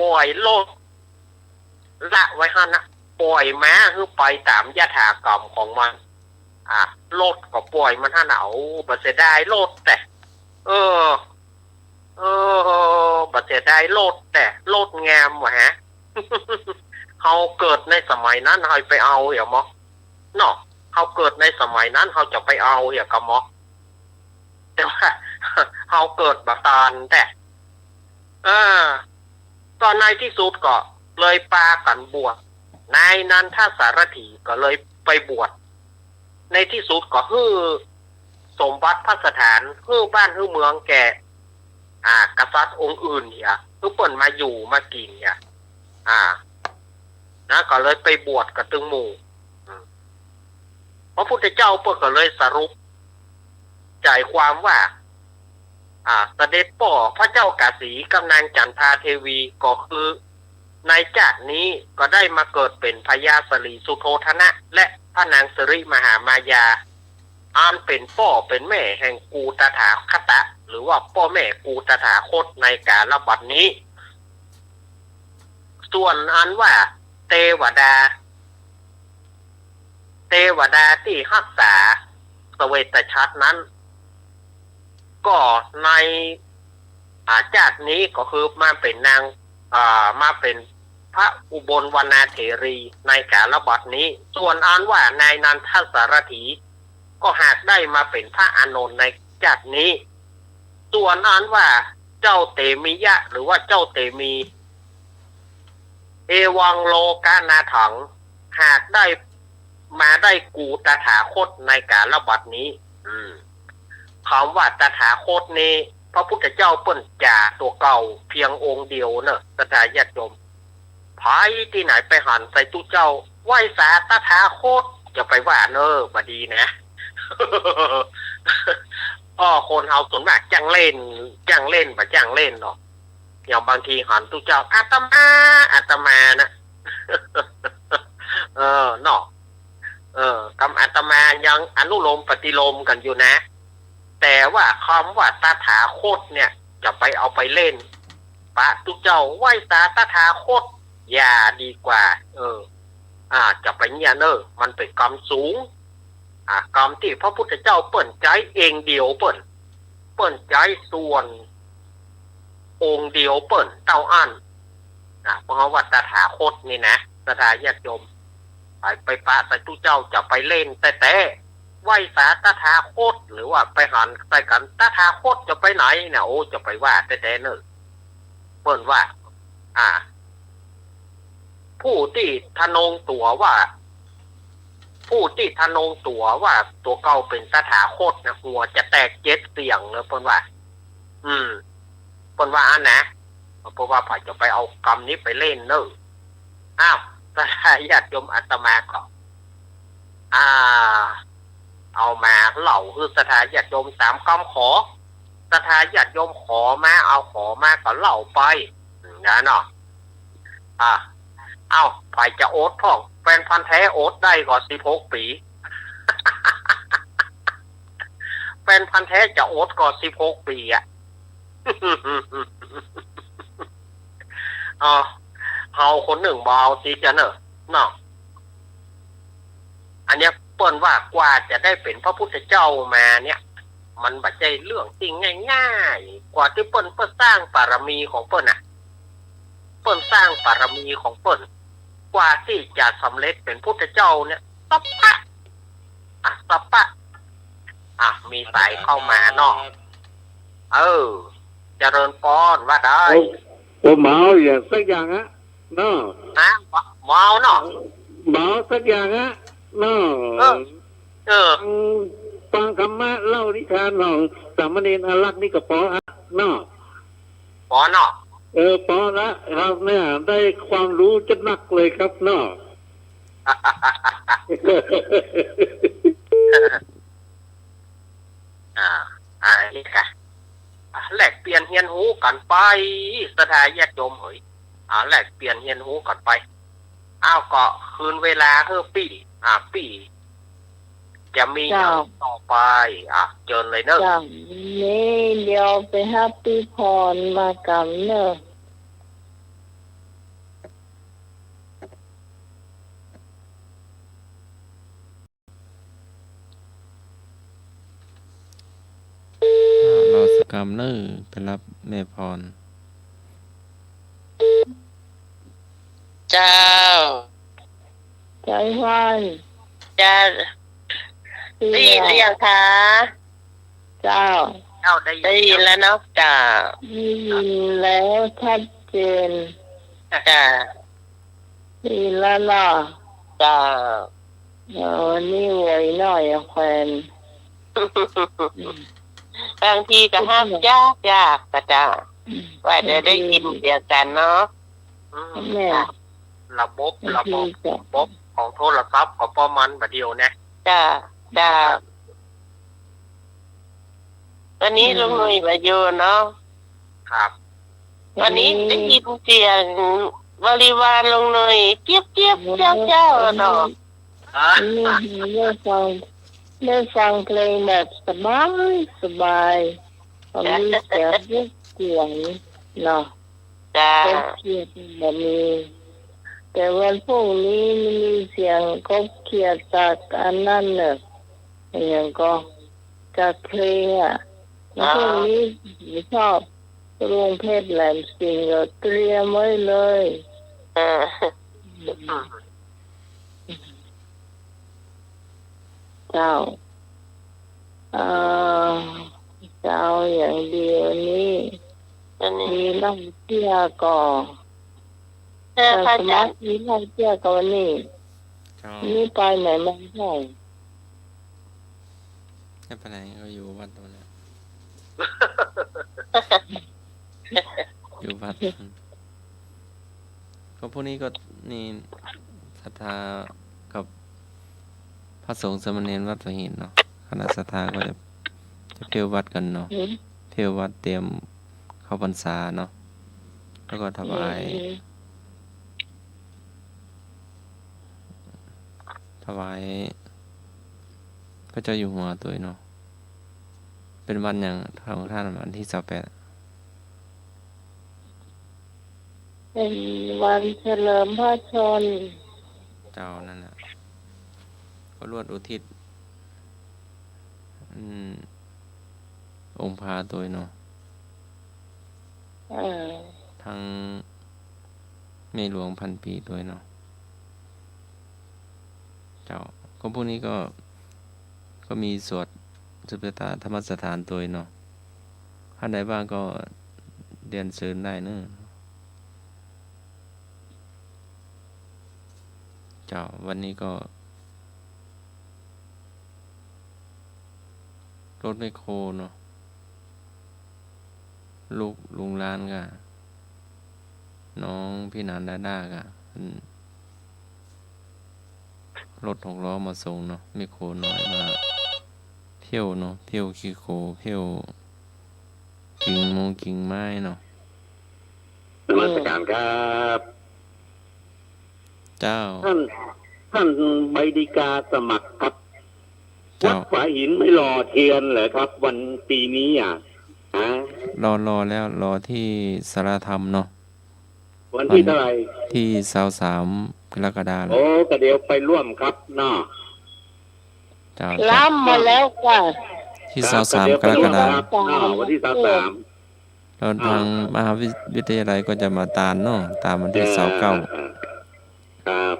Speaker 4: ปล่อยโลกละไว้หั่นนะปล่อยม้าคือไปตามยถากรรมของมันโลดก็ปล่อยมันหั่นเอาบ่เสียดายโลดแต่บัดเสียดายโลดแต่โลดงามวะฮะ เขาเกิดในสมัยนั้นเขาไปเอาอย่ามอเนาะเขาเกิดในสมัยนั้นเขาจะไปเอาอย่ากะมอแต่ว่า เขาเกิดบัตานแต่ตอนในที่สุดก็เลยปากันบวชนายนันทสารถีก็เลยไปบวชในที่สุดก็ฮื้อสมบัติพระสถานฮื้อบ้านฮื้อเมืองแก่กษัตริย์องค์อื่นเนี่ยคือเปิ่นมาอยู่มากินเนี่ยนะก็เลยไปบวชกับตึงหมู่พระพุทธเจ้าเปิ่นก็เลยสรุปใจความว่าเสด็จป่อพระเจ้ากาสีกำนางจันทาเทวีก็คือในจากนี้ก็ได้มาเกิดเป็นพญาสลีสุโธทนะและพระนางสิริมหามายาอันเป็นพ่อเป็นแม่แห่งกูตถาคตะหรือว่าพ่อแม่กูตถาคตในกาลบัดนี้ส่วนอันว่าเทวดาที่รักษาเสวตฉัตรนั้นก็ในจากนี้ก็คือมาเป็นนางมาเป็นพระอุบลวรรณเถรีในกาลบัดนี้ส่วนอันว่านายนันทสารถีก็หากได้มาเป็นพระอานนท์ในจากนี้ส่วนอันว่าเจ้าเตมิยะหรือว่าเจ้าเตมีเอวังโลกานาถังหากได้มาได้กูตถาคตในกาลบัดนี้คำว่าตถาคตนี้พระพุทธเจ้าเปิ้นจ่าตัวเก่าเพียงองค์เดียวเนอะตถาญาติโยมไผที่ไหนไปหันใส่ตู้เจ้าไหว้สาตถาคตจะไปว่าเนอะบดีนะ คนเฮาส่วนมากจ้างเล่นบ่จ้างเล่นหรอกอย่างบางทีหันตู้เจ้าอาตมานะ เนาะกำอาตมายังอนุโลมปฏิโลมกันอยู่นะแต่ว่าคำว่าตถาคตเนี่ยจะไปเอาไปเล่นปะตู้เจ้าไหว้สาตถาคตอย่าดีกว่าจะไปเนี่ยเนอะมันเป็นกรรมสูงกรรมที่พระพุทธเจ้าเปิ้นใจเองเดียวเปิ้นใจส่วนองค์เดียวเปิ้นเต้าอั้นเพราะว่าตถาคตนี่นะตถาญาติโยมไปปะใส่ตู้เจ้าจะไปเล่นแต่ไหว้สาตถาคตหรือว่าไปหันใส่กันตถาคตจะไปไหนเนี่ยโอ้จะไปว่าแต่เนอะเปิ้นว่าผู้ที่ทะนงตัวว่าตัวเก่าเป็นตถาคตนะหัวจะแตก7 เสียงเลยเพิ่นว่าเพิ่นว่าอันนะเพราะว่าฝ่ายจะไปเอากรรมนี้ไปเล่นเนอะตถาญาติโยมอาตมาก็เอามาเล่าคือตถาญาติโยมตามคำขอตถาญาติโยมขอมาเอาขอมาก็เล่าไปนะเนาะฝ่ายจะโอ๊ตพ่องแฟนพันธุ์แท้โอ๊ตได้ก่อน16 ปีแฟนพันธุ์แท้จะโอ๊ตก่อน16 ปีเฮาคนหนึ่งเบาสิจะเนอะอันเนี้ย เปิ้นว่ากว่าจะได้เป็นพระพุทธเจ้ามาเนี่ย มันบัดใจเรื่องจริงง่ายๆกว่าที่เปิ้นสร้างบารมีของเปิ้นน่ะเปิ้นสร้างบารมีของเปิ้นกว่าที่จะสำเร็จเป็นพุทธเจ้าเนี่ยสัพพะสัพพะมีสายเข้ามาเนาะเจริญพรว่าได้
Speaker 5: ผมเมาอย่างสักอย่างฮะเนาะ
Speaker 4: เมาเนาะ
Speaker 5: เมาสักอย่างฮะเนาะฟังธรรมะเล่านิทานของสามเณรอารักษ์นี่ก็พอฮะเนาะ
Speaker 4: พอเนาะ
Speaker 5: พอละครับเนี่ยได้ความรู้จะนักเลยครับเนาะ
Speaker 4: นี่ค่ะแลกเปลี่ยนเฮียนหูกันไปสถาญาติโยมเฮ้ยแลกเปลี่ยนเฮียนหูกันไปก็คืนเวลาปีจะมีอย่างต่อไปเจิญเลยเนอะ
Speaker 2: นี่เดี๋ยวไปฮับปีพรมากันเนอะ
Speaker 3: รอสกรรมเนอไปรับแม่พร
Speaker 6: เจ้า
Speaker 2: ใจวัน
Speaker 6: จะได้ยินหรือยังคะ
Speaker 2: เจ้า
Speaker 6: ได้ยินแล้วเนาะจ้า
Speaker 2: ได้ยินแล้วชัดเจน
Speaker 6: จ้า
Speaker 2: ได้ยินแล้วเนาะ
Speaker 6: จ้า
Speaker 2: นี่ไว้หน่อยแควน
Speaker 6: บางทีก็ห้ามยากก็จ้าว่าจะได้ยินเดียวกันเนาะ
Speaker 2: แม่
Speaker 4: ระบบของโทรศัพท์ของป้อมันบัดเดียวนะ
Speaker 6: จ้าวันนี้ลุงหนุ่ยมาอยู่เนาะ
Speaker 4: ครับ
Speaker 6: วันนี้ได้ยินเสียงบริวารลุงหนุ่ยเจี๊ยบเจ้าเนาะ
Speaker 2: ได้ฟังเพลงแบบสบายตอนนี้เสียงเสียงเนาะ
Speaker 6: จ้า
Speaker 2: เกียดแบบนี้แต่วันพรุ่งนี้มีเสียงกบเขียดจากอันนั้นเนี่ยอย่างก็จากเพลงพรุ่งนี้ชอบลุงเพชรแหลมสิงห์เตรียมไว้เลยเจ้าอย่างเดียวนี้มีนั่งเที่ยวก่อสมัครมีนั่งเที่ยวก่อนนี่ไปไหนมาใช่
Speaker 3: ไปไหนก็อยู่วัดตรงนี้อยู่วัดก็พวกนี้ก็นี่ศรัทธากับพระสงฆ์สมณีวัดหัวหินเนาะคณะศรัทธาก็จะเที่ยววัดกันเนาะเที่ยววัดเตรียมเข้าพรรษาเนาะแล้วก็ถวายพระเจ้าอยู่หัวตัวเนาะเป็นวันอย่างของท่านวันที่28
Speaker 2: เป็นวันเฉลิมพระชนม์
Speaker 3: เจ้านั่นแหละก็รวดอุทิศองค์พาตัวเนาะทั้งในหลวงพันปีด้วยเนาะเจ้าก็พวกนี้ก็มีสวดสุปตาธรรมสถานตัวเนาะท่านใดบ้างก็เรียนเชิญได้เนอะเจ้าวันนี้ก็รถไมคโครเนาะลูกลุงล้านกะน้องพี่นันดาด้ากะรถ6 ล้อมาส่งเนาะไมคโครน้อยมาเที่ยวเนาะเที่ยวขี้โคเที่ยวกิ่งไม้เนาะ
Speaker 5: นมัสการครับ
Speaker 3: เจ้า
Speaker 5: ท่านใบดีกาสมัครครับวัดฝาหินไม่รอเทียนเหรอครับวันปีนี้
Speaker 3: รอแล้วรอที่สารธรรมเนาะ
Speaker 5: วันที่เท่าไหร่
Speaker 3: ที่23 กรกฎาคม
Speaker 5: โอ้ก็เดี๋ยวไปร่วมครับเนาะ
Speaker 3: เจ้า
Speaker 2: ล้ำมาแล้วค่ะ
Speaker 3: ที่23 กรกฎาคม
Speaker 5: วันที่23
Speaker 3: แล้วทางมหาวิทยาลัยก็จะมาตามเนาะตามวันที่29
Speaker 5: ครับ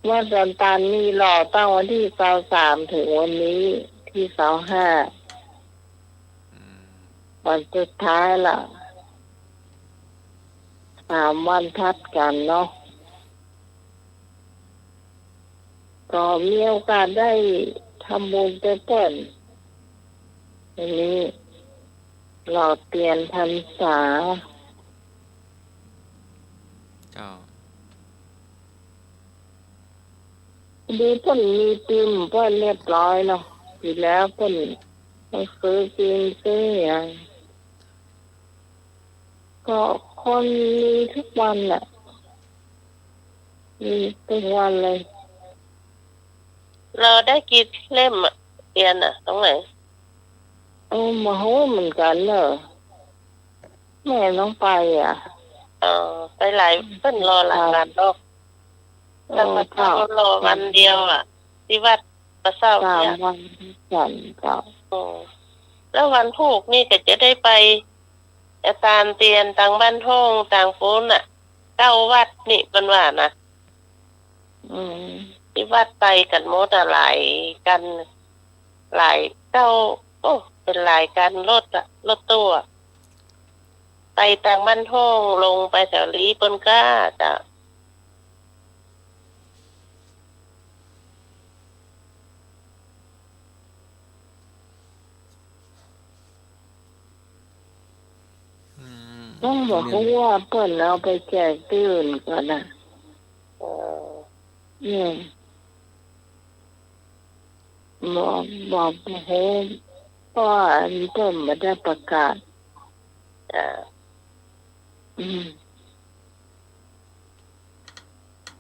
Speaker 2: ว่าตอนตานนี่รอตั้งวันที่23ถึงวันนี้ที่25วันสุดท้ายล่ะ3 วันทัดกันเนาะก็มีโอกาสได้ทำบุญไปเปิ่นอันนี้หล่อเตียนพรรษา
Speaker 3: เจ้า
Speaker 2: ดีเพิ่นมีติมเพิ่นเรียบร้อยเนาะทีแล้วเพิ่นต้องซื้อกินซื้ออย่างก็คนมีทุกวันแหละมีทุกวันเลย
Speaker 6: เราได้กี่เล่มอะเรียนอะตรงไหน
Speaker 2: มาโหเหมือนกันเนอะแม่น้องไปอ่ะ
Speaker 6: ไปหลายเพิ่นรอหลายวันเนาะแต่มาเช้ารอวันเดียวอ่ะ ที่วัดประเสา
Speaker 2: 3
Speaker 6: เนี่ย
Speaker 2: วันจันทร์เจ้า
Speaker 6: แล้ววันพูกนี่ก็จะได้ไปอาจารย์เตียนต่างบ้านท่องต่างฟูนอ่ะ9 วัดนี่เป็นว่านะที่วัดไปกันหมดหลายกันหลายเป็นหลายกันรถตู้อะไปต่างบ้านท่องลงไปแถวลีปนก้าจ้ะ
Speaker 2: ต้องบอกเขาว่าเพิ่นเอาไปแจกที่อื่นก่อนนะบอกโหว่าอันเพิ่นไม่ได้ประกาศ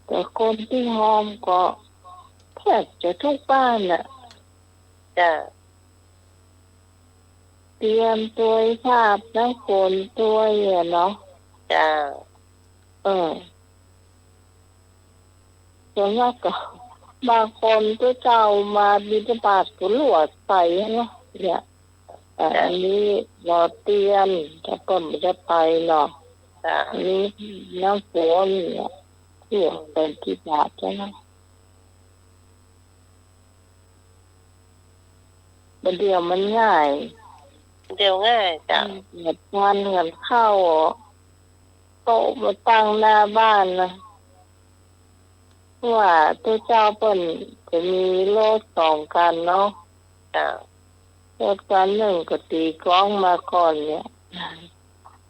Speaker 2: แต่คนที่หอมก็แทบจะทุกบ้านน่ะจะเตรียมตัวภาพและคนตัวเนาะจ้าส่วนมากก็บางคนก็เจ้ามาบิณฑบาตก็หลวดใส่เนาะเนี่ยอันนี้รอเตรียมถ้าเพิ่นไม่ได้ไปเนาะอันนี้น้ำฝนเนี่ยที่เป็นที่บาทใช่ไหมมันเดียวมันง่ายจ้ะเหตุงานเงินเข้าโต๊ะมาตั้งหน้าบ้านนะว่าตัวเจ้าเปิ้นจะมีรถ2 คันเนาะรถคันหนึ่งก็ตีกล้องมาก่อนเนี่ย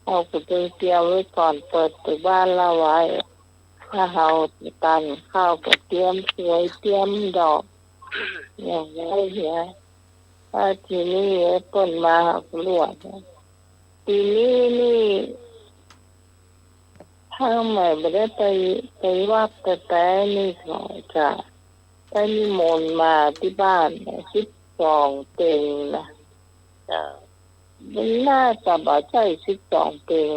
Speaker 2: เอาไปเตรียมไว้ก่อนเปิดตัวบ้านเราไว้ถ้าเราตันข้าวก็เตรียมสวยเตรียมดอกอย่างนี้เนี่ยถ้าทีนี้เปิ้นมาหลวดทีนี้นี่ถ้าใหม่ไม่ได้ไปวัดแต่นี่ขอจะได้นิมนต์มาที่บ้าน12 เพลงนะมันน่าจะบ่ใช่12 เพลง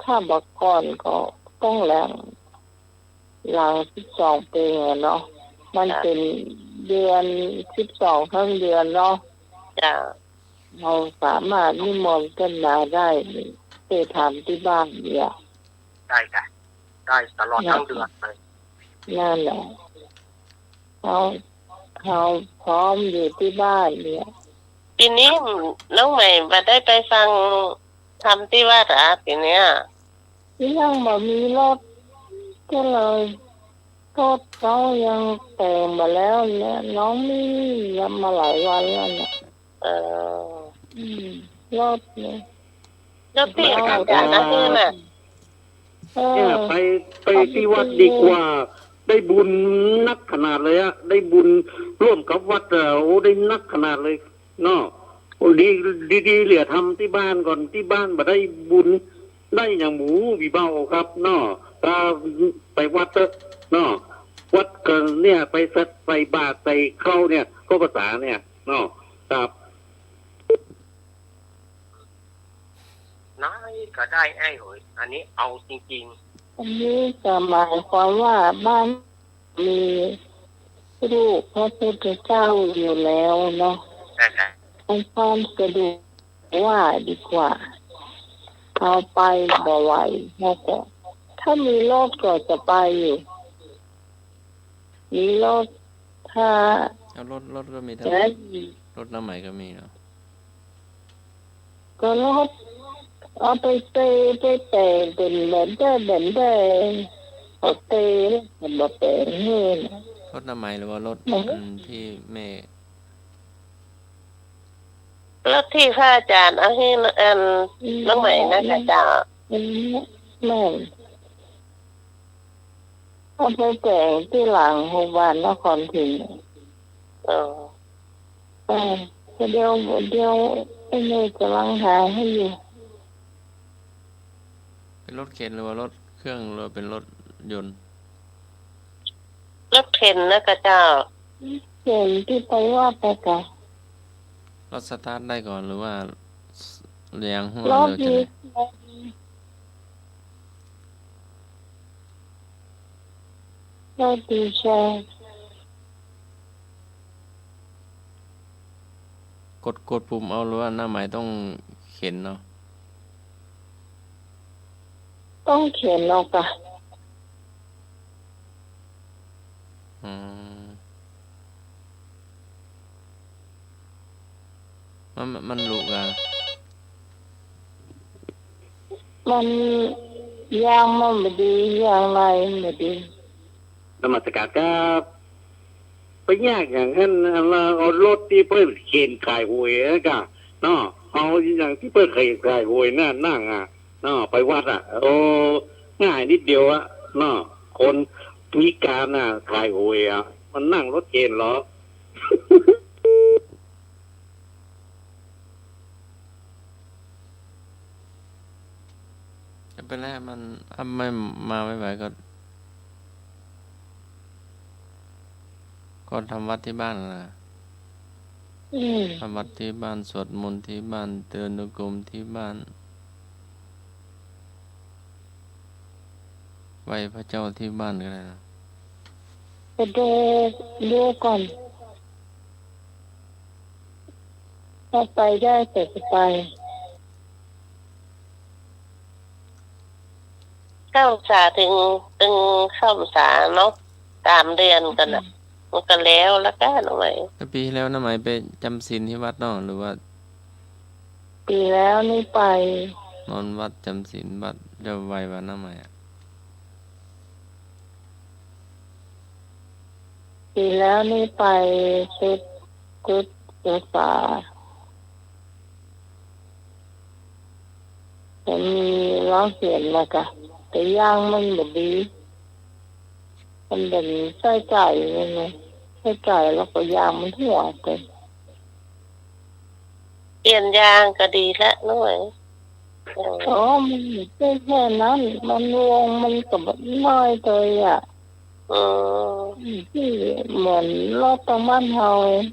Speaker 2: ถ้าบักก่อนก็ต้องหลัง12 เพลงเนาะมันเป็นเดือน12ทั้งเดือนเนาะเราสามารถนิมนต์กันมาได้ไปทำที่บ้านเนี่ย
Speaker 4: ได้ค่ะได้ตลอดทั้งเดือนเลย
Speaker 2: นั่นแหละเขาพร้อมอยู่ที่บ้านเนี่ย
Speaker 6: ปีนี้น้องใหม่มาได้ไปฟังทำที่วัดอ่ะปีเนี้ย
Speaker 2: ที่ยังบ่มีรถก็เลยรถเขายังแต่งมาแล้วเนี่ยน้องนี่ยังมาหลายวันแล้วเนี่ยรถเนี่ย
Speaker 6: รถที่อาจารย์นะนี่น่ะ
Speaker 5: เนี่ยไปที่วัดดีกว่าได้บุญนักขนาดเลยอะได้บุญร่วมกับวัดโอ้ได้นักขนาดเลยเนาะดีเหลือทำที่บ้านก่อนที่บ้านมาได้บุญได้อย่างหมูบีเบาครับเนาะถ้าไปวัดเนาะวัดกันเนี่ยไปใส่บาตรใส่เข้าเนี่ยก็ภาษาเนี่ยเนาะครับ
Speaker 4: นายก็ได้ไอ้เฮ้ยอันนี้เอาจริง
Speaker 2: อันนี้ก็หมายความว่าบ้านมีรูปพระพุทธเจ้าอยู่แล้วเนาะ
Speaker 4: นะครับ
Speaker 2: ให้ความสะดวกว่าดีกว่าเอาไปบ่ไหวแล้วก็ถ้ามีรถก็จะไปอยู่มีรถถ้า
Speaker 3: เอารถก็มีแต่
Speaker 2: จะ
Speaker 3: รถน้ำใหม่ก็มีเนาะ
Speaker 2: ก็รถเอาไปเตะเป็นแบบได้เอาเตะมันบ่เป็นเงิน
Speaker 3: รถน้ำใหม่หรือว่ารถ
Speaker 2: อือฮึ
Speaker 3: ที่แม่
Speaker 6: แล้วที่พระอาจารย์เอาให้น้องใหม่นะคะจ้า
Speaker 2: แม่นเอาไปแต่งที่หลังโรงพยาบาลนครพิงค์
Speaker 6: อ๋อ
Speaker 2: เดี๋ยวไอ้นี่กำลังหาให้อยู่
Speaker 3: เป็นรถเข็นหรือว่ารถเครื่องหรือว่าเป็นรถยนต์
Speaker 6: รถเข็นนะคะจ้า
Speaker 2: เห็นที่ไปว่าไปกัน
Speaker 3: รถสตาร์ทได้ก่อนหรือว่าเรียงหัว
Speaker 2: รถ
Speaker 3: เรือจะ
Speaker 2: ดี
Speaker 3: ไหน
Speaker 2: รถดีใช่
Speaker 3: กดปุ่มเอาหรือว่าหน้าใหม่ต้องเข็นเนาะ
Speaker 2: ต้องเขียนออกอะ
Speaker 3: อืมมันลุกอ่ะ
Speaker 2: มันยางมันไม่ดียางไรไม่ดี
Speaker 5: นมัสการครับไปยากอย่างนั้นเอารถที่เพิ่นเข็นขายหวยนะกะเนาะเอาอย่างที่เพิ่นเคยขายหวยนั่งอ่ะเนาะไปวัดอ่ะโอ้ง่ายนิดเดียวอ่ะเนาะคนพิการน่ะขายหวยอ่ะมันนั่งรถเข็นเหรอ
Speaker 3: จะเป็นไรมันไม่มาไม่ไหวก็ทำวัดที่บ้านนะ ทำวัดที่บ้านสวดมนต์ที่บ้านเตือนนุกรมที่บ้านไหว้พระเจ้าที่บ้านก็ได้นะ
Speaker 2: ไปดูก่อนถ้าไปได้แต่จะไป
Speaker 6: เข้าสาถึงเข้าสาเนาะ3 เดือนกันนะมันก็แล้วก็น้องใหม่
Speaker 3: แล้วปีที่แล้วน้าไหมไปจำศีลที่วัดเนาะหรือว่า
Speaker 2: ปีแล้วนี่ไป
Speaker 3: นอนวัดจำศีลวัดจะไหว้วันน้าไหมอ่ะ
Speaker 2: ปีแล้วนี่ไปชุดกุศาแต่มีร้องเสียงมากะแต่ย่างมันแบบดีมันเป็นไส้ไก่ยังไงไส้ไก่แล้วก็ย่างมันหัวเต็ม
Speaker 6: เปลี่ยนยางก็ดีแล้วน้องใหม่
Speaker 2: อ๋อมันไม่ใช่แค่นั้นมันวงมันก็แบบน้อยเลยอ่ะ
Speaker 6: อืม
Speaker 2: ที่เหมือนรถตรงบ้านเฮาเอง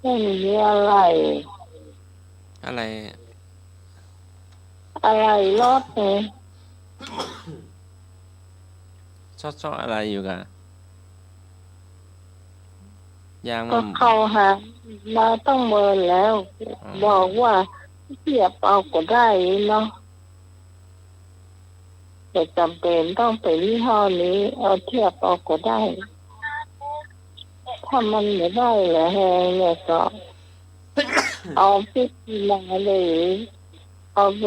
Speaker 2: ไม่มี
Speaker 3: อะไร
Speaker 2: อะไรรถเนี่ย
Speaker 3: ชอบอะไรอยู่กะยาง
Speaker 2: ก็
Speaker 3: มัน
Speaker 2: เข้าหามาต้องเมินแล้ว บอกว่าเทียบเอาก็ได้เนาะแต่จำเป็นต้องเป็นยี่ห้อนี้เอาเทียบเอาก็ได้ ถ้ามันไม่ได้เหรอแฮงเนี่ยก็ เอาพิจารณาเลยเอาไป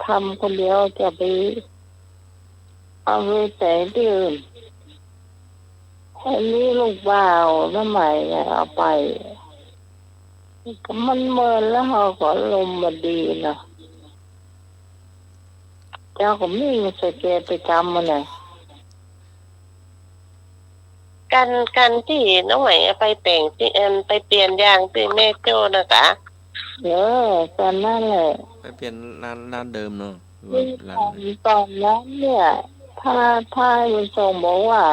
Speaker 2: ทำคนเดียวจะไปเอาไปแต่งที่อื่นอันนี้ลูกบ่าวทำไมเนี่ยเอาไปก็มันเมินแล้วเขาก็ลมมาดีนะเจ้าก็ไม่มีสเกตไปจำมันเลย
Speaker 6: กันที่น้องใหม่ไปแต่งที่ไปเปลี่ยนยางที่แม่โจ้นะคะ
Speaker 2: ตอนนั้นแหละ
Speaker 3: ไปเปลี่ยนร้านเดิมเนาะหรือว่าร้านไหน
Speaker 2: ตอนนั้นเนี่ยถ้าบุญทรงบอกว่า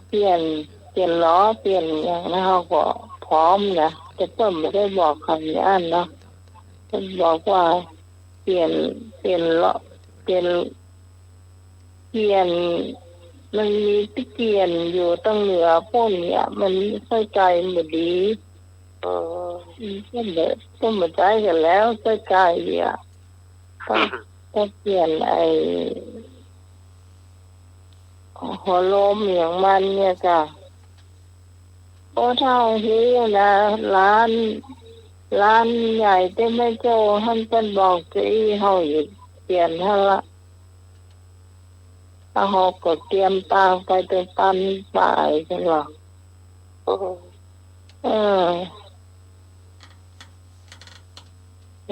Speaker 2: เปลี่ยนล้อเปลี่ยนอย่างนั้นเขาก็พร้อมนะแต่เพิ่มไม่ได้บอกคำนี้อันเนาะ มันบอกว่าเปลี่ยนเปลี่ยนเลาะเปลี่ยนมันมีที่เปลี่ยนอยู่ตั้งเหนือพวกเนี้ยมันเข้าใจหมดดีก็หมดใจกันแล้วเข้าใจอ่ะต้องเปลี่ยนหัวลมอย่างมันเนี่ยจ้ะโอ้เท่าที่นะร้านใหญ่แต่ไม่โจ้ท่านเป็นบอกที่เฮาอยู่เปลี่ยนท่านละถ้าเฮาก็เตรียมตางไปจนตันบ่ายใช่หรอ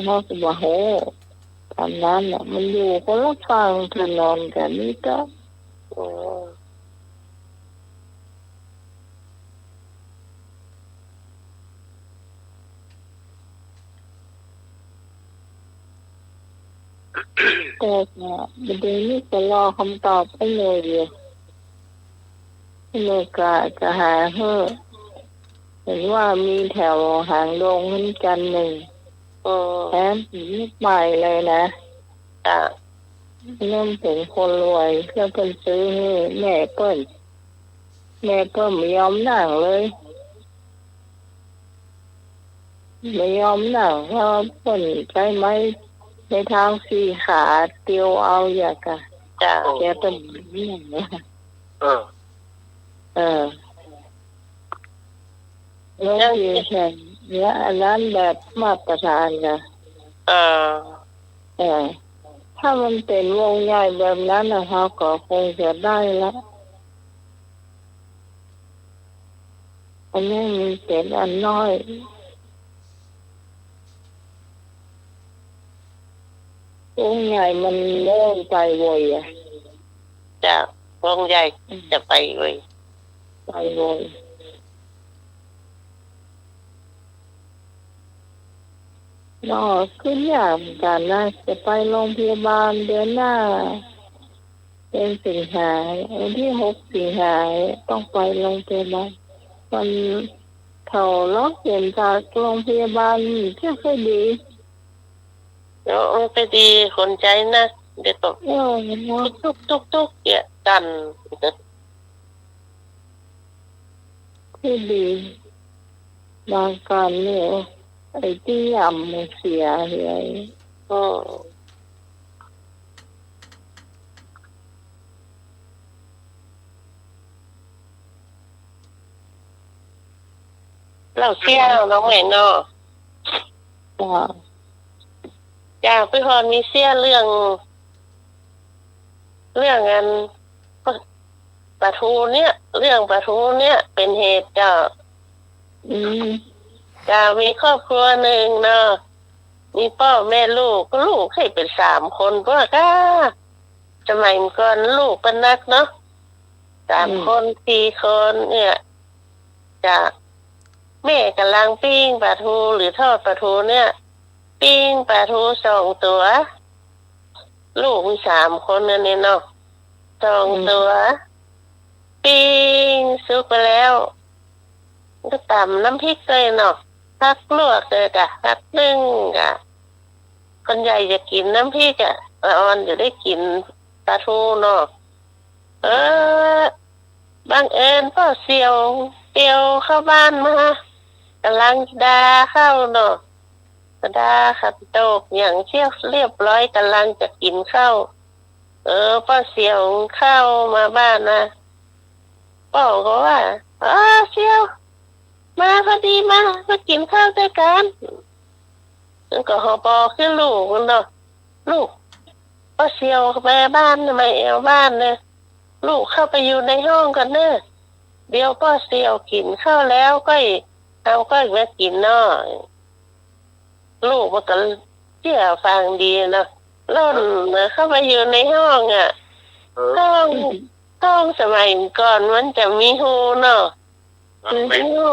Speaker 2: เฮาก็บอกโหตอนนั้นน่ะมันอยู่คนละฝั่งถนนกันนี่ก็แต่เนี่ยประเด็นนี้ก็รอคำตอบให้เลยอยู่เลยก็หาเห็นว่ามีแถวหางดงขึ้นกันหนึ่งแถมสีใหม่เลยนะเริ่มถึงคนรวยเพื่อเพิ่นซื้อให้แม่เพิ่นไม่ยอมนั่งเลยไม่ยอมนั่งเพราะเพิ่นใช้ไม้ในทางสี่ขาเตียวเอาอยากะแกเป็นนี่นะแล้วที่แข่งเนี่ยอันนั้นแบบมาตรฐานค่ะถ้ามันเป็นวงใหญ่แบบนั้นนะคะก็คงจะได้แล้วอันนี้มันเป็นอันน้อยวงใหญ่มันเริ่มไปบ่อยจะวงใหญ่จะไปบ่อยนอขึ้นอย่างกันนะจะไปโรงพยาบาลเดือนหน้าเป็นสิงหาวันที่6 สิงหาต้องไปโรงพยาบาลมันเขาล็อกเห็นจากโรงพยาบาลเที่ยวค่อยดีแล้วไปดีคนใจนะเดี๋ยวตกทุกเนี่ยกันที่ดีบางการเนี่ยไอ้ที่ย่ำมันเสียเลยเราเสียน้องแม่เนาะจ้าพี่พรมีเสียเรื่องงานปะทูเนี่ยเรื่องปะทูเนี่ยเป็นเหตุจ้ามีครอบครัวหนึ่งเนาะมีพ่อแม่ลูกให้เป็น3 คนเพราะว่าสมัยก่อนลูกเป็นนักเนาะ3 คน4 คนเนี่ยจะแม่กำลังปิ้งปลาทูหรือทอดปลาทูเนี่ยปิ้งปลาทู2 ตัวลูกมี3 คนนั่นเนาะ2 ตัวปิ้งสุกไปแล้วก็ตำน้ำพริกเลยเนาะพักลวกเลยพักนึ่งคนใหญ่จะกินน้ำพริกอ่อนจะได้กินปลาทูเนาะบังเอิญพ่อเตียวเข้าบ้านมากำลังดาเข้าเนาะดาขัดโตกอย่างเชี่ยวเรียบร้อยกำลังจะกินข้าวพ่อเสี่ยวเข้ามาบ้านนะพ่อก็ว่าเสี่ยวมาพอดีมากินข้าวด้วยกันแล้วก็หอบอขึ้นลูกเนาะลูกพ่อเสี่ยวไปบ้านทำไมบ้านเนี่ยลูกเข้าไปอยู่ในห้องกันเนอะเดี๋ยวพ่อเสี่ยวกินข้าวแล้วก็เอาก็มากินเนาะลูกมันก็เชื่อฟังดีเนาะล่นเข้าไปอยู่ในห้องห้องสมัยก่อนมันจะมีหูเนาะมีหู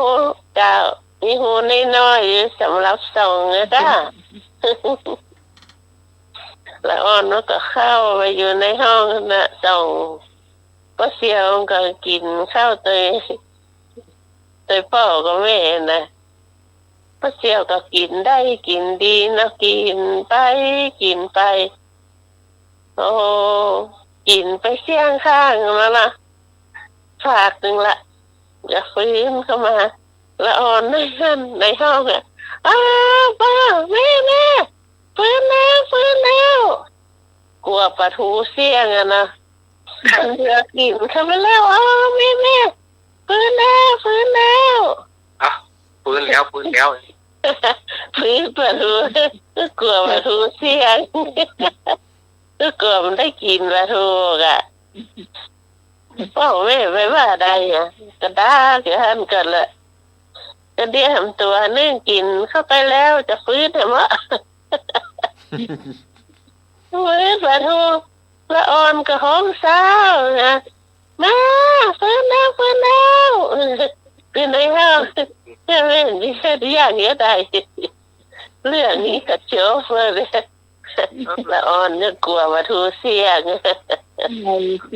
Speaker 2: มีหูน้อยๆสำหรับส่งนะแล้วอ่อนมันก็เข้าไปอยู่ในห้องนะส่งก็เสียวก็กินข้าวตัวพ่อกับแม่นะ
Speaker 6: ปลาเสี่ยวก็กินได้กินดีนะกินไปกินไปโอ้กินไปเสี่ยงข้างมาละฝากหนึ่งละอย่าฟื้นเข้ามาละอ่อนในห้องอ่ะอ้าวป้าแม่ฟื้นแล้วกลัวปลาทูเสี่ยงอะนะเรือกินเข้ามาแล้วอ้าวแม่ฟื้นแล้ว
Speaker 4: ฟื้นแล้ว
Speaker 6: พื้นปลาทูกลัวปลาทูเสี่ยงกลัวมันได้กินปลาทูอ่ะพ่อแม่ไปว่าใดอ่ะกระด้าเกี่ยหันกันเลยกระเดียมตัวนึ่งกินเข้าไปแล้วจะฟื้นเหรอวะฟื้นปลาทูละอ่อนกับหอมสาวนะมาฟื้นแล้วคือในห้องเรื่องนี้อย่างเงี้ยได้เรื่องนี้กับโจ๊กเลยละอ่อนจะกลัวปลาทูเสี่ยง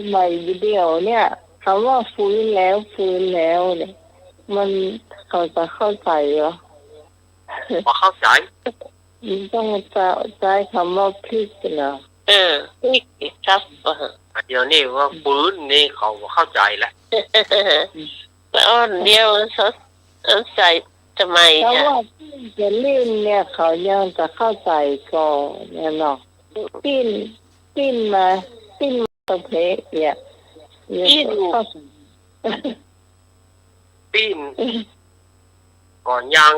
Speaker 2: ใหม่เดียวเนี่ยคำว่าฟื้นแล้วเนี่ยมันเขาจะเข้าใจเหรอ
Speaker 4: พอเข้าใจ
Speaker 2: ต้องจะใช้คำว่าพลิกเหรอ
Speaker 6: พลิกครับ
Speaker 4: เดี๋ยวนี้ว่าฟื้นนี่เขาเข้าใจแล้ว
Speaker 6: ละอ่อนเดียวใส่ทำไม
Speaker 2: เพราะว่าจะเล่นเนี่ยเขายังจะเข้าใจก่อนเนี่ยเนาะปิ้นมาประเภทเนี่ย
Speaker 4: ปิ้นก่อนยัง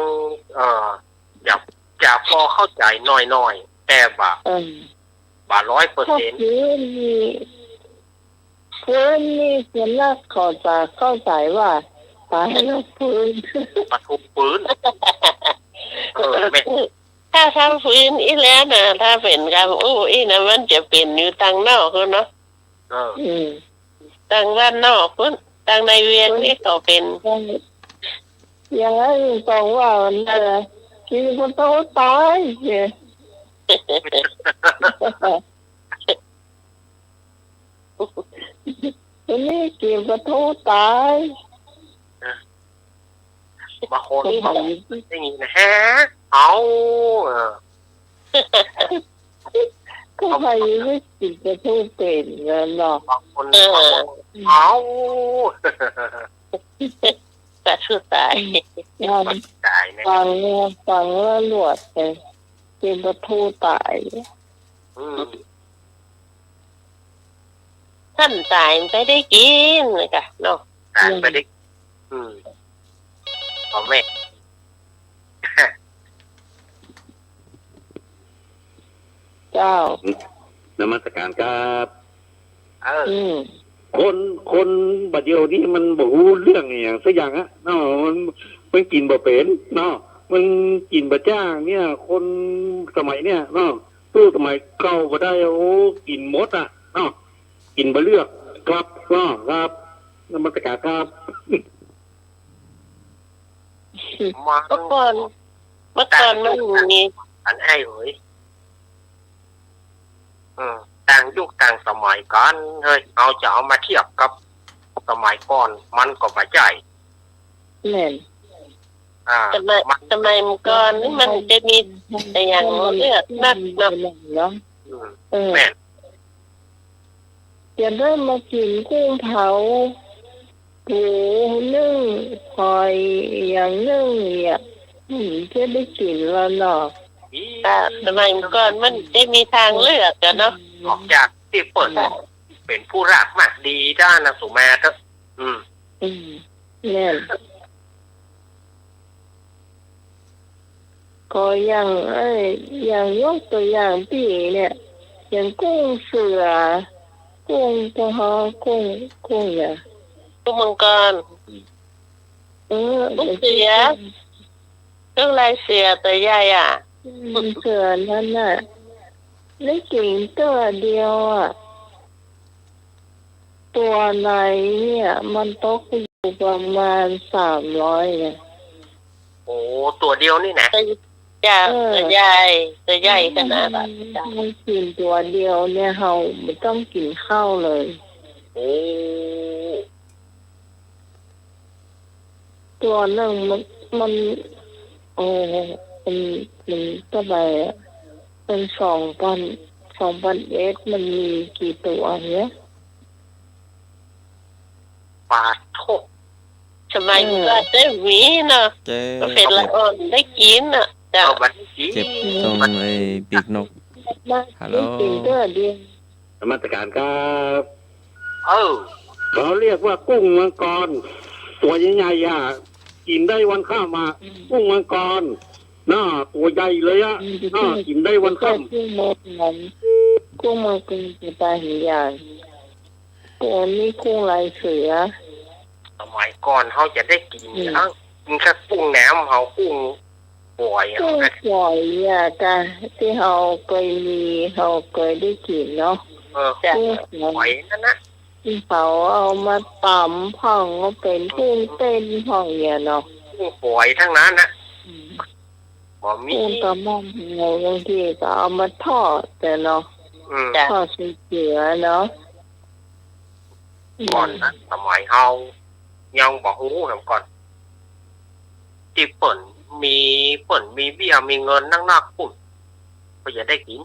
Speaker 4: จะพอเข้าใจน้อยแต่บ่100%
Speaker 2: ฟื้นนี่ส่วนมากเขาจะเข้าใจว่าตายแล้วฟื้น
Speaker 4: ปะทุฟื้น
Speaker 6: ถ้าทำฟื้นอีแล้วนะถ้าเป็นกับอีนะมันจะเป็นอยู่ตังนอกคุณเนาะตังด้านนอกคุณตังในเวียนนี่เขาเป็น
Speaker 2: อย่างนั้นต้องว่าน่ะกินคนโตตายเนี่ยทีนี้กินคนโตตาย
Speaker 4: บางคนอย่างนี้นะฮะเอา
Speaker 2: ก็ไปไม่กินกระทู้เป็นเงินหรอก
Speaker 4: บางคนเอา
Speaker 6: กระทู้ตาย
Speaker 2: ฟังแล้วหลวดเลยกินกระทู้ตาย
Speaker 6: ท่านตายไปได้กินเลยค่ะเนาะ
Speaker 4: ตายไปได้พ่อแม่
Speaker 2: เจ้า
Speaker 5: นมัสการครับ
Speaker 2: ค
Speaker 5: นบัดเดียวนี้มันบอกรู้เรื่องอย่างสักอย่างอะเนาะมันกินบ่เป็นเนาะมันกินบ่จ้างเนี่ยคนสมัยเนี่ยเนาะตู้สมัยเก่าบ่ได้กินมดอะเนาะกินบ่เลือกครับเนาะครับนมัสการครับ
Speaker 6: เมื่อก่อนมันมี
Speaker 4: อันให้เว้ยต่างยุคต่างสมัยกันเฮ้ยจะเอามาเทียบกับสมัยก่อนมันก็ไม่ใช่
Speaker 2: แม่น
Speaker 6: สมัยก่อนนี่มันจะมีแต่อย่างเลือกนักเนาะ
Speaker 4: แม่น
Speaker 2: จะได้มากินกุ้งเผาหมูนึ่งหอยอย่างนึ่งเนี่ยจะได้กินแล้วเนาะ
Speaker 6: สมัยก่อนมันได้มีทางเลือกกันเนาะ
Speaker 4: ออกจากที่เปิดเป็นผู้รักมากดีด้านนะสุมาเถอะ
Speaker 2: เนี่ยก็อย่างยกตัวอย่างพี่เนี่ยอย่างกุ้งเสือกุ้งกระหอกุ้งเนี่ย
Speaker 6: กุ้งมังกรกุ้งเสือกุ้งลายเสือตัวใหญ่
Speaker 2: เสือนั่นน่ะได้กินตัวเดียวตัวไหนเนี่ยมันตกอยู่ประมาณ300เนี่ย
Speaker 4: โอ้ตัวเดียวนี่นะ
Speaker 6: ตัวใหญ่ขนาดนั้น
Speaker 2: มันกินตัวเดียวเนี่ยเราไม่ต้องกินข้าวเลย
Speaker 4: โอ้
Speaker 2: ตัวนึงมัน โอ้มันก็ไปเป็น2,000มันมีกี่ตัวเนี้ย
Speaker 4: ปาดโทษ
Speaker 6: สมัยก็ได้หวีเนาะ
Speaker 3: เจ๊
Speaker 6: ก็เป็นละอ่อนได้กินน่ะจ้ะ
Speaker 4: เอาบัดนี้
Speaker 3: เจ็บตรงไอ้ปีกนก ฮัลโหล
Speaker 2: กินเด้อเดียว
Speaker 5: นมัสการครับ
Speaker 4: เออ
Speaker 5: เขาเรียกว่ากุ้งมังกรตัวใหญ่ๆอ่ะกินได้วันข้ามมากุ้งมังกรหน้าตัวใหญ่เลยอ่ะหน้ากินได้วันข้าม
Speaker 2: กุ้งมันกุ้งจะตายใหญ่ตัวนี้กุ้งลายเสือ
Speaker 4: สมัยก่อนเขาจะได้กินนะกินแค่กุ้งแหนมเขากุ้งป่วยอ่ะ
Speaker 2: กุ้งฝอยอ่ะแต่ที่เราเคยได้กินเนาะ
Speaker 4: เออ
Speaker 6: จ้ะ
Speaker 2: กุ้งฝ
Speaker 4: ป่
Speaker 2: อ
Speaker 4: วย ยนั่นนะ
Speaker 2: ที่เขาเอามาตำพ่องก็เป็นกุ้งเต้นพ่องเนี่ยเนาะ
Speaker 4: กุ้งป่วยทั้งนั้นนะบ่มี
Speaker 2: กุ้งกระม่อมไงบางทีก็เอามาทอดแต่เนาะ
Speaker 4: อืม
Speaker 2: ทอดใส่เกลือเนาะ
Speaker 4: ก่อนนะสมัยเฮายังบอกฮู้นำก่อนที่เปิ่นมีเบี้ยมีเงินนักๆปุ่นก็จะได้กิน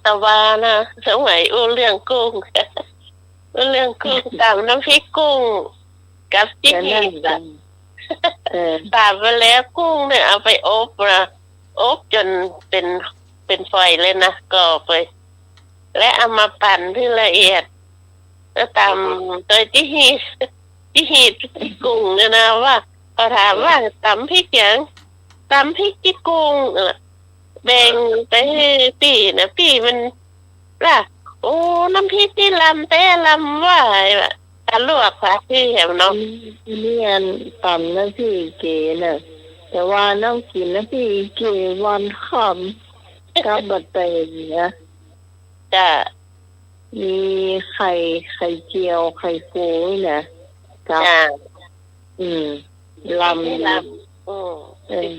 Speaker 6: ตะวานะสมัยอู้เรื่องกุ้ง อู้เรื่องกุ้งตำน้ำพริกกุ้งกับจิ้งหรีดอะตำไปแล้วกุ้งเนี่ยเอาไปอบนะอบจนเป็นฝอยเลยนะก็ไป และเอามาปั่นที่ละเอียดแล้วตำโดยที่หีดที่กุ้งเนี่ยนะว่าเขาถามว่าตำพริกอย่างตำพริกที่กุ้งแบ่งไปให้พี่นะพี่มันล่ะโอ้น้ำพริกที่ลำแต่ลำว่าแบบตาลวกค่ะพี่เห็นเนาะ
Speaker 2: นี่อันต่ำนะพี่เก๋น่ะแต่ว่าน้องกินนะพี่เก๋วันคำกับบัตเตยเนี่ย
Speaker 6: จ้ะ
Speaker 2: มีไข่เจียวไข่ฟูนะกับ
Speaker 6: จ้ะ
Speaker 2: ลำ
Speaker 6: ลำ
Speaker 2: เออ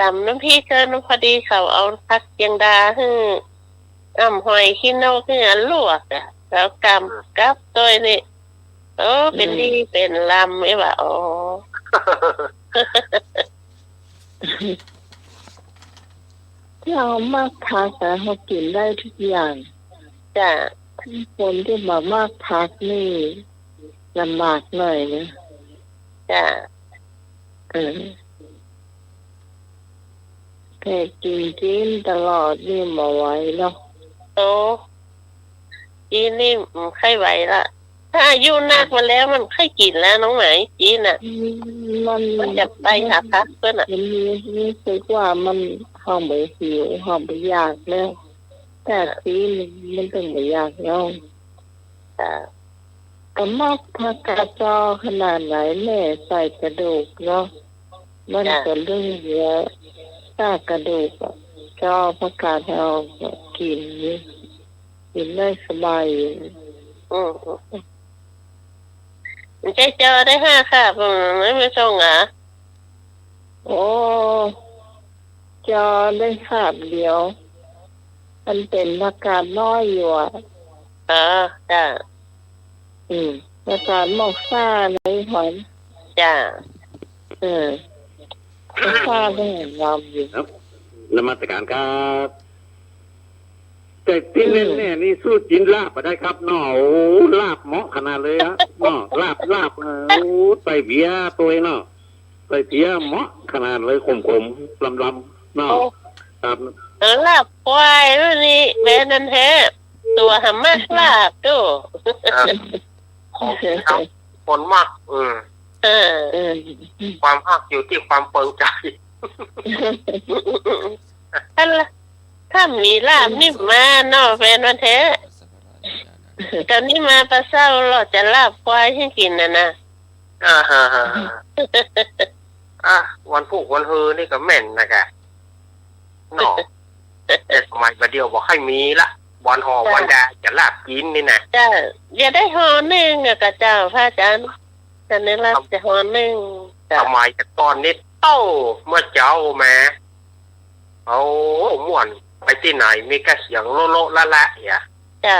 Speaker 6: ตำน้ำพริกเกินพอดีเขาเอาผักเชียงดาให้หอยขี้นกให้ลวกอ่ะแล้วกำกับตัวนี่เป็นดีเป็นลำไม่ว่าอ๋อ
Speaker 2: ที่เอามากพักแต่เขากินได้ทุกอย่าง
Speaker 6: จ้ะ
Speaker 2: คนที่มามากพักนี่ลำบากหน่อยนะ
Speaker 6: จ้ะ
Speaker 2: แต่กินตลอดนี่มาไหว้เนาะ
Speaker 6: โอ้จีนนี่ไข้ไหวละถ้าอายุนักมาแล้วมันไข้กินแล้วน้องไหมจีนอ่ะ มันจะไปหาพักเพื่อนอ่ะ
Speaker 2: มันมีสึกว่ามันห้องไปหิวห้องไปอยากแล้วแต่ทีมันต้องไปอยากแล้ว
Speaker 6: จ้ะ
Speaker 2: ก็มากพักกระจอขนาดไหนแม่ใส่กระดูกเนาะมันก็เรื่องเยอะถ้ากระดูกจอพักกาดเอากินได้สบายอยู่
Speaker 6: มันจะเจอได้5 ค่ะผมไม่ส่งอ่ะ
Speaker 2: โอ้จอได้ขาบเดียวมันเป็นพักกาดน้อยอยู่อ่ะ
Speaker 6: จ้ะ
Speaker 2: พักกาดหมอกซ่าในหอย
Speaker 6: จ้ะ
Speaker 2: หมอกซ่าได้เห็นลำอยู่
Speaker 5: นมัสการครับแต่ที่เล่นเนี่ยนี่สู้จินลาบมาได้ครับน้อโอ้ลาบเหมาะขนาดเลยอะน้อลาบโอ้ใส่เบียร์ตัวเนาะใส่เบียร์เหมาะขนาดเลยขมลำน้อครับ
Speaker 6: ลาบควายด้วยนี่แม่นั่นแท้ตัวหำมากลาบดู
Speaker 4: คนมากความฮักอยู่ที่ความเปิงใจ
Speaker 6: ถ้ามีลาบนี่มาเนาะแฟนวันแท้ตอนนี้มาปลาเศร้าเราจะลาบควายให้กินนะ
Speaker 4: วันพูกวันฮือนี่ก็แม่นนะแกเนาะแต่สมัยประเดียวบอกให้มีละวันหอวันดาจะลาบกินนี่นะ
Speaker 6: จ้าอย่าได้ห่อหนึ่งอะกะเจ้าพระอาจารย์แต่ในลาบจะห่อหนึ่ง
Speaker 4: สมัยแต่ก่อนนี่เมื่อเจ้ามาเอาม่วนไปที่ไหนมีกระเสียงโลละอย่า
Speaker 6: จ้ะ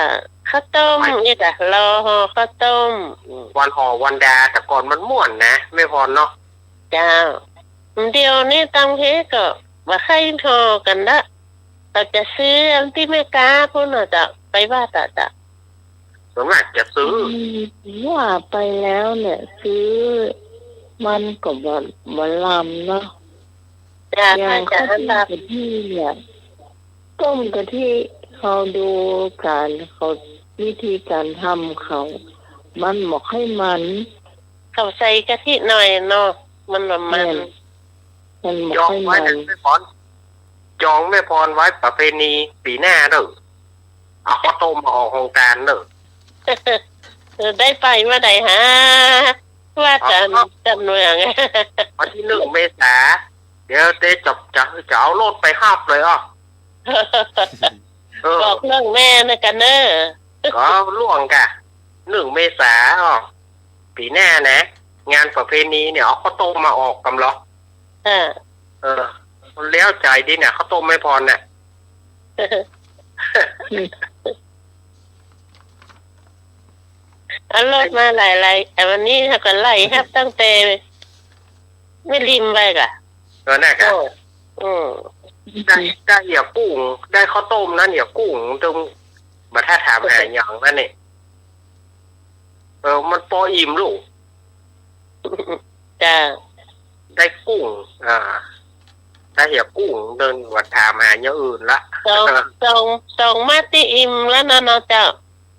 Speaker 6: ข้าวต้มนี่จ้ะรอห่อข้าวต้ม
Speaker 4: วันหอวันดาแต่ก่อนมันม่วนนะไม่พอเนาะ
Speaker 6: จ้าเดี๋ยวนี้ตังเพก็ว่าใครทอกันละเราจะซื้ออันที่ไม่กล้าพวกเราจะไปว่าจะ
Speaker 4: ส่วนมากจะซื้อ
Speaker 2: ว่าไปแล้วเนี่ยซื้อมันก็บ่ลำเนาะ
Speaker 6: จ้า
Speaker 2: อย่า
Speaker 6: ถ้าง จะ
Speaker 2: ข้าว
Speaker 6: อันดับ
Speaker 2: กะทิเนี่ยต้มกะทิเขาดูการเขาวิธีการทำเขา มันบอกให้มัน
Speaker 6: เขาใส่กะทิหน่อยเนาะมันบอกมัน
Speaker 2: มันบอก
Speaker 4: จอง
Speaker 2: ให้
Speaker 4: ไว้
Speaker 2: มัน
Speaker 4: ไม่พรจองไม่พรไว้ประเพณีปีหน้าเด้อเอาข้าวต้มมาออกโครงการเด้อ
Speaker 6: ได้ไปเมื่อใดฮะว่าจะเมือง
Speaker 4: วันที่1 เมษาเดี๋ยวเจ๊จะเอารถไปหับเลยอ่ะเออ
Speaker 6: บอกเรื่องแม่นะกันเนอะ
Speaker 4: ก็ล่วงกะ1 เมษาอ่ะปีหน้านะ งานประเพณีเนี่ยเอาข้าวต้มมาออกกำลัง เออมันแล้วใจดีเนี่ยข้าวต้มไม่พรเนี่ย
Speaker 6: เอารถมาหลายแต่วันนี้ถ้ากันไล่ครับตั้งแต่ไม่ริมไปกะ
Speaker 4: เออน่ะกะ
Speaker 6: อืม
Speaker 4: ได้เหยียบกุ้งได้ข้าวต้มนะเหยียบกุ้งตรงมาถ้าถามหาอย่างนั่นนี่มันพออิ่มลูก
Speaker 6: จ้า
Speaker 4: ได้กุ้งถ้าเหยียบกุ้งเดินวัดถามหาอย่างอื่นละ
Speaker 6: ส่งมาติอิมแล้วนะเนาะเจ้า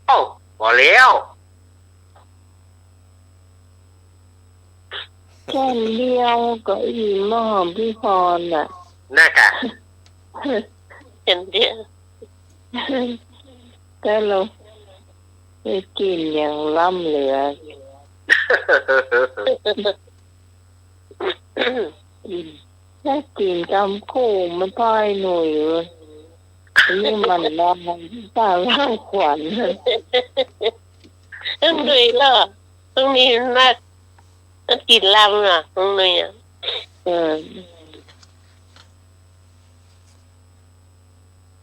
Speaker 4: โอ้พอแล้ว
Speaker 2: แค่เดียวก็อีหม้อพี่พรน่ะ
Speaker 4: น่ากะ
Speaker 6: เห็นเดียว
Speaker 2: ก็เราไปกินอย่างล้ำเหลือถ้ากินกำคู่มันพ่อยหนุ่ยเลยนี่มันนอนตาล่างขวัญ
Speaker 6: ต้องดูล่ะต้องมีนักต้องกินลำอ่ะต้องดูอ่ะ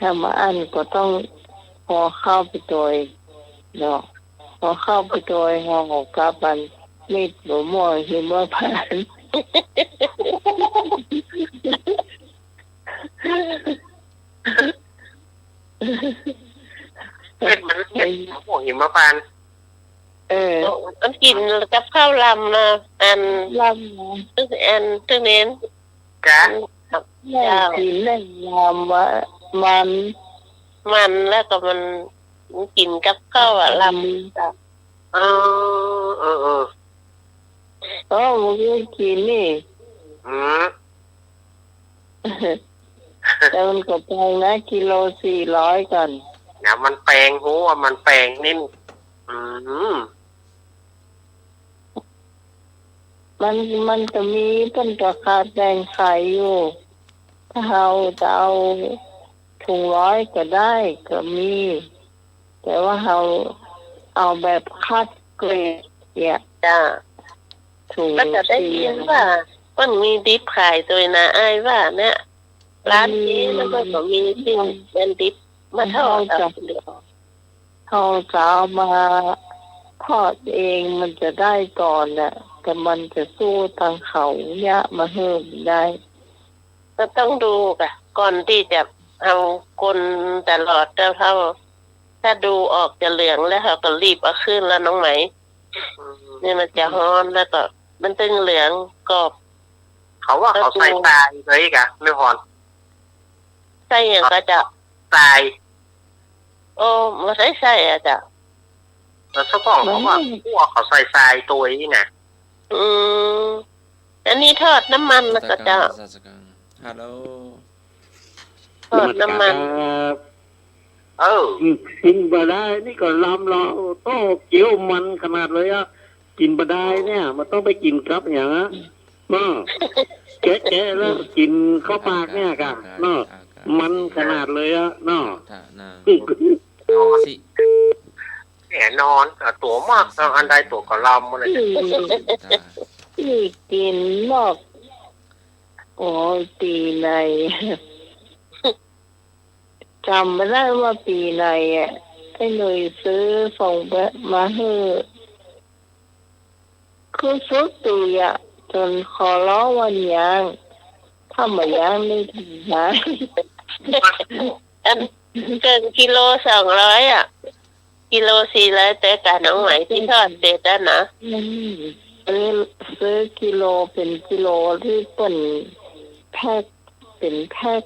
Speaker 2: ถ้ามาอันก็ต้องพอเข้าไปโดยเนาะพอเข้าไปโดยห่อกับมันมีดหมูหม้อหิมะผ่าน
Speaker 4: เป็นมันเป็นพวกหิมพานต์
Speaker 6: ต้องกินกับข้าวลำนะอัน
Speaker 2: ลำ
Speaker 6: ตึ้งเน้น
Speaker 4: กะ
Speaker 2: แม่กินได้ยามว่า
Speaker 6: มันแล้วก็มันกินกับข้าวลำจ้ะ
Speaker 4: เออ
Speaker 2: มันกินนี่
Speaker 4: อืม
Speaker 2: แต่มันก็แพงนะกิโล400กัน
Speaker 4: เนี่ยมันแปลงหัวมันแปลงนิ่ม
Speaker 2: มันจะมีเป็นราคาแดงขายอยู่ถ้าเราจะเอาถุง100ก็ได้ก็มี แต่ว่าเราเอาแบบคัดเกรดเนี่ย
Speaker 6: จ้ะ
Speaker 2: ถุง
Speaker 6: ก็จะได้ยินว่ามันมีดิบขายตัวนะอ้ายว่าเนี่ยร้านนี้แล้วก็มีที่เป็นดิบมาทอดเดียว
Speaker 2: เราจะเอามาทอดเองมันจะได้ก่อนน่ะแต่มันจะสู้ทางเขาเนี่ยมาเพิ่มได้
Speaker 6: ก็ต้องดูค่ะก่อนที่จะเอาคนตลอดแล้วถ้าดูออกจะเหลืองแล้วเขาก็รีบเอาขึ้นแล้วน้องไหมนี่มันจะฮ้อนแล้วก็มันตึงเหลืองกรอบ
Speaker 4: เขาว่าเขาใส่ทรายเลยกะไม่พร
Speaker 6: ใส่อย่างก็จะ
Speaker 4: ทราย
Speaker 6: โอ้มาใส่อ่ะจ้ะ
Speaker 4: แล้วเจ้าของเขาว่าพวกเขาใส่ทรายตัวนี้นะ
Speaker 6: อันนี้ทอดน้ำมันแล้วก็จะ
Speaker 3: ฮัลโหล
Speaker 6: ทอดน้ำมัน
Speaker 5: กินบะได้นี่ก็ลำเราโต้เกี่ยวมันขนาดเลยอ่ะกินบะได้เนี่ย มันต้องไปกินครับอย่างนั้นแกะแล้วกินข้าวปากเนี่ยกะเนาะมันขนาดเลยอ่ะเนาะ
Speaker 4: แน่นอนตัวมากอันใดตัวก็ลำอะไร
Speaker 2: ที่กินนอกโอ้ยปีไหนจำไม่ได้ว่าปีไหนอ่ะ ไอ้หนุ่ยซื้อส่งไปมาให้คือสุดตีอ่ะจนขอร้องวันยังถ้าไม่ยังไม่ถึงนะ
Speaker 6: อันเกินกิโล200อ่ะกิโล400แต่กับน้องไหมที่ทอดเสร็จแล้วนะ
Speaker 2: อันนี้ซื้อกิโลเป็นกิโลที่เป็นแพ็คเป็นแพ็ค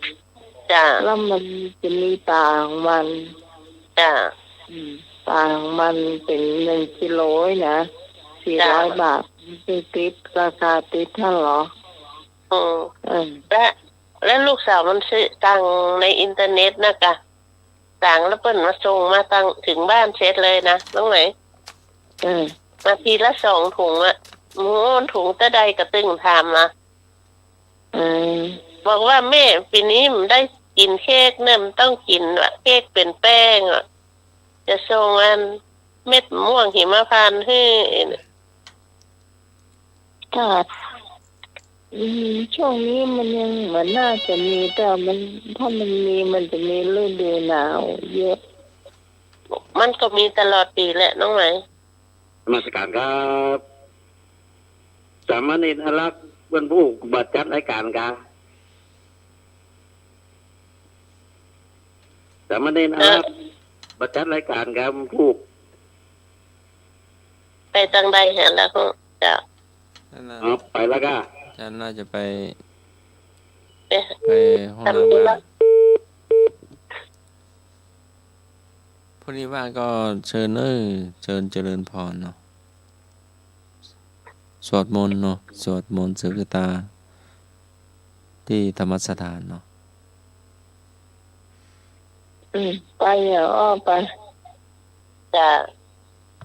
Speaker 6: จ้ะ
Speaker 2: แล้วมันจะมีตาของมัน
Speaker 6: จ้ะ
Speaker 2: ตาของมันเป็น1 กิโลนะ400 บาทคือติดราคาติดเท่าเหรอ
Speaker 6: อืม
Speaker 2: เออ
Speaker 6: และลูกสาวมันซื้อตังในอินเทอร์เน็ตนะกะสั่งแล้วเปิ้นมาส่งมาตังถึงบ้านเสร็จเลยนะน้องไหน
Speaker 2: เออ
Speaker 6: มาทีละ2 ถุงอ่ะหมูถุงตะใดกระตึงทามมา
Speaker 2: เออ
Speaker 6: บอกว่าแม่ปีนี้มันได้กินเค้กเนี่ยมันต้องกินว่าเค้กเป็นแป้งอ่ะจะส่งอันเม็ดมะม่วงหิมพานต์ให้
Speaker 2: ถ้าช่วงนี้มันยังเหมือนน่าจะมีแต่มันถ้ามันมีมันจะมีฤดูหนาวเยอะ
Speaker 6: มันก็มีตลอดปีแหละน้องไหม
Speaker 5: นมาสการครับสามเณรอลักษ์เป็นผู้บัดจัดรายการครับสามเณรอลักษ์บัดจัดรายการครับผู้
Speaker 6: ไปตังใดเห็นแล้วก็จะ
Speaker 3: นั่นน่ะ
Speaker 5: เอาไปแล้วก็
Speaker 3: ฉันน่าจะไป
Speaker 6: ไป
Speaker 3: ห้อง
Speaker 6: ทำธุ
Speaker 3: น้ำ
Speaker 6: ระ
Speaker 3: บ้างพรุ่งนี้ว่างก็เชิญเชิญเจริญพรเนาะสวดมนต์เนาะสวดมนต์สืบชะตา ที่ธรรมสถานเนาะ
Speaker 2: ไปอ้อไป
Speaker 6: จะ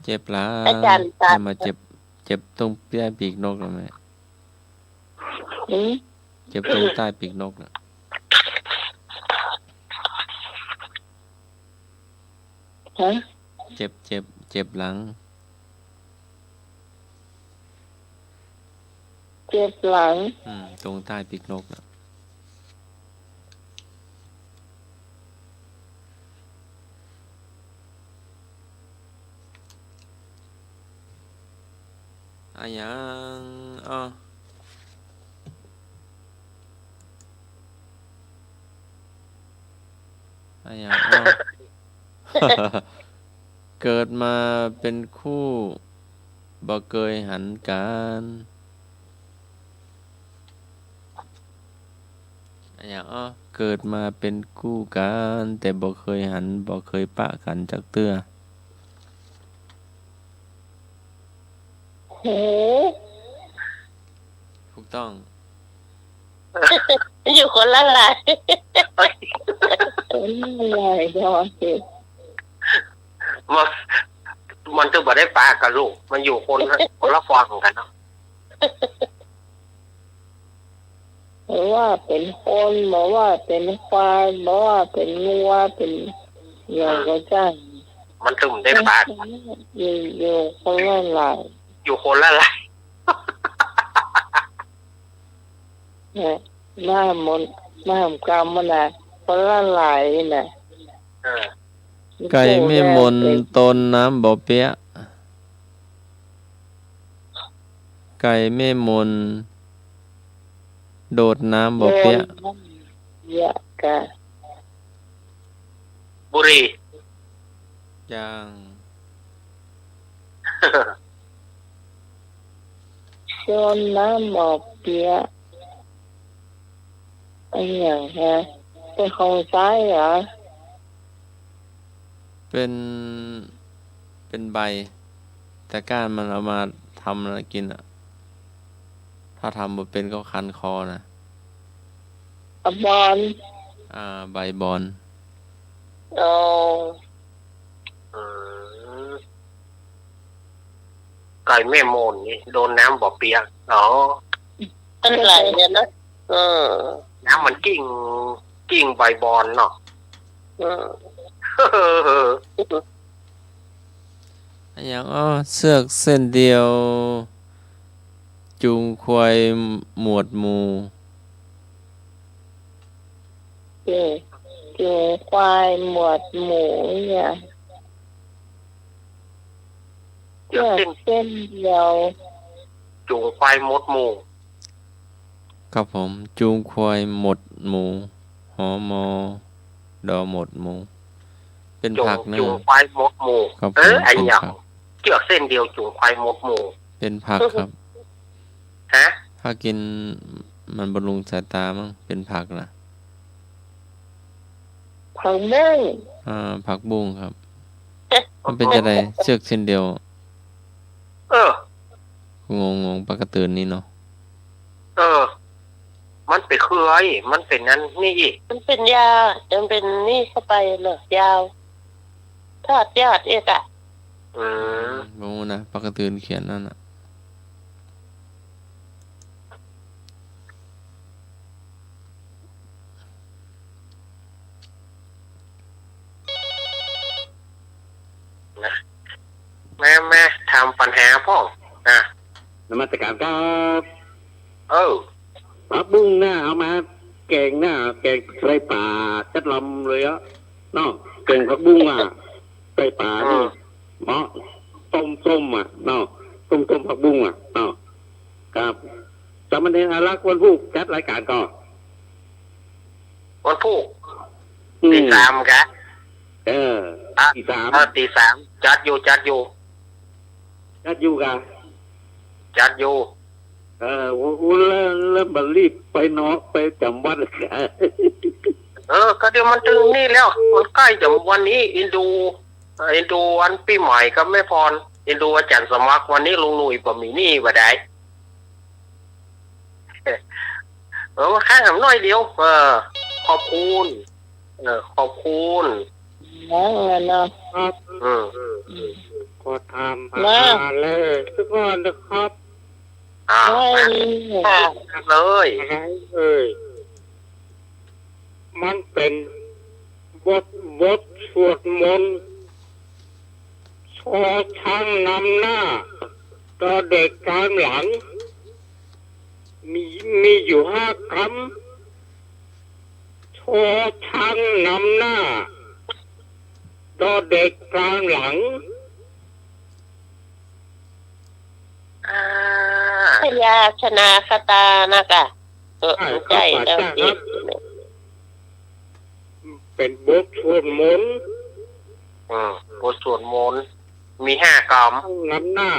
Speaker 3: เจ็บหล้า
Speaker 6: อาจารย์ตัด
Speaker 3: ให้มาเจ็บตรงใต้ปีกนกหรือไหม
Speaker 2: อืม
Speaker 3: เจ็บตรงใต้ปีกนกนะ
Speaker 2: ฮะ
Speaker 3: เจ็บหลัง
Speaker 2: เจ็บหลัง
Speaker 3: ตรงใต้ปีกนกนะอะยังอ๋ออะยังอ๋อ เกิดมาเป็นคู่บ่เคยหันกันอะอย่างอ้อเกิดมาเป็นคู่กันแต่บ่เคยหันบ่เคยปะกันจักเทื่อ
Speaker 2: โห
Speaker 3: ถูกต้อง
Speaker 6: อยู่คนละหลาย
Speaker 2: เป็นอะไรดอสิ
Speaker 4: มันถึงบ่ได้ปลากับลูก มันอยู่คนละฝั่งกันเนาะ
Speaker 2: หรือว่าเป็นคนบอกว่าเป็นควายบอกว่าเป็นงัวเป็นอย่างก็จ้าง
Speaker 4: มันถึงได้ปลา
Speaker 2: อยู่คนละหลาย
Speaker 4: อยู่คนละหลาย
Speaker 2: นะหน้ามนหน้ามกรรมมันนะคนละหลายนะ
Speaker 4: เออ
Speaker 3: ไก่ไม่มนตนน้ำบ่เปียะไก่ไม่มนโดดน้ำบ่เปียะ
Speaker 2: เยอะกะ
Speaker 4: บุรี
Speaker 3: ย่าง
Speaker 2: ชนน้ำหมอกเปียะอะไรอย่างฮะเป็นของซ้ายเหรอ
Speaker 3: เป็นใบ แต่ก้านมันเอามาทำอะไรกินอ่ะ ถ้าทำบ่เป็นก็คันคอนะ
Speaker 2: บอล
Speaker 3: ใบบอน
Speaker 6: โอ้
Speaker 4: อืมไก่แม่โมนนี่โดนน้ำบ่อเปียกอ๋อ
Speaker 6: ต้นไหลเนี่ยนะอืม
Speaker 4: น้ำมันกิ้งใบบอลเนาะ
Speaker 6: อืม
Speaker 3: อันอย่างเสือกเส้นเดียว จูงควายหมวดหมู่
Speaker 2: เจอควายหมวดหมูเนี่ย เชือกเส้นเดียว
Speaker 4: จูงควายมดหมู
Speaker 3: ครับผมจูงควายหมดหมูหอมอดอหมดหมู เป็น
Speaker 4: จู
Speaker 3: ผั
Speaker 4: ง
Speaker 3: กนะ
Speaker 4: จูงควายมดหมู
Speaker 3: ครับ
Speaker 4: เออ
Speaker 3: ผม
Speaker 4: ไอ้
Speaker 3: เป็น
Speaker 4: หยัง
Speaker 3: ผัก
Speaker 4: เชือกเส้นเดียวจูงควายมดหมู
Speaker 3: เป็นผักครับ
Speaker 4: ฮะ
Speaker 3: ถ้ากินมันบำรุงสายตามั้งเป็นผักนะ
Speaker 2: ผักบุ้ง
Speaker 3: ผักบุ้งครับ มันเป็นจะไดเชือกเส้นเดียว
Speaker 4: เออ
Speaker 3: งงปลากระตือนนี่เนาะ
Speaker 4: เออ มันเป็นเคยมันเป็นนั้นนี่อีก
Speaker 6: มันเป็นยามันเป็นนี่เข้าไปเลยยาวทอดยอดเอกอะ
Speaker 4: อืม
Speaker 3: งงนะปลากระตือนเขียนนั่นน่ะ
Speaker 4: แม่ทำปัญหาพ่อนะ
Speaker 5: นมัสการครับ
Speaker 4: เออ
Speaker 5: ผักบุ้งหน้าเอามาแกงหน้าแกงใส่ป่าจัดลำเลยอะเนาะแกงผักบุ้งอ่ะใส่ป่านี่เหมาะต้มอ่ะเนาะต้มผักบุ้งอ่ะเนาะครับสามเณรอารักษ์วันพุธจัดรายการก่อน
Speaker 4: วันพุธ
Speaker 5: อื
Speaker 4: ตีสามกะ
Speaker 5: เออ
Speaker 4: อ่ะ
Speaker 5: ตีสาม
Speaker 4: ตีสามจัดอยู่
Speaker 5: จัดอยู่กัน
Speaker 4: จัดอยู่
Speaker 5: แล้วมารีบไปเนาะไปจำวัดกัน
Speaker 4: ก็เดี๋ยวมันถึงนี่แล้ว มันใกล้จะวันนี้อินดูวันปีใหม่ก็ไม่พรอินดูอาจารย์สมัครวันนี้ลุงหนุ่ยบะหมี่นี่บ่ได้ข้างหำน้อยเดียวขอบคุณขอบคุณ
Speaker 2: นะเนาะ
Speaker 5: ครับ
Speaker 4: อืม
Speaker 5: ก็ทำอาหารเลยทุกคนนะครับ
Speaker 2: ไม่
Speaker 4: เลย
Speaker 5: อะไรเอ่ยมันเป็นบทสวดมนต์ชอช้างนำหน้าต่อเด็กกลางหลัง มีอยู่5 คำชอช้างนำหน้าต่อเด็กกลางหลัง
Speaker 6: พยาชนาคตานะกะใจแล้วอีก
Speaker 5: เป็นบทสวดมนต์
Speaker 4: บทสวดมนต์มี5 กรรม
Speaker 5: นำหน้า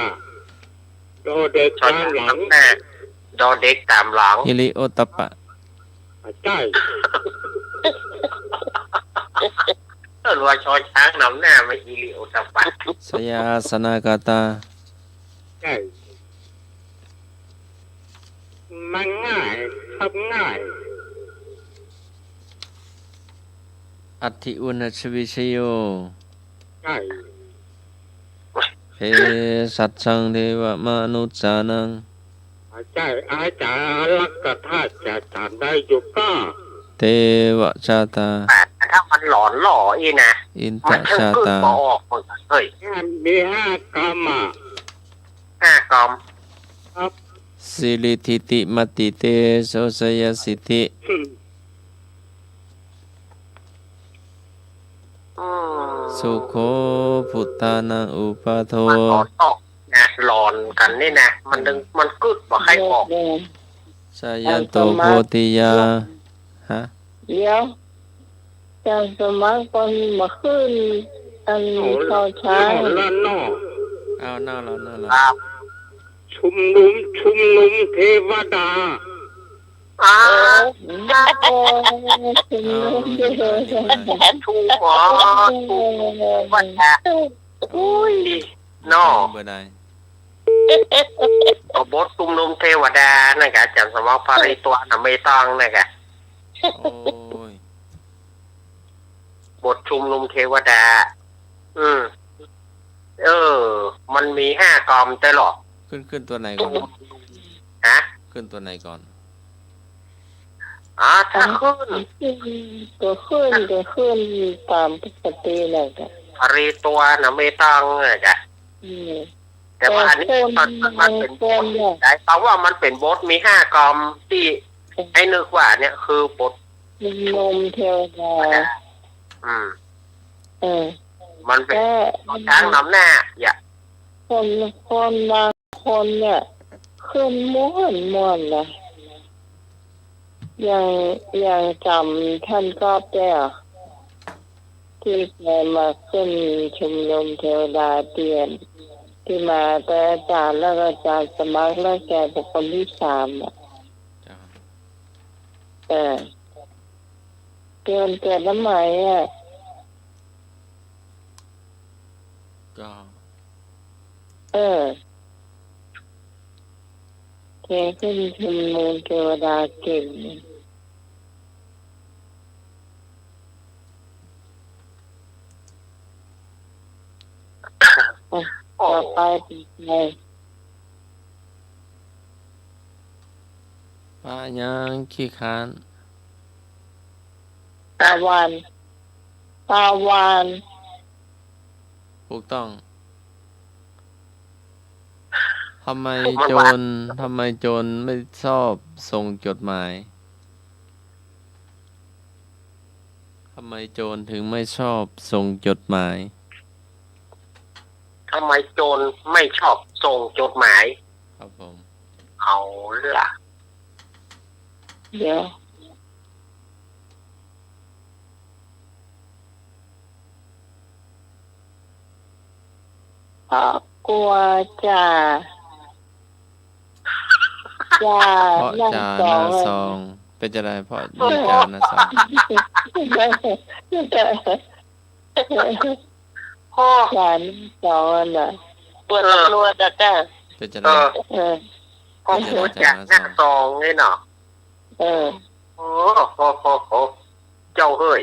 Speaker 5: ต่อเด็ก
Speaker 4: ชอก
Speaker 5: ลางหลั
Speaker 4: ช้าง งหน้าดอเด็กตามหลัง
Speaker 3: ฮิริโอตปปะ
Speaker 5: ใช่
Speaker 4: รัวชอช้างนำหน้าไม่อีลิโอตปัด
Speaker 3: สยาสนากาตา
Speaker 5: ใช่มันง่ายทำง่าย
Speaker 3: อัตถิอุณชวิชโย
Speaker 5: ใช่
Speaker 3: เพสัตสังเทวมนุษย์สานัง
Speaker 5: ใช่อาจารย์รักกธาตุจะทำได้อยู่ก็
Speaker 3: เทวชาตา
Speaker 4: แต่ถ้ามันหลอนหล่ออีนะ
Speaker 3: อินต
Speaker 4: มันเพิ่ง
Speaker 3: ชา
Speaker 4: ขึ้น
Speaker 3: ตา
Speaker 4: มาออกเหมือนกันเฮ้ย
Speaker 5: มี5 กรรมอ่ะ
Speaker 4: 5 กรรม
Speaker 5: ครับ
Speaker 3: สิริทิติมติเตโสสยสิทธิ สุโขพุทธานังอุปาโท
Speaker 4: มันหลอนออกนะหลอนกันนี่นะมันกึดบอกให้ออก
Speaker 3: สายันโตโพธิยาฮะ
Speaker 2: เดี๋ยวจะสมัครคนมาขึ้นอันชอช้าง
Speaker 5: แล้วนอก
Speaker 3: เอาหน้าเราหน้าเรา
Speaker 4: ครับ
Speaker 5: ชุมนุมเทวดา
Speaker 4: อ้า
Speaker 2: เ
Speaker 4: ถูกหมอถูกวันแอะอุ้ยนอ
Speaker 3: เบอร์ใด
Speaker 4: บทตุมนุมเทวดานะกะจันสมภาริตัวน่ะไม่ต้องนะกะ
Speaker 3: โอ้ย
Speaker 4: บทชุมนุมเทวดา มันมี5 กรรมแต่หรอก
Speaker 3: ขึ้นตัวไหนก่อน
Speaker 4: ฮะ
Speaker 3: ขึ้นตัวไหนก่อน
Speaker 4: ถ้าขึ้น
Speaker 2: ก็ขึ้นตามปกติเลยจ้ะ
Speaker 4: ภริตัวน่ะไม่ต้องนะกะแต่ว่าอันนี้มันเป็นบทได้เพราะว่ามันเป็นบทมี5 กรรมที่ให้นึกว่าเนี่ยคือบท
Speaker 2: นมเทวดา
Speaker 4: มันเป็นช้างนำหน้าอย่า
Speaker 2: คนบางคนเนี่ยขึ้นม่วนนะยังจำท่านก็ได้อะที่แกมาขึ้นชุมนุมเทวดาเตียนที่มาเป็นอาจารย์แล้วก็อาจารย์สมัครแล้วแกเป็นคนที่3อ่ะ
Speaker 3: จ้า
Speaker 2: เกิดน้ำไหมอ่ะ
Speaker 3: ก็
Speaker 2: แกขึ้นชุมนุมเทวดาเก่งต่อไปเป็นไง
Speaker 3: ป้ายังขี้ค้าน
Speaker 2: ตาวัน
Speaker 3: ถูกต้องทำไมโจรไม่ชอบส่งจดหมายทำไมโจรถึงไม่ชอบส่งจดหมาย
Speaker 4: ทำไมโจรไม่ชอบส่งจดหมาย
Speaker 3: ครับผม
Speaker 4: เอาล่ะ
Speaker 2: เดี๋ยวเพราะกลัวจะ
Speaker 3: เพราะจาหน้าซองเป็นจะได้เพราะมีจาหน้าซอง
Speaker 4: พ่อ
Speaker 2: จานสองน่ะ
Speaker 6: ปวดตำรวจอะจ้ะ
Speaker 3: เป็นจะได้
Speaker 4: พ่อพูดจากหน้าซองเลยเนาะโอ้โหเจ้าเฮ้ย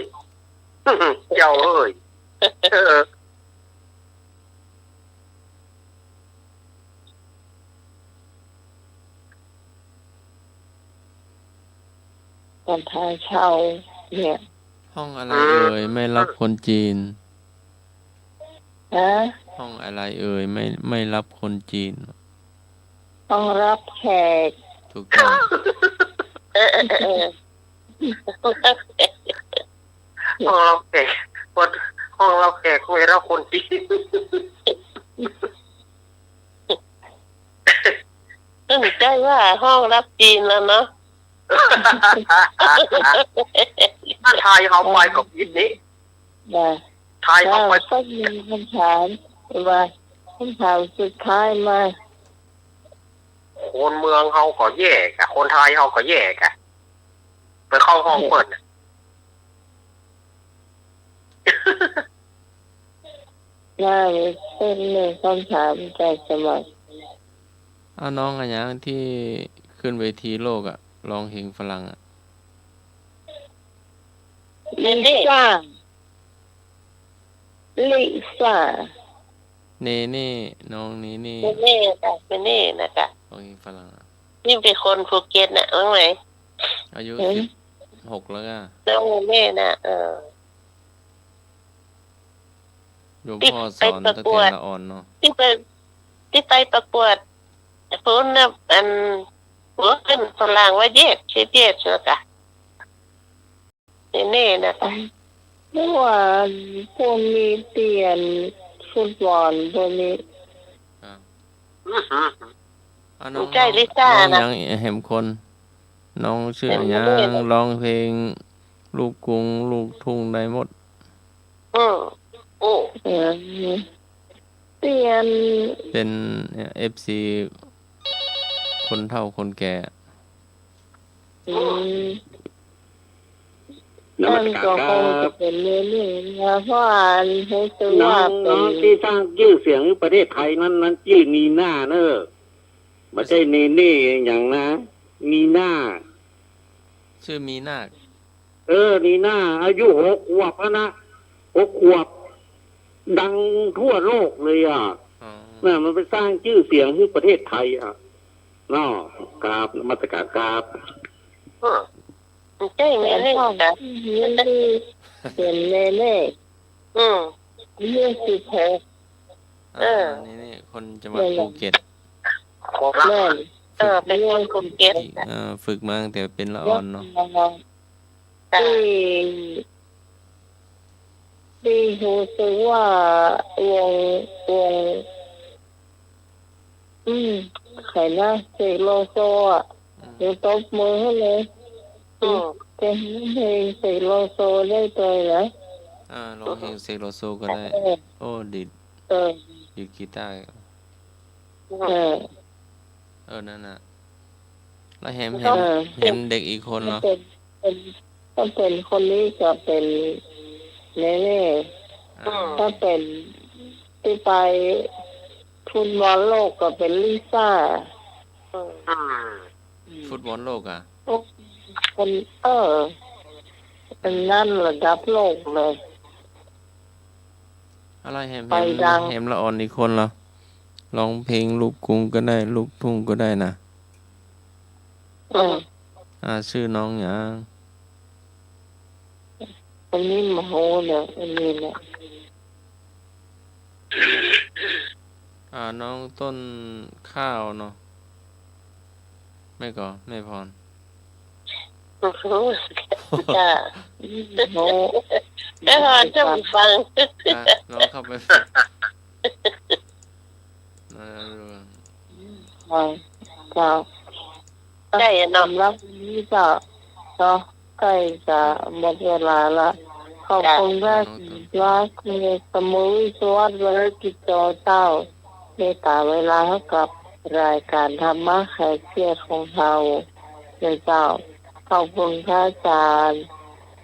Speaker 4: เจ้าเฮ้ย
Speaker 2: ตอนทางเช่าเนี่ย
Speaker 3: ห้องอะไรเอ่ยไม่รับคนจีน
Speaker 2: ฮะ
Speaker 3: ห้องอะไรเอ่ยไม่รับคนจีน
Speaker 2: ต้องรับแขก
Speaker 3: ถูกต้อง
Speaker 4: ห้องเราแขกห้องเราแขกไม่รับคนจีน
Speaker 6: ตั้งใจว่าห้องรับจีนแล้วเนาะ
Speaker 4: ถ้าไทยเขาไปกับยินนี้
Speaker 2: นะ
Speaker 4: ไทยเขาไป
Speaker 2: ก็มีคำถามว่าคำถามสุดท้ายมา
Speaker 4: คนเมืองเขาก็แยกอะคนไทยเขาก็แยกอะไปเข้าห้องเปิด
Speaker 2: น่าเป็นหนึ่งคำถามใจสมัคร
Speaker 3: เอาน้องอันยังที่ขึ้นเวทีโลกอะร้องเพลงฝรั่งอะ
Speaker 2: ลิซ่า
Speaker 3: เนเน่น้องเนเน่
Speaker 6: เป็นเน่จ้ะเป็นเน่นะจ๊ะ
Speaker 3: ร้องเพลงฝรั่งอะ
Speaker 6: นี่เป็นคนภูเก็ตน่ะว่าไง
Speaker 3: อายุ16แล้วก็
Speaker 6: น้องเน่น่ะ
Speaker 3: หลวงพ่อสอนตั้งแต่ละอ่อนเนาะ
Speaker 6: ที่ไปประกวดพูดนะหัวขึ้นฝรั่งว่าเย็ดชื่อเย็ดเชื่อจ้ะเน่นะจ๊ะ
Speaker 2: เมื่อวานพวกมีเปลี่ยนฟุตบอลพวกนี้
Speaker 3: เอาน้อง
Speaker 6: ใจลิซ่า
Speaker 3: น้อง
Speaker 6: นะ
Speaker 3: ยังแหมคน น้องชื่อยังร้องเพลงลูกกรุงลูกทุ่งได้หมด
Speaker 6: โอ้
Speaker 2: เปลี่ยน
Speaker 3: เป็น FC คนเฒ่าคนแก่
Speaker 5: นมั
Speaker 2: นั่น
Speaker 5: สกา
Speaker 2: ก็
Speaker 5: รค
Speaker 2: ค
Speaker 5: รั
Speaker 2: งจะ
Speaker 5: บ
Speaker 2: เป็นเรื่องนะเพราะอ่านให้ตัว
Speaker 5: น้อ
Speaker 2: ว่าง เป็
Speaker 5: น้อน งที่สร้างชื่อเสียงในประเทศไทยนั้นชื่อนีน่าเนอะไม่ใช่เนเน่อย่างนะนีน่า
Speaker 3: ชื่อมีนาค
Speaker 5: นีน่าอายุ6 ขวบแล้วนะ6 ขวบ ดังทั่วโลกเลยอ่ะ
Speaker 3: อ๋อ
Speaker 5: น่ะมันไปสร้างชื่อเสียงให้ประเทศไทยอ่ะน้อกราบนมัสการครับ
Speaker 6: ใจเน่เน่จ้ะ
Speaker 2: เป็นเล่
Speaker 6: อืม
Speaker 2: เรื่องสิเธอ
Speaker 3: นี่คนจังหวัดภูเก็ต
Speaker 2: แม่น
Speaker 6: เป็นคนภูเก็ต
Speaker 3: ฝึกมาตั้งแต่เป็นละอ่อนเนาะ
Speaker 6: จ้ะ
Speaker 2: ที่รู้สึกว่าวง ไข่หน้าเสกโลโซอ่ะเดี๋ยวตบมือให้เลยเป็นเพลงเสกโลโซได้ตัวนะ
Speaker 3: ร้องเพลงเสกโลโซก็ได้โอ้ดิดอยู่กีตาร์นั่นน่ะแล้วเห็นเด็กอีกคนเหรอ
Speaker 2: ถ้าเป็นคนนี้จะเป็นเน่ถ้าเป็นที่ไปฟุตบอลโลกก็เป็นลิซ่า
Speaker 3: ฟุตบอลโลกอ่ะ
Speaker 2: เป็นเป็นนั่นระดับโลกเลย
Speaker 3: อะไรแฮมละออนอีกคนเหรอร้องเพลงลูกกรุงก็ได้ลูกทุ่งก็ได้นะชื่อน้องอย่าง
Speaker 2: อันนี้มโหเนี่ยอันนี้เนี่ย
Speaker 3: น้องต้นข้าวเนาะไม่ก่อไม่พร
Speaker 2: จ้าโหแค่พอจะฟัง
Speaker 3: น้องเข้าไปฟัง
Speaker 2: จ้าได้นำรับนี้จ้าก็ใกล้จะหมดเวลาละขอบคุณว่าคุณสมุยสวัสดิ์วรกิจเจ้าเมตตาเวลาให้กับรายการธรรมะไขเสียดของเราเลยเจ้าขอบคุณพระอาจารย์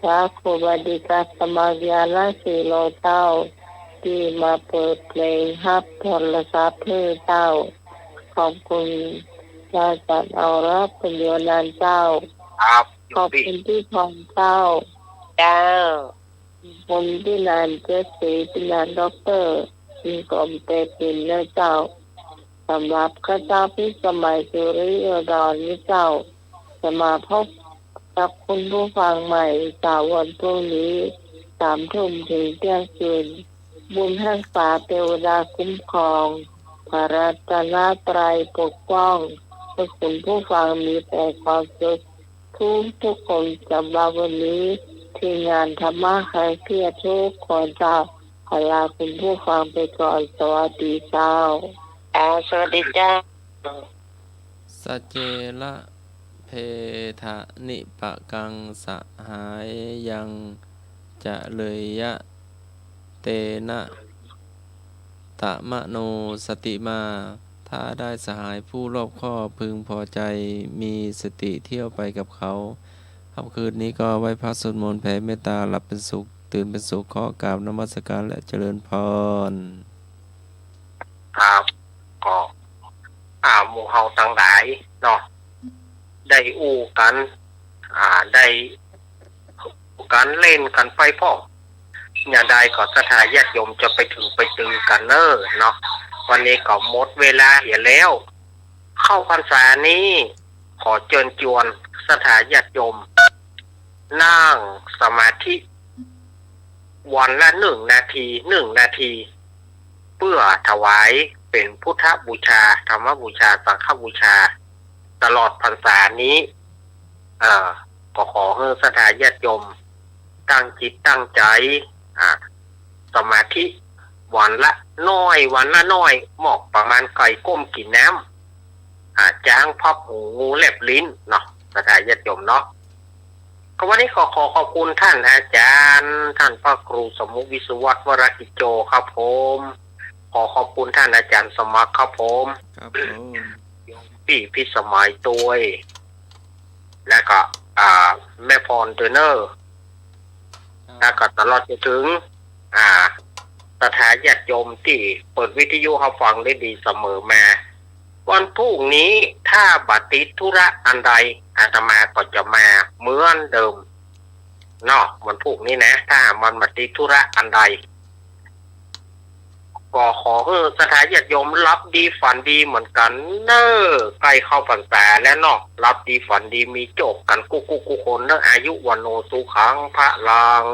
Speaker 2: พระครูบดีกาสมาญาณสีโลเจ้าที่มาเปิดเพลงฮับโทรศัพท์เพื่อเจ้าขอบคุณพระอาจารย์เอารับเป็นโยนานเจ้าขอบคุณที่พรเจ้าคนที่นานเจสีที่นานด็อกเตอร์มีกรมเตปินและเจ้าสำหรับข้าเจ้าพิสมัยสุริยดรนี้เจ้าจะมาพบกับคุณผู้ฟังใหม่จากวันพรุ่งนี้3 ทุ่มถึงเที่ยงคืนบุญรักษาเทวดาคุ้มครองพระรัตนตรัยปกป้องให้คุณผู้ฟังมีแต่ความสุขทุกคนสำหรับวันนี้ที่งานธรรมะใครเพียรทุกคนเจ้าขอลาคุณผู้ฟังไปก่อนสวัสดีเจ้าสวัสดีเจ้า
Speaker 3: สัจเจละเพทะนิปะกังสหายยังจะเลยยะเตนะตะมะโนสติมาถ้าได้สหายผู้รอบคอบพึงพอใจมีสติเที่ยวไปกับเขาค่ำคืนนี้ก็ไหว้พระสวดมนต์แผ่เมตตาหลับเป็นสุขตื่นเป็นสุขขอกราบนมัสการและเจริญพร
Speaker 4: ครับก็หมู่เฮาทั้งหลายเนาะได้อู้กันได้การเล่นกันไปพ่ออย่าใดก็สถาญาติโยมจะไปถึงไปตือกันเนาะวันนี้ก็หมดเวลาเหี่ยแล้วเข้าพรรษานี้ขอเชิญชวนสถาญาติโยมนั่งสมาธิวันละ1 นาทีเพื่อถวายเป็นพุทธบูชาธรรมบูชาสังฆบูชาตลอดพรรษานี้ก็ขอให้สถาญาติโยมตั้งจิตตั้งใจสมาธิวันละน้อยหมอกประมาณไก่ก้มกินน้ำจ้างพับหูงูแลบลิ้นเนาะสถาญาติโยมเนาะก็วันนี้ขอขอบคุณท่านอาจารย์ท่านพระครูสมุวิศวัตวรกิจโจครับผมขอขอบคุณท่านอาจารย์สมัครครับผมพี่พิสมัยตัวและก็แม่พรเทรนเนอร์แล้วก็ตลอดจนถึงสถาญาติโยมที่เปิดวิทยุเขาฟังได้ดีเสมอมาวันพรุ่งนี้ถ้าบัติดธุระอันใดอาตมาก็จะมาเหมือนเดิมเนาะวันพรุ่งนี้นะถ้ามันบัติดธุระอันใดก็ขอให้สถาญาติโยมรับดีฝันดีเหมือนกันใกล้เข้าพรรษาแล้วเนาะรับดีฝันดีมีโจกกันกุ๊กคนอายุวันโนสุขังพระลัง